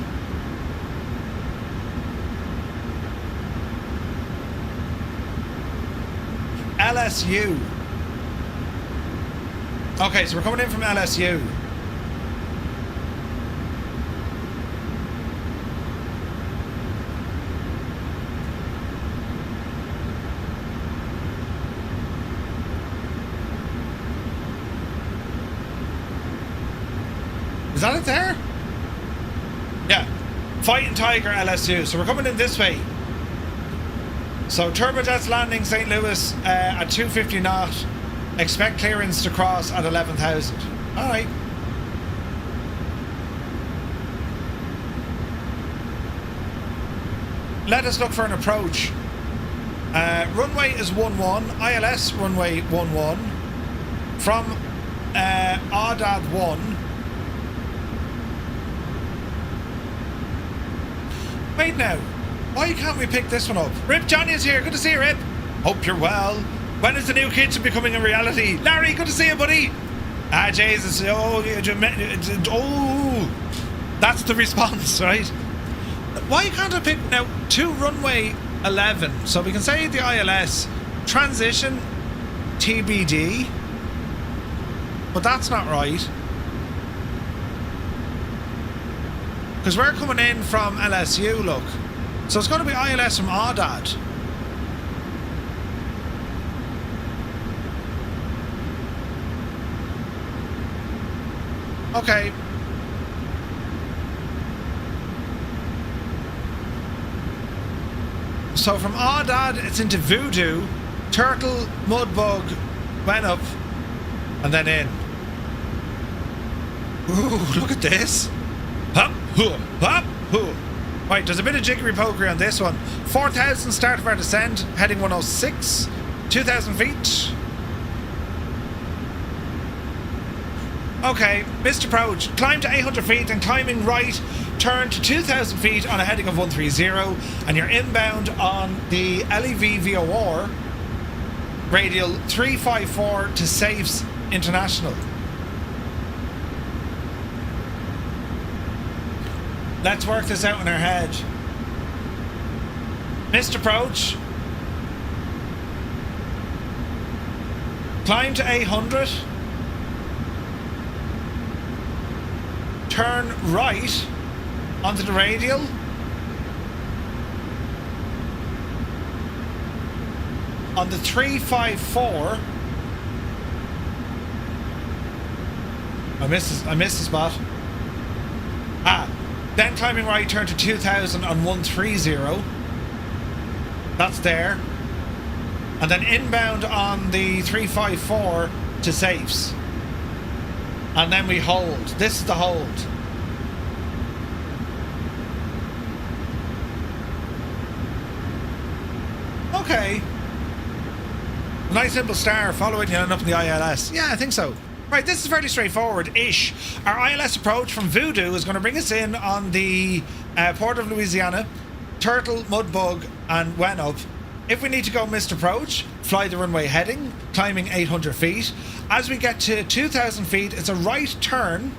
LSU. Okay, so we're coming in from LSU. that it there? Yeah. Fighting Tiger LSU. So we're coming in this way. So turbojets landing St. Louis at 250 knot. Expect clearance to cross at 11,000. Alright. Let us look for an approach. Runway is 11. ILS runway 11. From ADAD 1. Wait now. Why can't we pick this one up? Rip, Johnny is here. Good to see you, Rip. Hope you're well. When is the new kitchen becoming a reality? Larry, good to see you, buddy. Ah, Jesus. Oh, that's the response, right? Why can't I pick now 2 runway 11? So we can say the ILS transition TBD, but that's not right because we're coming in from LSU. Look, so it's going to be ILS from ADAD. Okay. So from ADAD, it's into Voodoo, Turtle, Mudbug, went up, and then in. Ooh, look at this. Hop, hoo, hop, hoo. Right, there's a bit of jiggery pokery on this one. 4,000 start of our descent, heading 106, 2,000 feet. Okay, missed approach. Climb to 800 feet and climbing right, turn to 2,000 feet on a heading of 130, and you're inbound on the LEV VOR radial 354 to Safes International. Let's work this out in our head. Missed approach. Climb to 800. Turn right onto the radial. On the 354. I missed the spot. Then climbing right, turn to 2,000 on 130. That's there. And then inbound on the 354 to Safes. And then we hold. This is the hold. Okay. A nice simple star following you up in the ILS. Yeah, I think so. Right, this is fairly straightforward-ish. Our ILS approach from Voodoo is going to bring us in on the Port of Louisiana, Turtle, Mudbug, and Wenup. If we need to go missed approach, fly the runway heading, climbing 800 feet. As we get to 2,000 feet, it's a right turn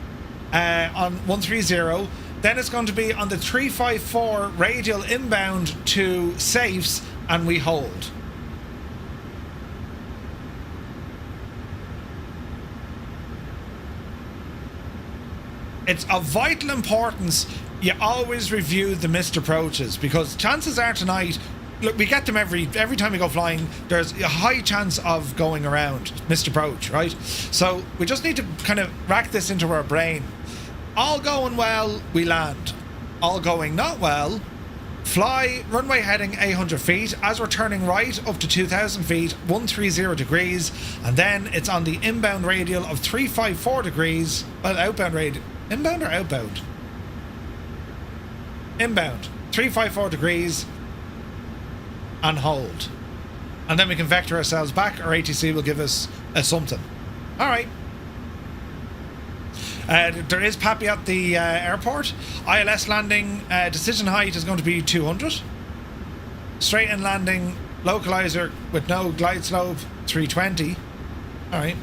on 130. Then it's going to be on the 354 radial inbound to Safes, and we hold. It's of vital importance you always review the missed approaches, because chances are tonight, look, we get them every time we go flying. There's a high chance of going around missed approach, right? So we just need to kind of rack this into our brain. All going well, we land. All going not well, fly runway heading 800 feet. As we're turning right up to 2,000 feet, 130 degrees, and then it's on the inbound radial of 354 degrees. Well, outbound radial. Inbound or outbound? Inbound. 354 degrees. And hold. And then we can vector ourselves back. Our ATC will give us a something. Alright. There is Pappy at the airport. ILS landing decision height is going to be 200. Straight in landing localizer with no glide slope 320. Alright.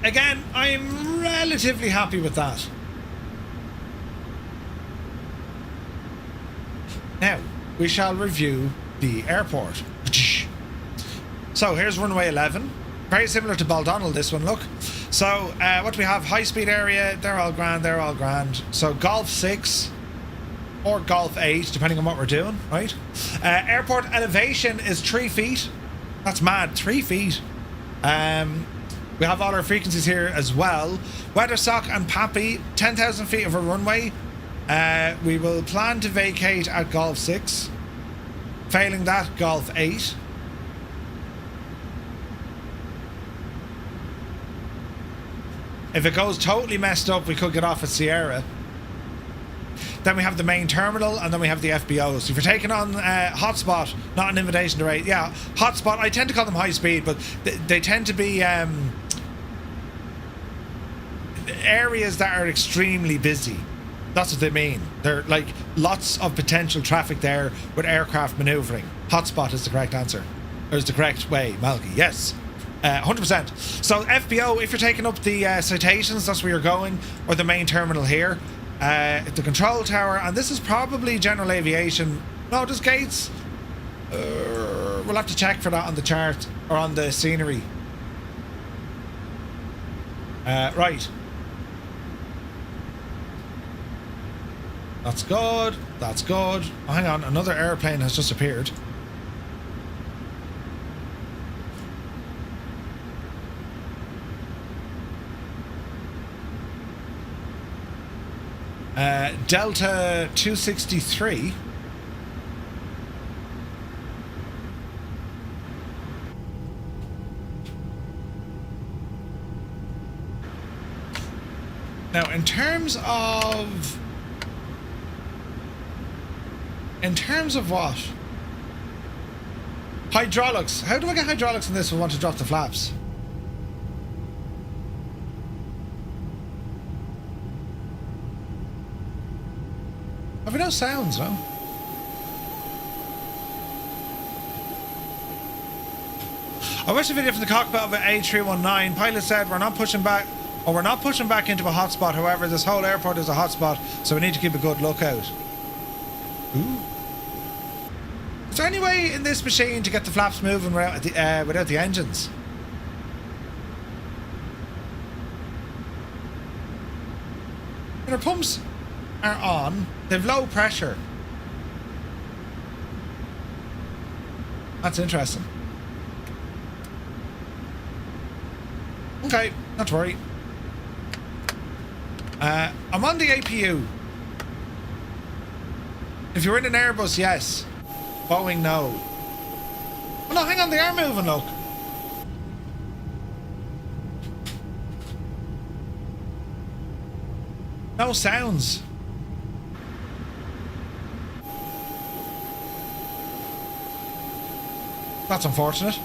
Again, I'm relatively happy with that. Now, we shall review the airport. So here's runway 11. Very similar to Baldonnel, this one, look. So what do we have? High speed area, they're all grand, they're all grand. So Golf 6 or Golf 8, depending on what we're doing, right? Airport elevation is 3 feet. That's mad, 3 feet. We have all our frequencies here as well. Weathersock and Pappy, 10,000 feet of a runway. We will plan to vacate at Golf 6. Failing that, Golf 8. If it goes totally messed up, we could get off at Sierra. Then we have the main terminal, and then we have the FBO. So if you're taking on hotspot, not an invitation to rate. Yeah, hotspot, I tend to call them high speed, but they tend to be areas that are extremely busy. That's what they mean. They're like lots of potential traffic there with aircraft maneuvering. Hotspot is the correct answer. Or is the correct way, Malky. Yes. 100%. So FBO, if you're taking up the citations, that's where you're going, or the main terminal here. The control tower, and this is probably general aviation. No, there's gates. We'll have to check for that on the chart or on the scenery. Right. That's good. That's good. Oh, hang on, another airplane has just appeared. Delta 263. Now, in terms of what? Hydraulics. How do I get hydraulics in this if I want to drop the flaps? Have we no sounds, no? I watched a video from the cockpit of an A319. Pilot said we're not pushing back into a hotspot. However, this whole airport is a hotspot, so we need to keep a good lookout. Ooh. Is there any way in this machine to get the flaps moving without the engines? And our pumps are on. They've low pressure. That's interesting. Okay, not to worry. I'm on the APU. If you're in an Airbus, yes. Boeing, no. Oh no, hang on, they are moving, look. No sounds. That's unfortunate.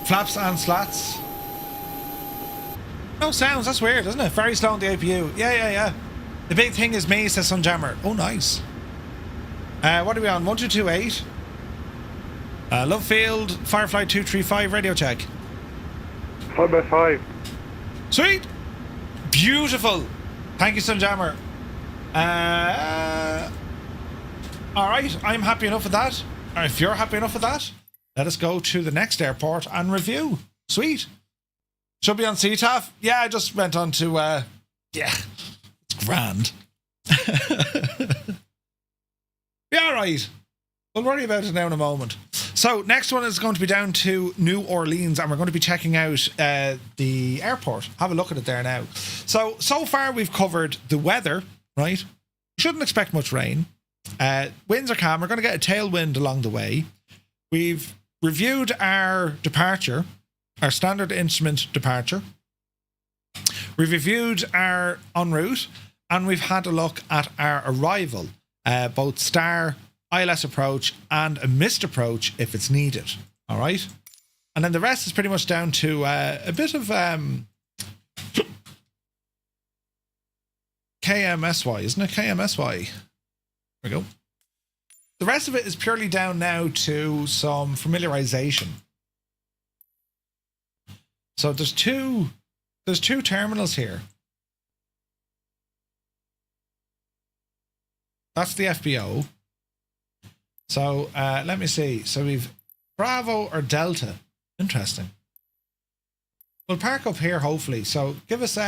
Flaps and slats. No sounds, that's weird, isn't it? Very slow on the APU. Yeah. The big thing is me, says Sunjammer. Oh, nice. What are we on? 1228. Love Field, Firefly 235, radio check. 5x5. Sweet. Beautiful. Thank you, Sunjammer. Alright, I'm happy enough with that. If you're happy enough with that, let us go to the next airport and review. Sweet. Should be on CTAF. Yeah, I just went on to yeah, it's grand. Yeah, alright. We'll worry about it now in a moment. So next one is going to be down to New Orleans, and we're going to be checking out the airport. Have a look at it there now. So far we've covered the weather, right? Shouldn't expect much rain. Winds are calm. We're going to get a tailwind along the way. We've reviewed our departure, our standard instrument departure. We've reviewed our en route, and we've had a look at our arrival, both STAR, ILS approach, and a missed approach if it's needed. All right, and then the rest is pretty much down to a bit of KMSY, isn't it? KMSY. There we go. The rest of it is purely down now to some familiarization. So there's two terminals here. That's the FBO. So let me see. So we've Bravo or Delta. Interesting. We'll park up here hopefully. So give us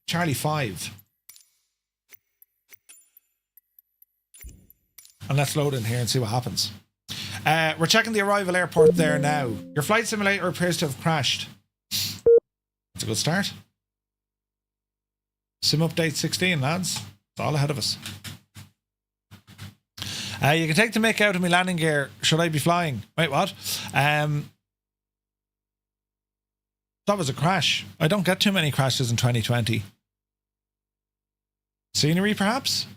Charlie 5. And let's load in here and see what happens. We're checking the arrival airport there now. Your flight simulator appears to have crashed. That's a good start. Sim update 16, lads. It's all ahead of us. You can take the mick out of my landing gear. Should I be flying? Wait, what? That was a crash. I don't get too many crashes in 2020. Scenery, perhaps?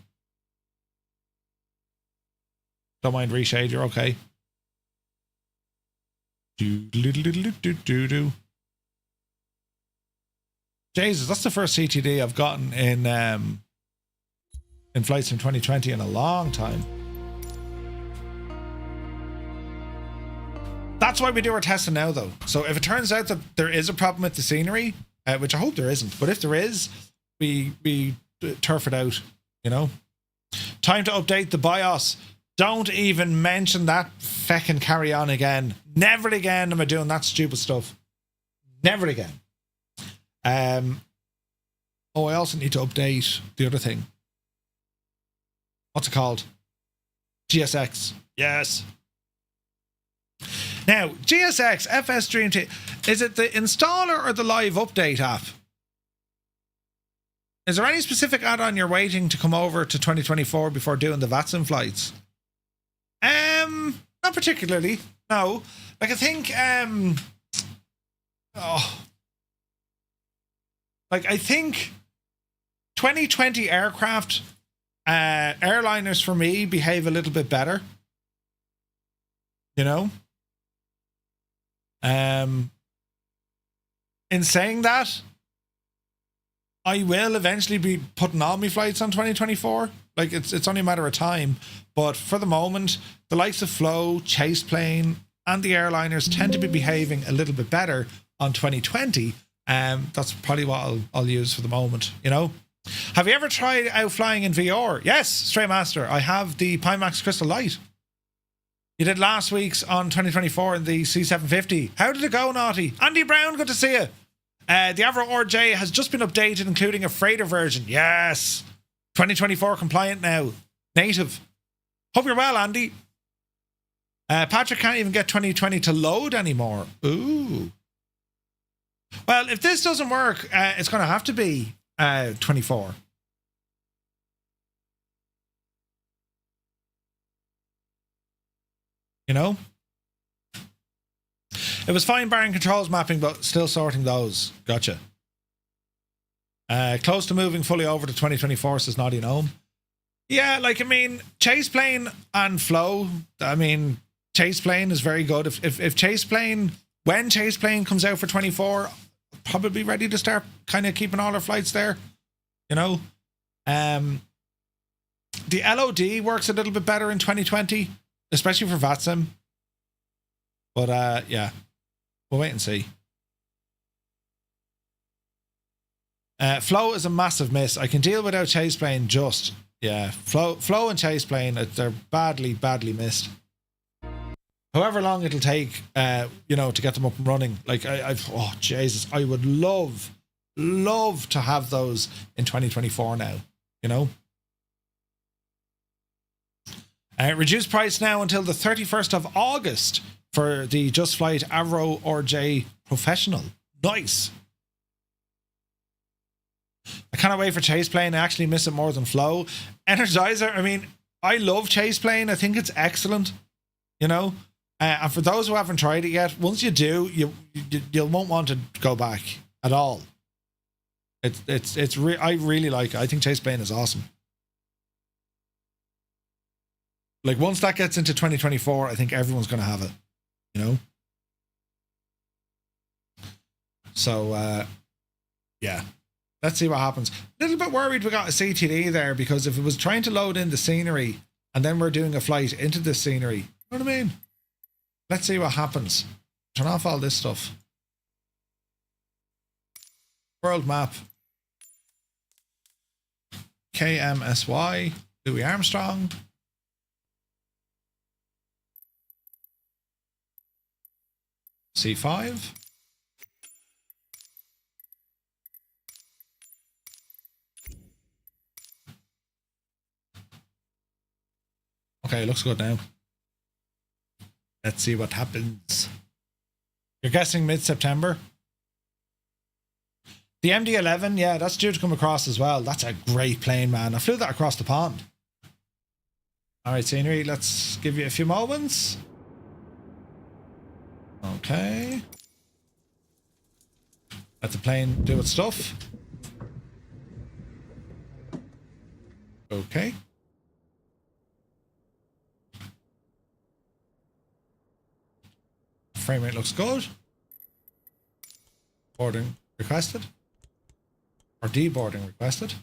Don't mind reshade, you're okay. Do. Jesus, that's the first CTD I've gotten in flights in 2020 in a long time. That's why we do our testing now, though. So if it turns out that there is a problem with the scenery, which I hope there isn't, but if there is, we turf it out, you know. Time to update the BIOS. Don't even mention that feckin' carry on again. Never again am I doing that stupid stuff. Never again. I also need to update the other thing. What's it called? GSX. Yes. Now, GSX, FS Dream Team, is it the installer or the live update app? Is there any specific add-on you're waiting to come over to 2024 before doing the VATSIM flights? Not particularly. No. Like, I think, I think 2020 aircraft, airliners for me behave a little bit better. You know? In saying that, I will eventually be putting all my flights on 2024. Like, it's only a matter of time. But for the moment, the likes of Flow, Chase Plane, and the airliners tend to be behaving a little bit better on 2020. That's probably what I'll use for the moment, you know? Have you ever tried out flying in VR? Yes, Stray Master. I have the Pimax Crystal Light. You did last week's on 2024 in the C750. How did it go, Naughty? Andy Brown, good to see you. The Avro RJ has just been updated, including a freighter version. Yes. 2024 compliant now. Native. Hope you're well, Andy. Patrick can't even get 2020 to load anymore. Ooh. Well, if this doesn't work, it's going to have to be 24. You know? It was fine barring controls mapping, but still sorting those. Gotcha. Close to moving fully over to 2024, says Naughty Gnome. Yeah, like, I mean, Chase Plane and Flow, I mean, Chase Plane is very good. If Chase Plane, when Chase Plane comes out for 24, probably ready to start kind of keeping all our flights there. You know? The LOD works a little bit better in 2020, especially for VATSIM. But, yeah. We'll wait and see. Flow is a massive miss. I can deal without Chase Plane just. Yeah. Flow and Chase Plane, they're badly missed. However long it'll take, you know, to get them up and running. Like, oh, Jesus, I would love to have those in 2024 now, you know? Reduced price now until the 31st of August for the Just Flight Avro RJ Professional. Nice. I cannot wait for Chase Plane. I actually miss it more than Flow. Energizer, I mean, I love Chase Plane. I think it's excellent, you know? And for those who haven't tried it yet, once you do, you won't want to go back at all. I really like it. I think Chase Plane is awesome. Like, once that gets into 2024, I think everyone's going to have it, you know? So, yeah. Let's see what happens. A little bit worried we got a CTD there, because if it was trying to load in the scenery and then we're doing a flight into the scenery, you know what I mean? Let's see what happens. Turn off all this stuff. World map. KMSY. Louis Armstrong. C5. Okay, looks good now. Let's see what happens. You're guessing mid-September? The MD-11, yeah, that's due to come across as well. That's a great plane, man. I flew that across the pond. All right, scenery, let's give you a few moments. Okay. Let the plane do its stuff. Okay. Frame rate looks good. Boarding requested. Or deboarding requested.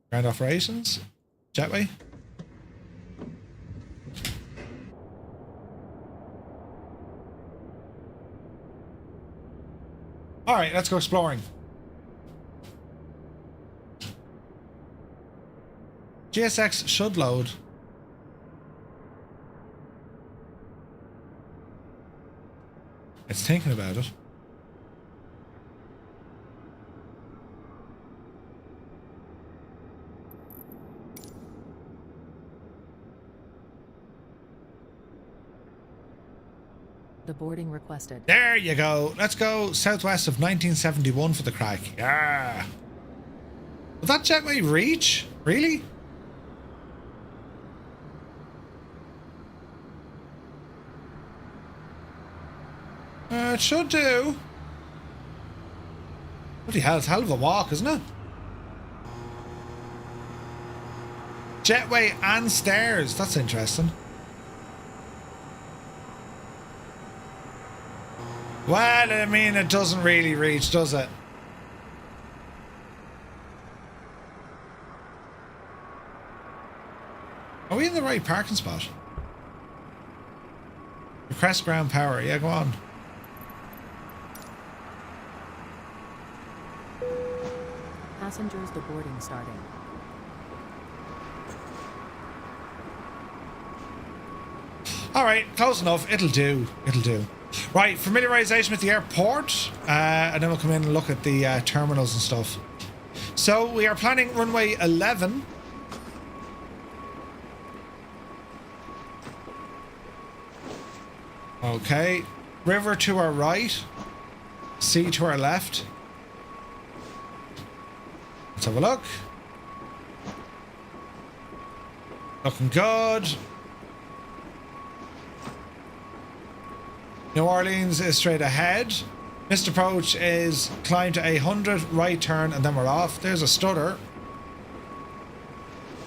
Ground operations. Jetway. Alright, let's go exploring. GSX should load. It's thinking about it. The boarding requested. There you go. Let's go southwest of 1971 for the crack. Yeah. Will that jetway reach? Really? It should do. Bloody hell, it's a hell of a walk, isn't it? Jetway and stairs. That's interesting. Well, I mean, it doesn't really reach, does it? Are we in the right parking spot? Request ground power. Yeah, go on. Passengers deboarding starting. Alright, close enough. It'll do. It'll do. Right, familiarization with the airport. And then we'll come in and look at the terminals and stuff. So we are planning runway 11. Okay. River to our right. Sea to our left. Let's have a look. Looking good. New Orleans is straight ahead. Missed approach is climb to 100, right turn, and then we're off. There's a stutter.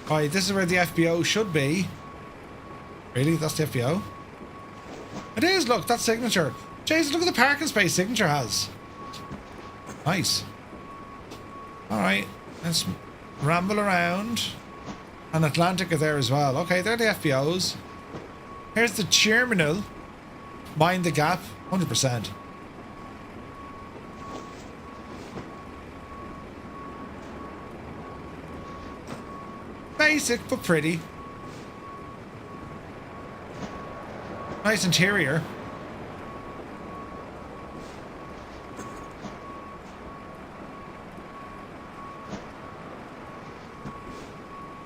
Alright, this is where the FBO should be. Really? That's the FBO? It is, look, that signature. Jason, look at the parking space signature has. Nice. Alright, let's ramble around. And Atlantic are there as well. Okay, they're the FBOs. Here's the terminal. Mind the gap, 100%. Basic, but pretty. Nice interior.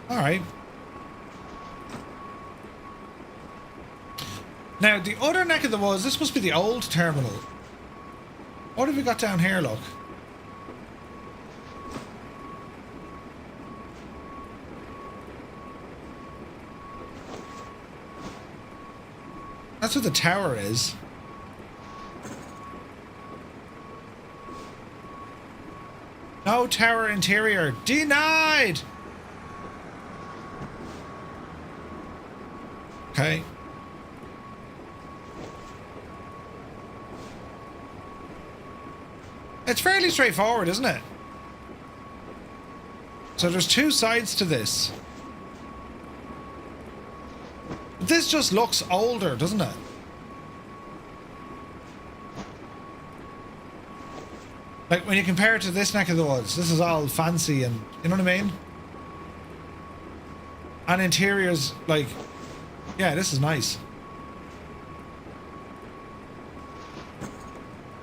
All right. Now, the other neck of the woods, this must be the old terminal. What have we got down here, look? That's what the tower is. No tower interior. Denied! Okay. It's fairly straightforward, isn't it? So there's two sides to this. This just looks older, doesn't it? Like when you compare it to this neck of the woods, this is all fancy and, you know what I mean? And interiors, like, yeah, this is nice.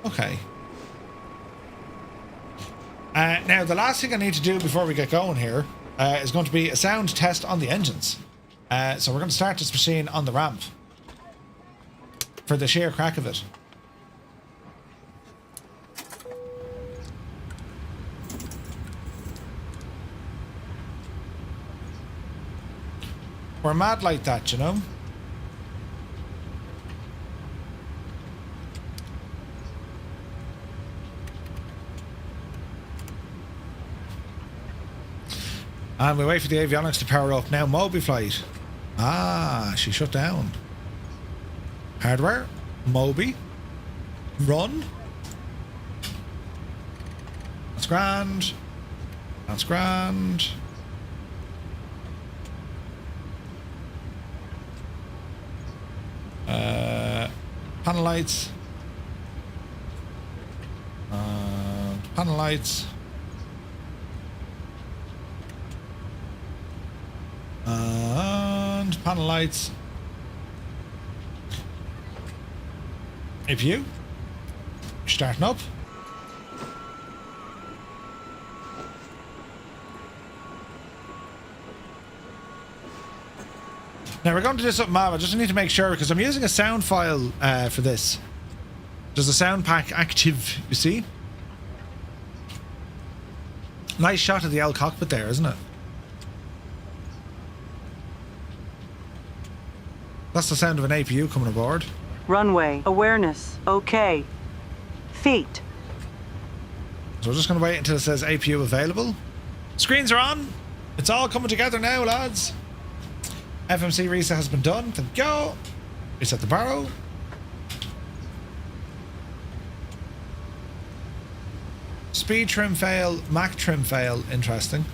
Okay. Now, the last thing I need to do before we get going here is going to be a sound test on the engines. So we're going to start this machine on the ramp for the sheer crack of it. We're mad like that, you know? And we wait for the avionics to power up. Now, Moby flight. Ah, she shut down. Hardware. Moby. Run. That's grand. That's grand. Panel lights. Panel lights. And panel lights. APU. Starting up. Now we're going to do something mad. I just need to make sure because I'm using a sound file for this. There's a sound pack active, you see? Nice shot of the L cockpit there, isn't it? That's the sound of an APU coming aboard. Runway. Awareness. Okay. Feet. So we're just going to wait until it says APU available. Screens are on. It's all coming together now, lads. FMC reset has been done. Thank you. Reset the barrow. Speed trim fail. Mach trim fail. Interesting.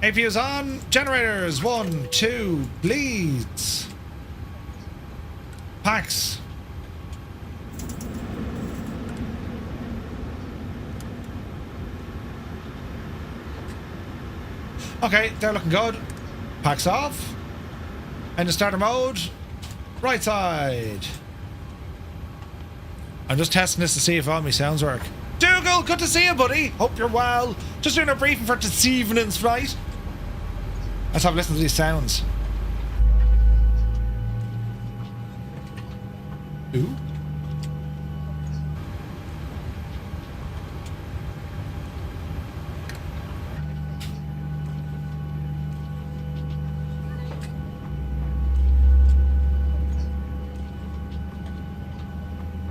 APU's on. Generators. 1, 2. Bleeds. Packs. Okay, they're looking good. Packs off. Engine starter mode. Right side. I'm just testing this to see if all my sounds work. Dougal, good to see you, buddy. Hope you're well. Just doing a briefing for this evening's flight. Let's have a listen to these sounds. Ooh.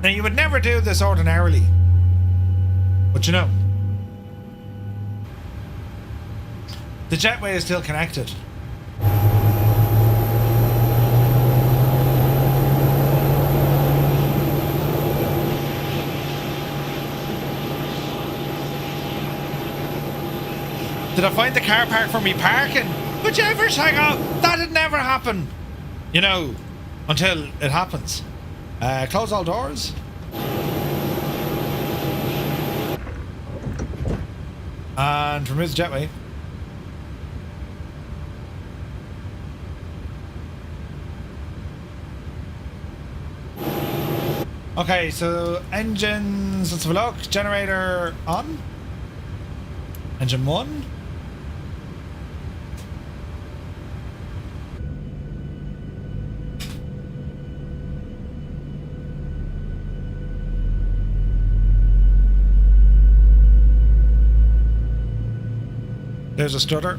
Now, you would never do this ordinarily, but you know, the jetway is still connected. Did I find the car park for me parking? Would you ever hang on? That'd never happen, you know, until it happens. Close all doors. And remove the jetway. Okay, so engines, let's have a look. Generator on. Engine 1. There's a stutter.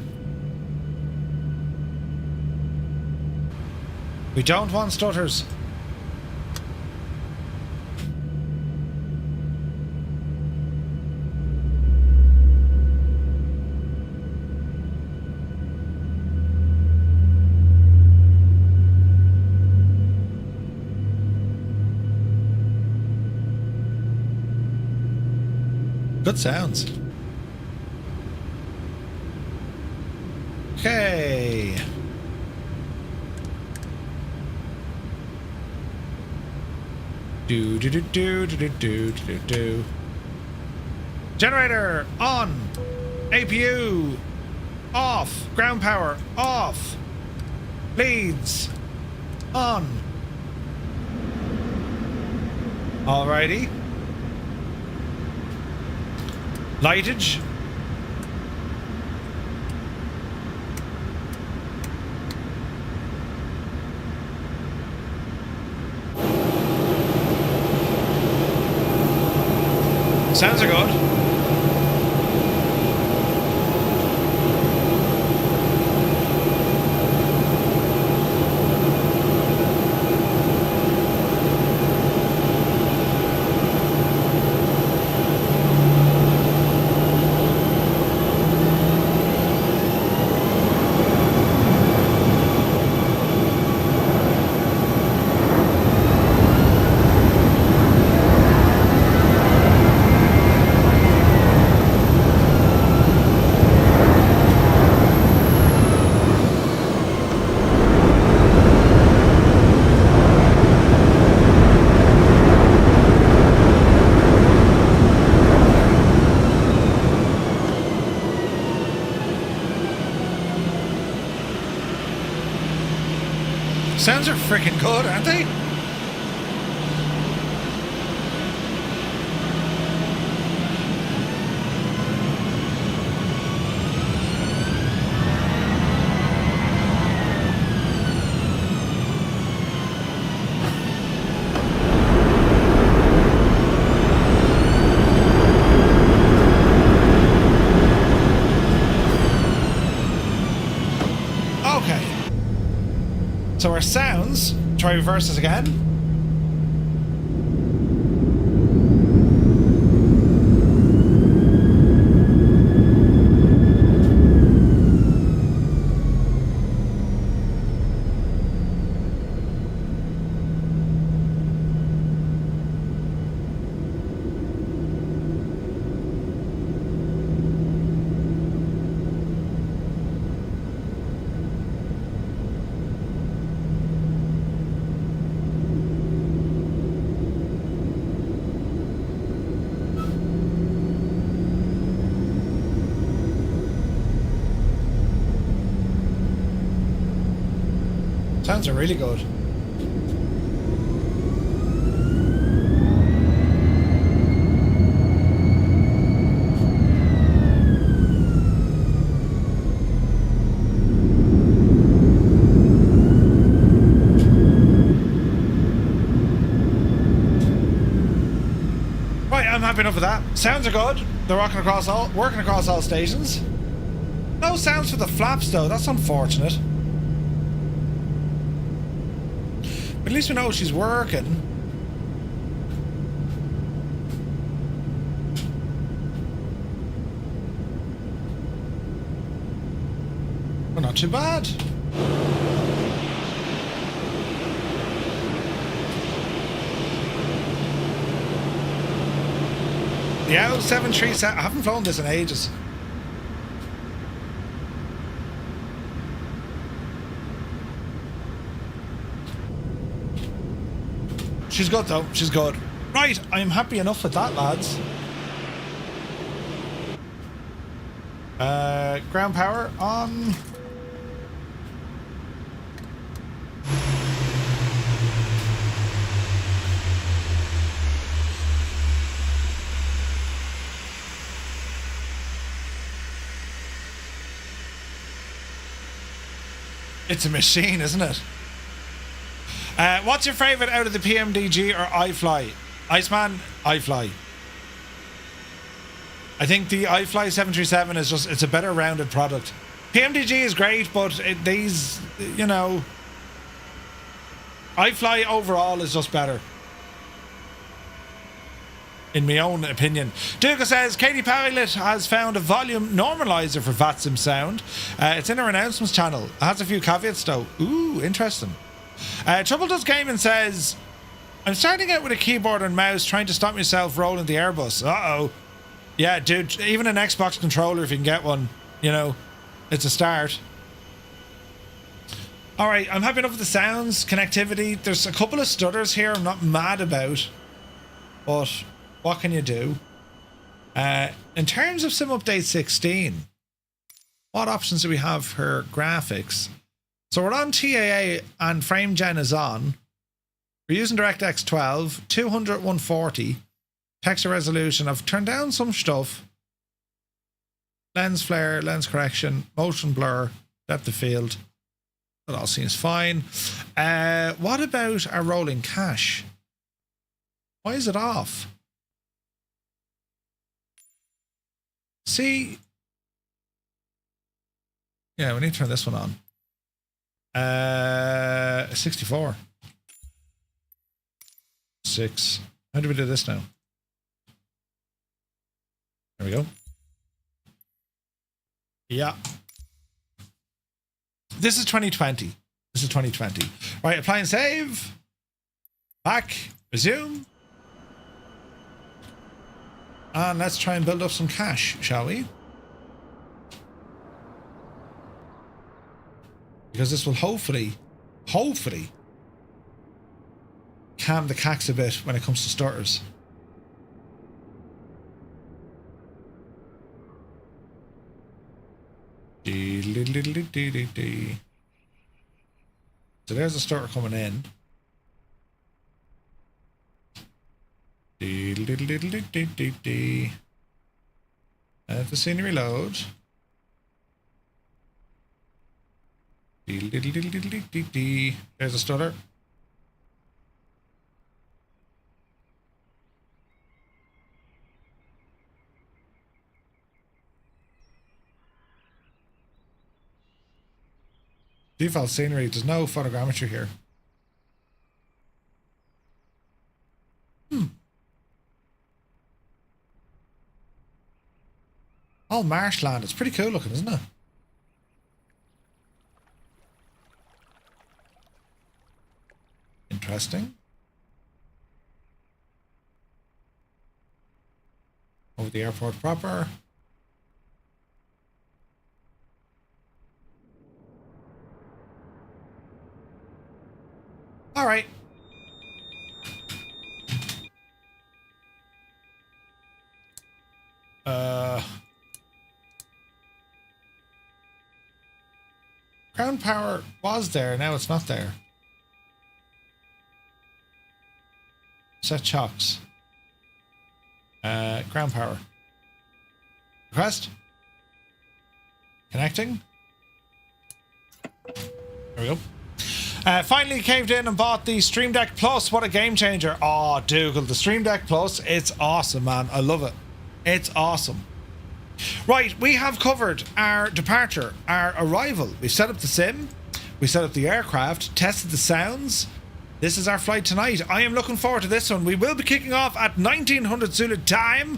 We don't want stutters. Good sounds. Okay. Do. Generator on. APU off. Ground power off. Leads on. Alrighty. Lightage. Sounds are good. Sounds are freaking good, aren't they? So our sounds, try reverses again. Sounds are really good. Right, I'm happy enough with that. Sounds are good. They're working across all stations. No sounds for the flaps though. That's unfortunate. But at least we know she's working. Well, not too bad. The 737. I haven't flown this in ages. She's good though, she's good. Right, I'm happy enough with that, lads. Ground power on. It's a machine, isn't it? What's your favourite out of the PMDG or iFly? Iceman, iFly. I think the iFly 737 is just, it's a better rounded product. PMDG is great, but these, you know, iFly overall is just better. In my own opinion. Duca says, Katie Pilot has found a volume normalizer for VATSIM sound. It's in her announcements channel. It has a few caveats though. Ooh, interesting. Trouble Does Gaming says, I'm starting out with a keyboard and mouse trying to stop myself rolling the Airbus. Uh-oh. Yeah, dude, even an Xbox controller, if you can get one, you know, it's a start. Alright, I'm happy enough with the sounds, connectivity. There's a couple of stutters here I'm not mad about, but what can you do? In terms of Sim Update 16, what options do we have for graphics? So we're on TAA and frame gen is on. We're using DirectX 12, 200 140, texture resolution. I've turned down some stuff. Lens flare, lens correction, motion blur, depth of field. That all seems fine. What about our rolling cache? Why is it off? see. Yeah, we need to turn this one on. 64. 6. How do we do this now? There we go. Yeah. This is 2020. This is 2020. Right, apply and save. Back. Resume. And let's try and build up some cash, shall we? Because this will hopefully calm the cax a bit when it comes to starters. So there's a starter coming in. Let the scenery load. There's a stutter. Default scenery, there's no photogrammetry here. All marshland. It's pretty cool looking, isn't it? Interesting. Over the airport proper. All right. Ground power was there, now it's not there. Set chocks. Ground power. Request. Connecting. There we go. Finally caved in and bought the Stream Deck Plus. What a game changer. Oh, Dougal, the Stream Deck Plus, it's awesome, man. I love it. It's awesome. Right, we have covered our departure, our arrival. We've set up the sim. We set up the aircraft, tested the sounds. This is our flight tonight. I am looking forward to this one. We will be kicking off at 1900 Zulu time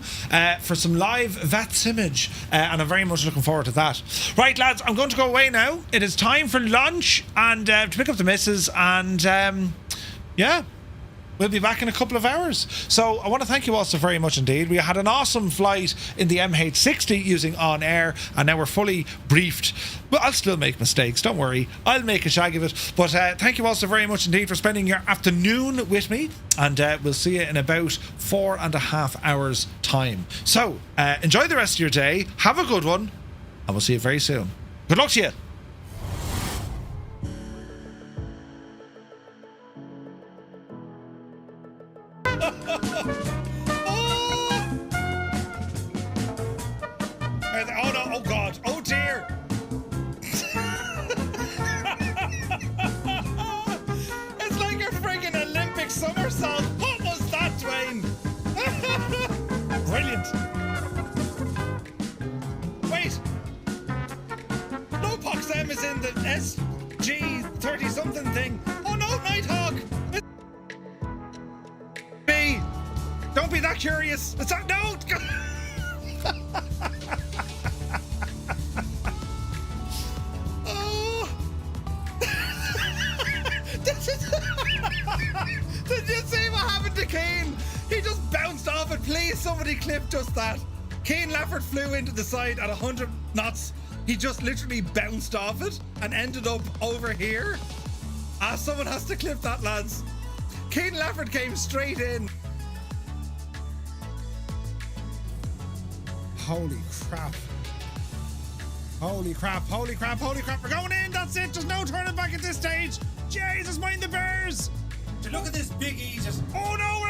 for some live VATSIMage, and I'm very much looking forward to that. Right, lads, I'm going to go away now. It is time for lunch and to pick up the missus, and yeah, we'll be back in a couple of hours. So I want to thank you all so very much indeed. We had an awesome flight in the MH-60 using OnAir, and now we're fully briefed. But I'll still make mistakes, don't worry. I'll make a shag of it. But thank you all so very much indeed for spending your afternoon with me, and we'll see you in about 4.5 hours time. So enjoy the rest of your day, have a good one, and we'll see you very soon. Good luck to you. Oh no, oh god, oh dear. It's like a friggin' Olympic somersault. What was that, Dwayne? Brilliant. Wait. No Pox M is in the SG 30 something thing. Oh no, Nighthawk. B. Don't be that curious. It's not, no. Did you see what happened to Kane? He just bounced off it. Please, somebody clip just that. Kane Lafford flew into the side at 100 knots. He just literally bounced off it and ended up over here. Someone has to clip that, lads. Kane Lafford came straight in. Holy crap. Holy crap, holy crap, holy crap. We're going in, that's it. There's no turning back at this stage. Jesus, mind the bears. Look at this big E just, oh no, we're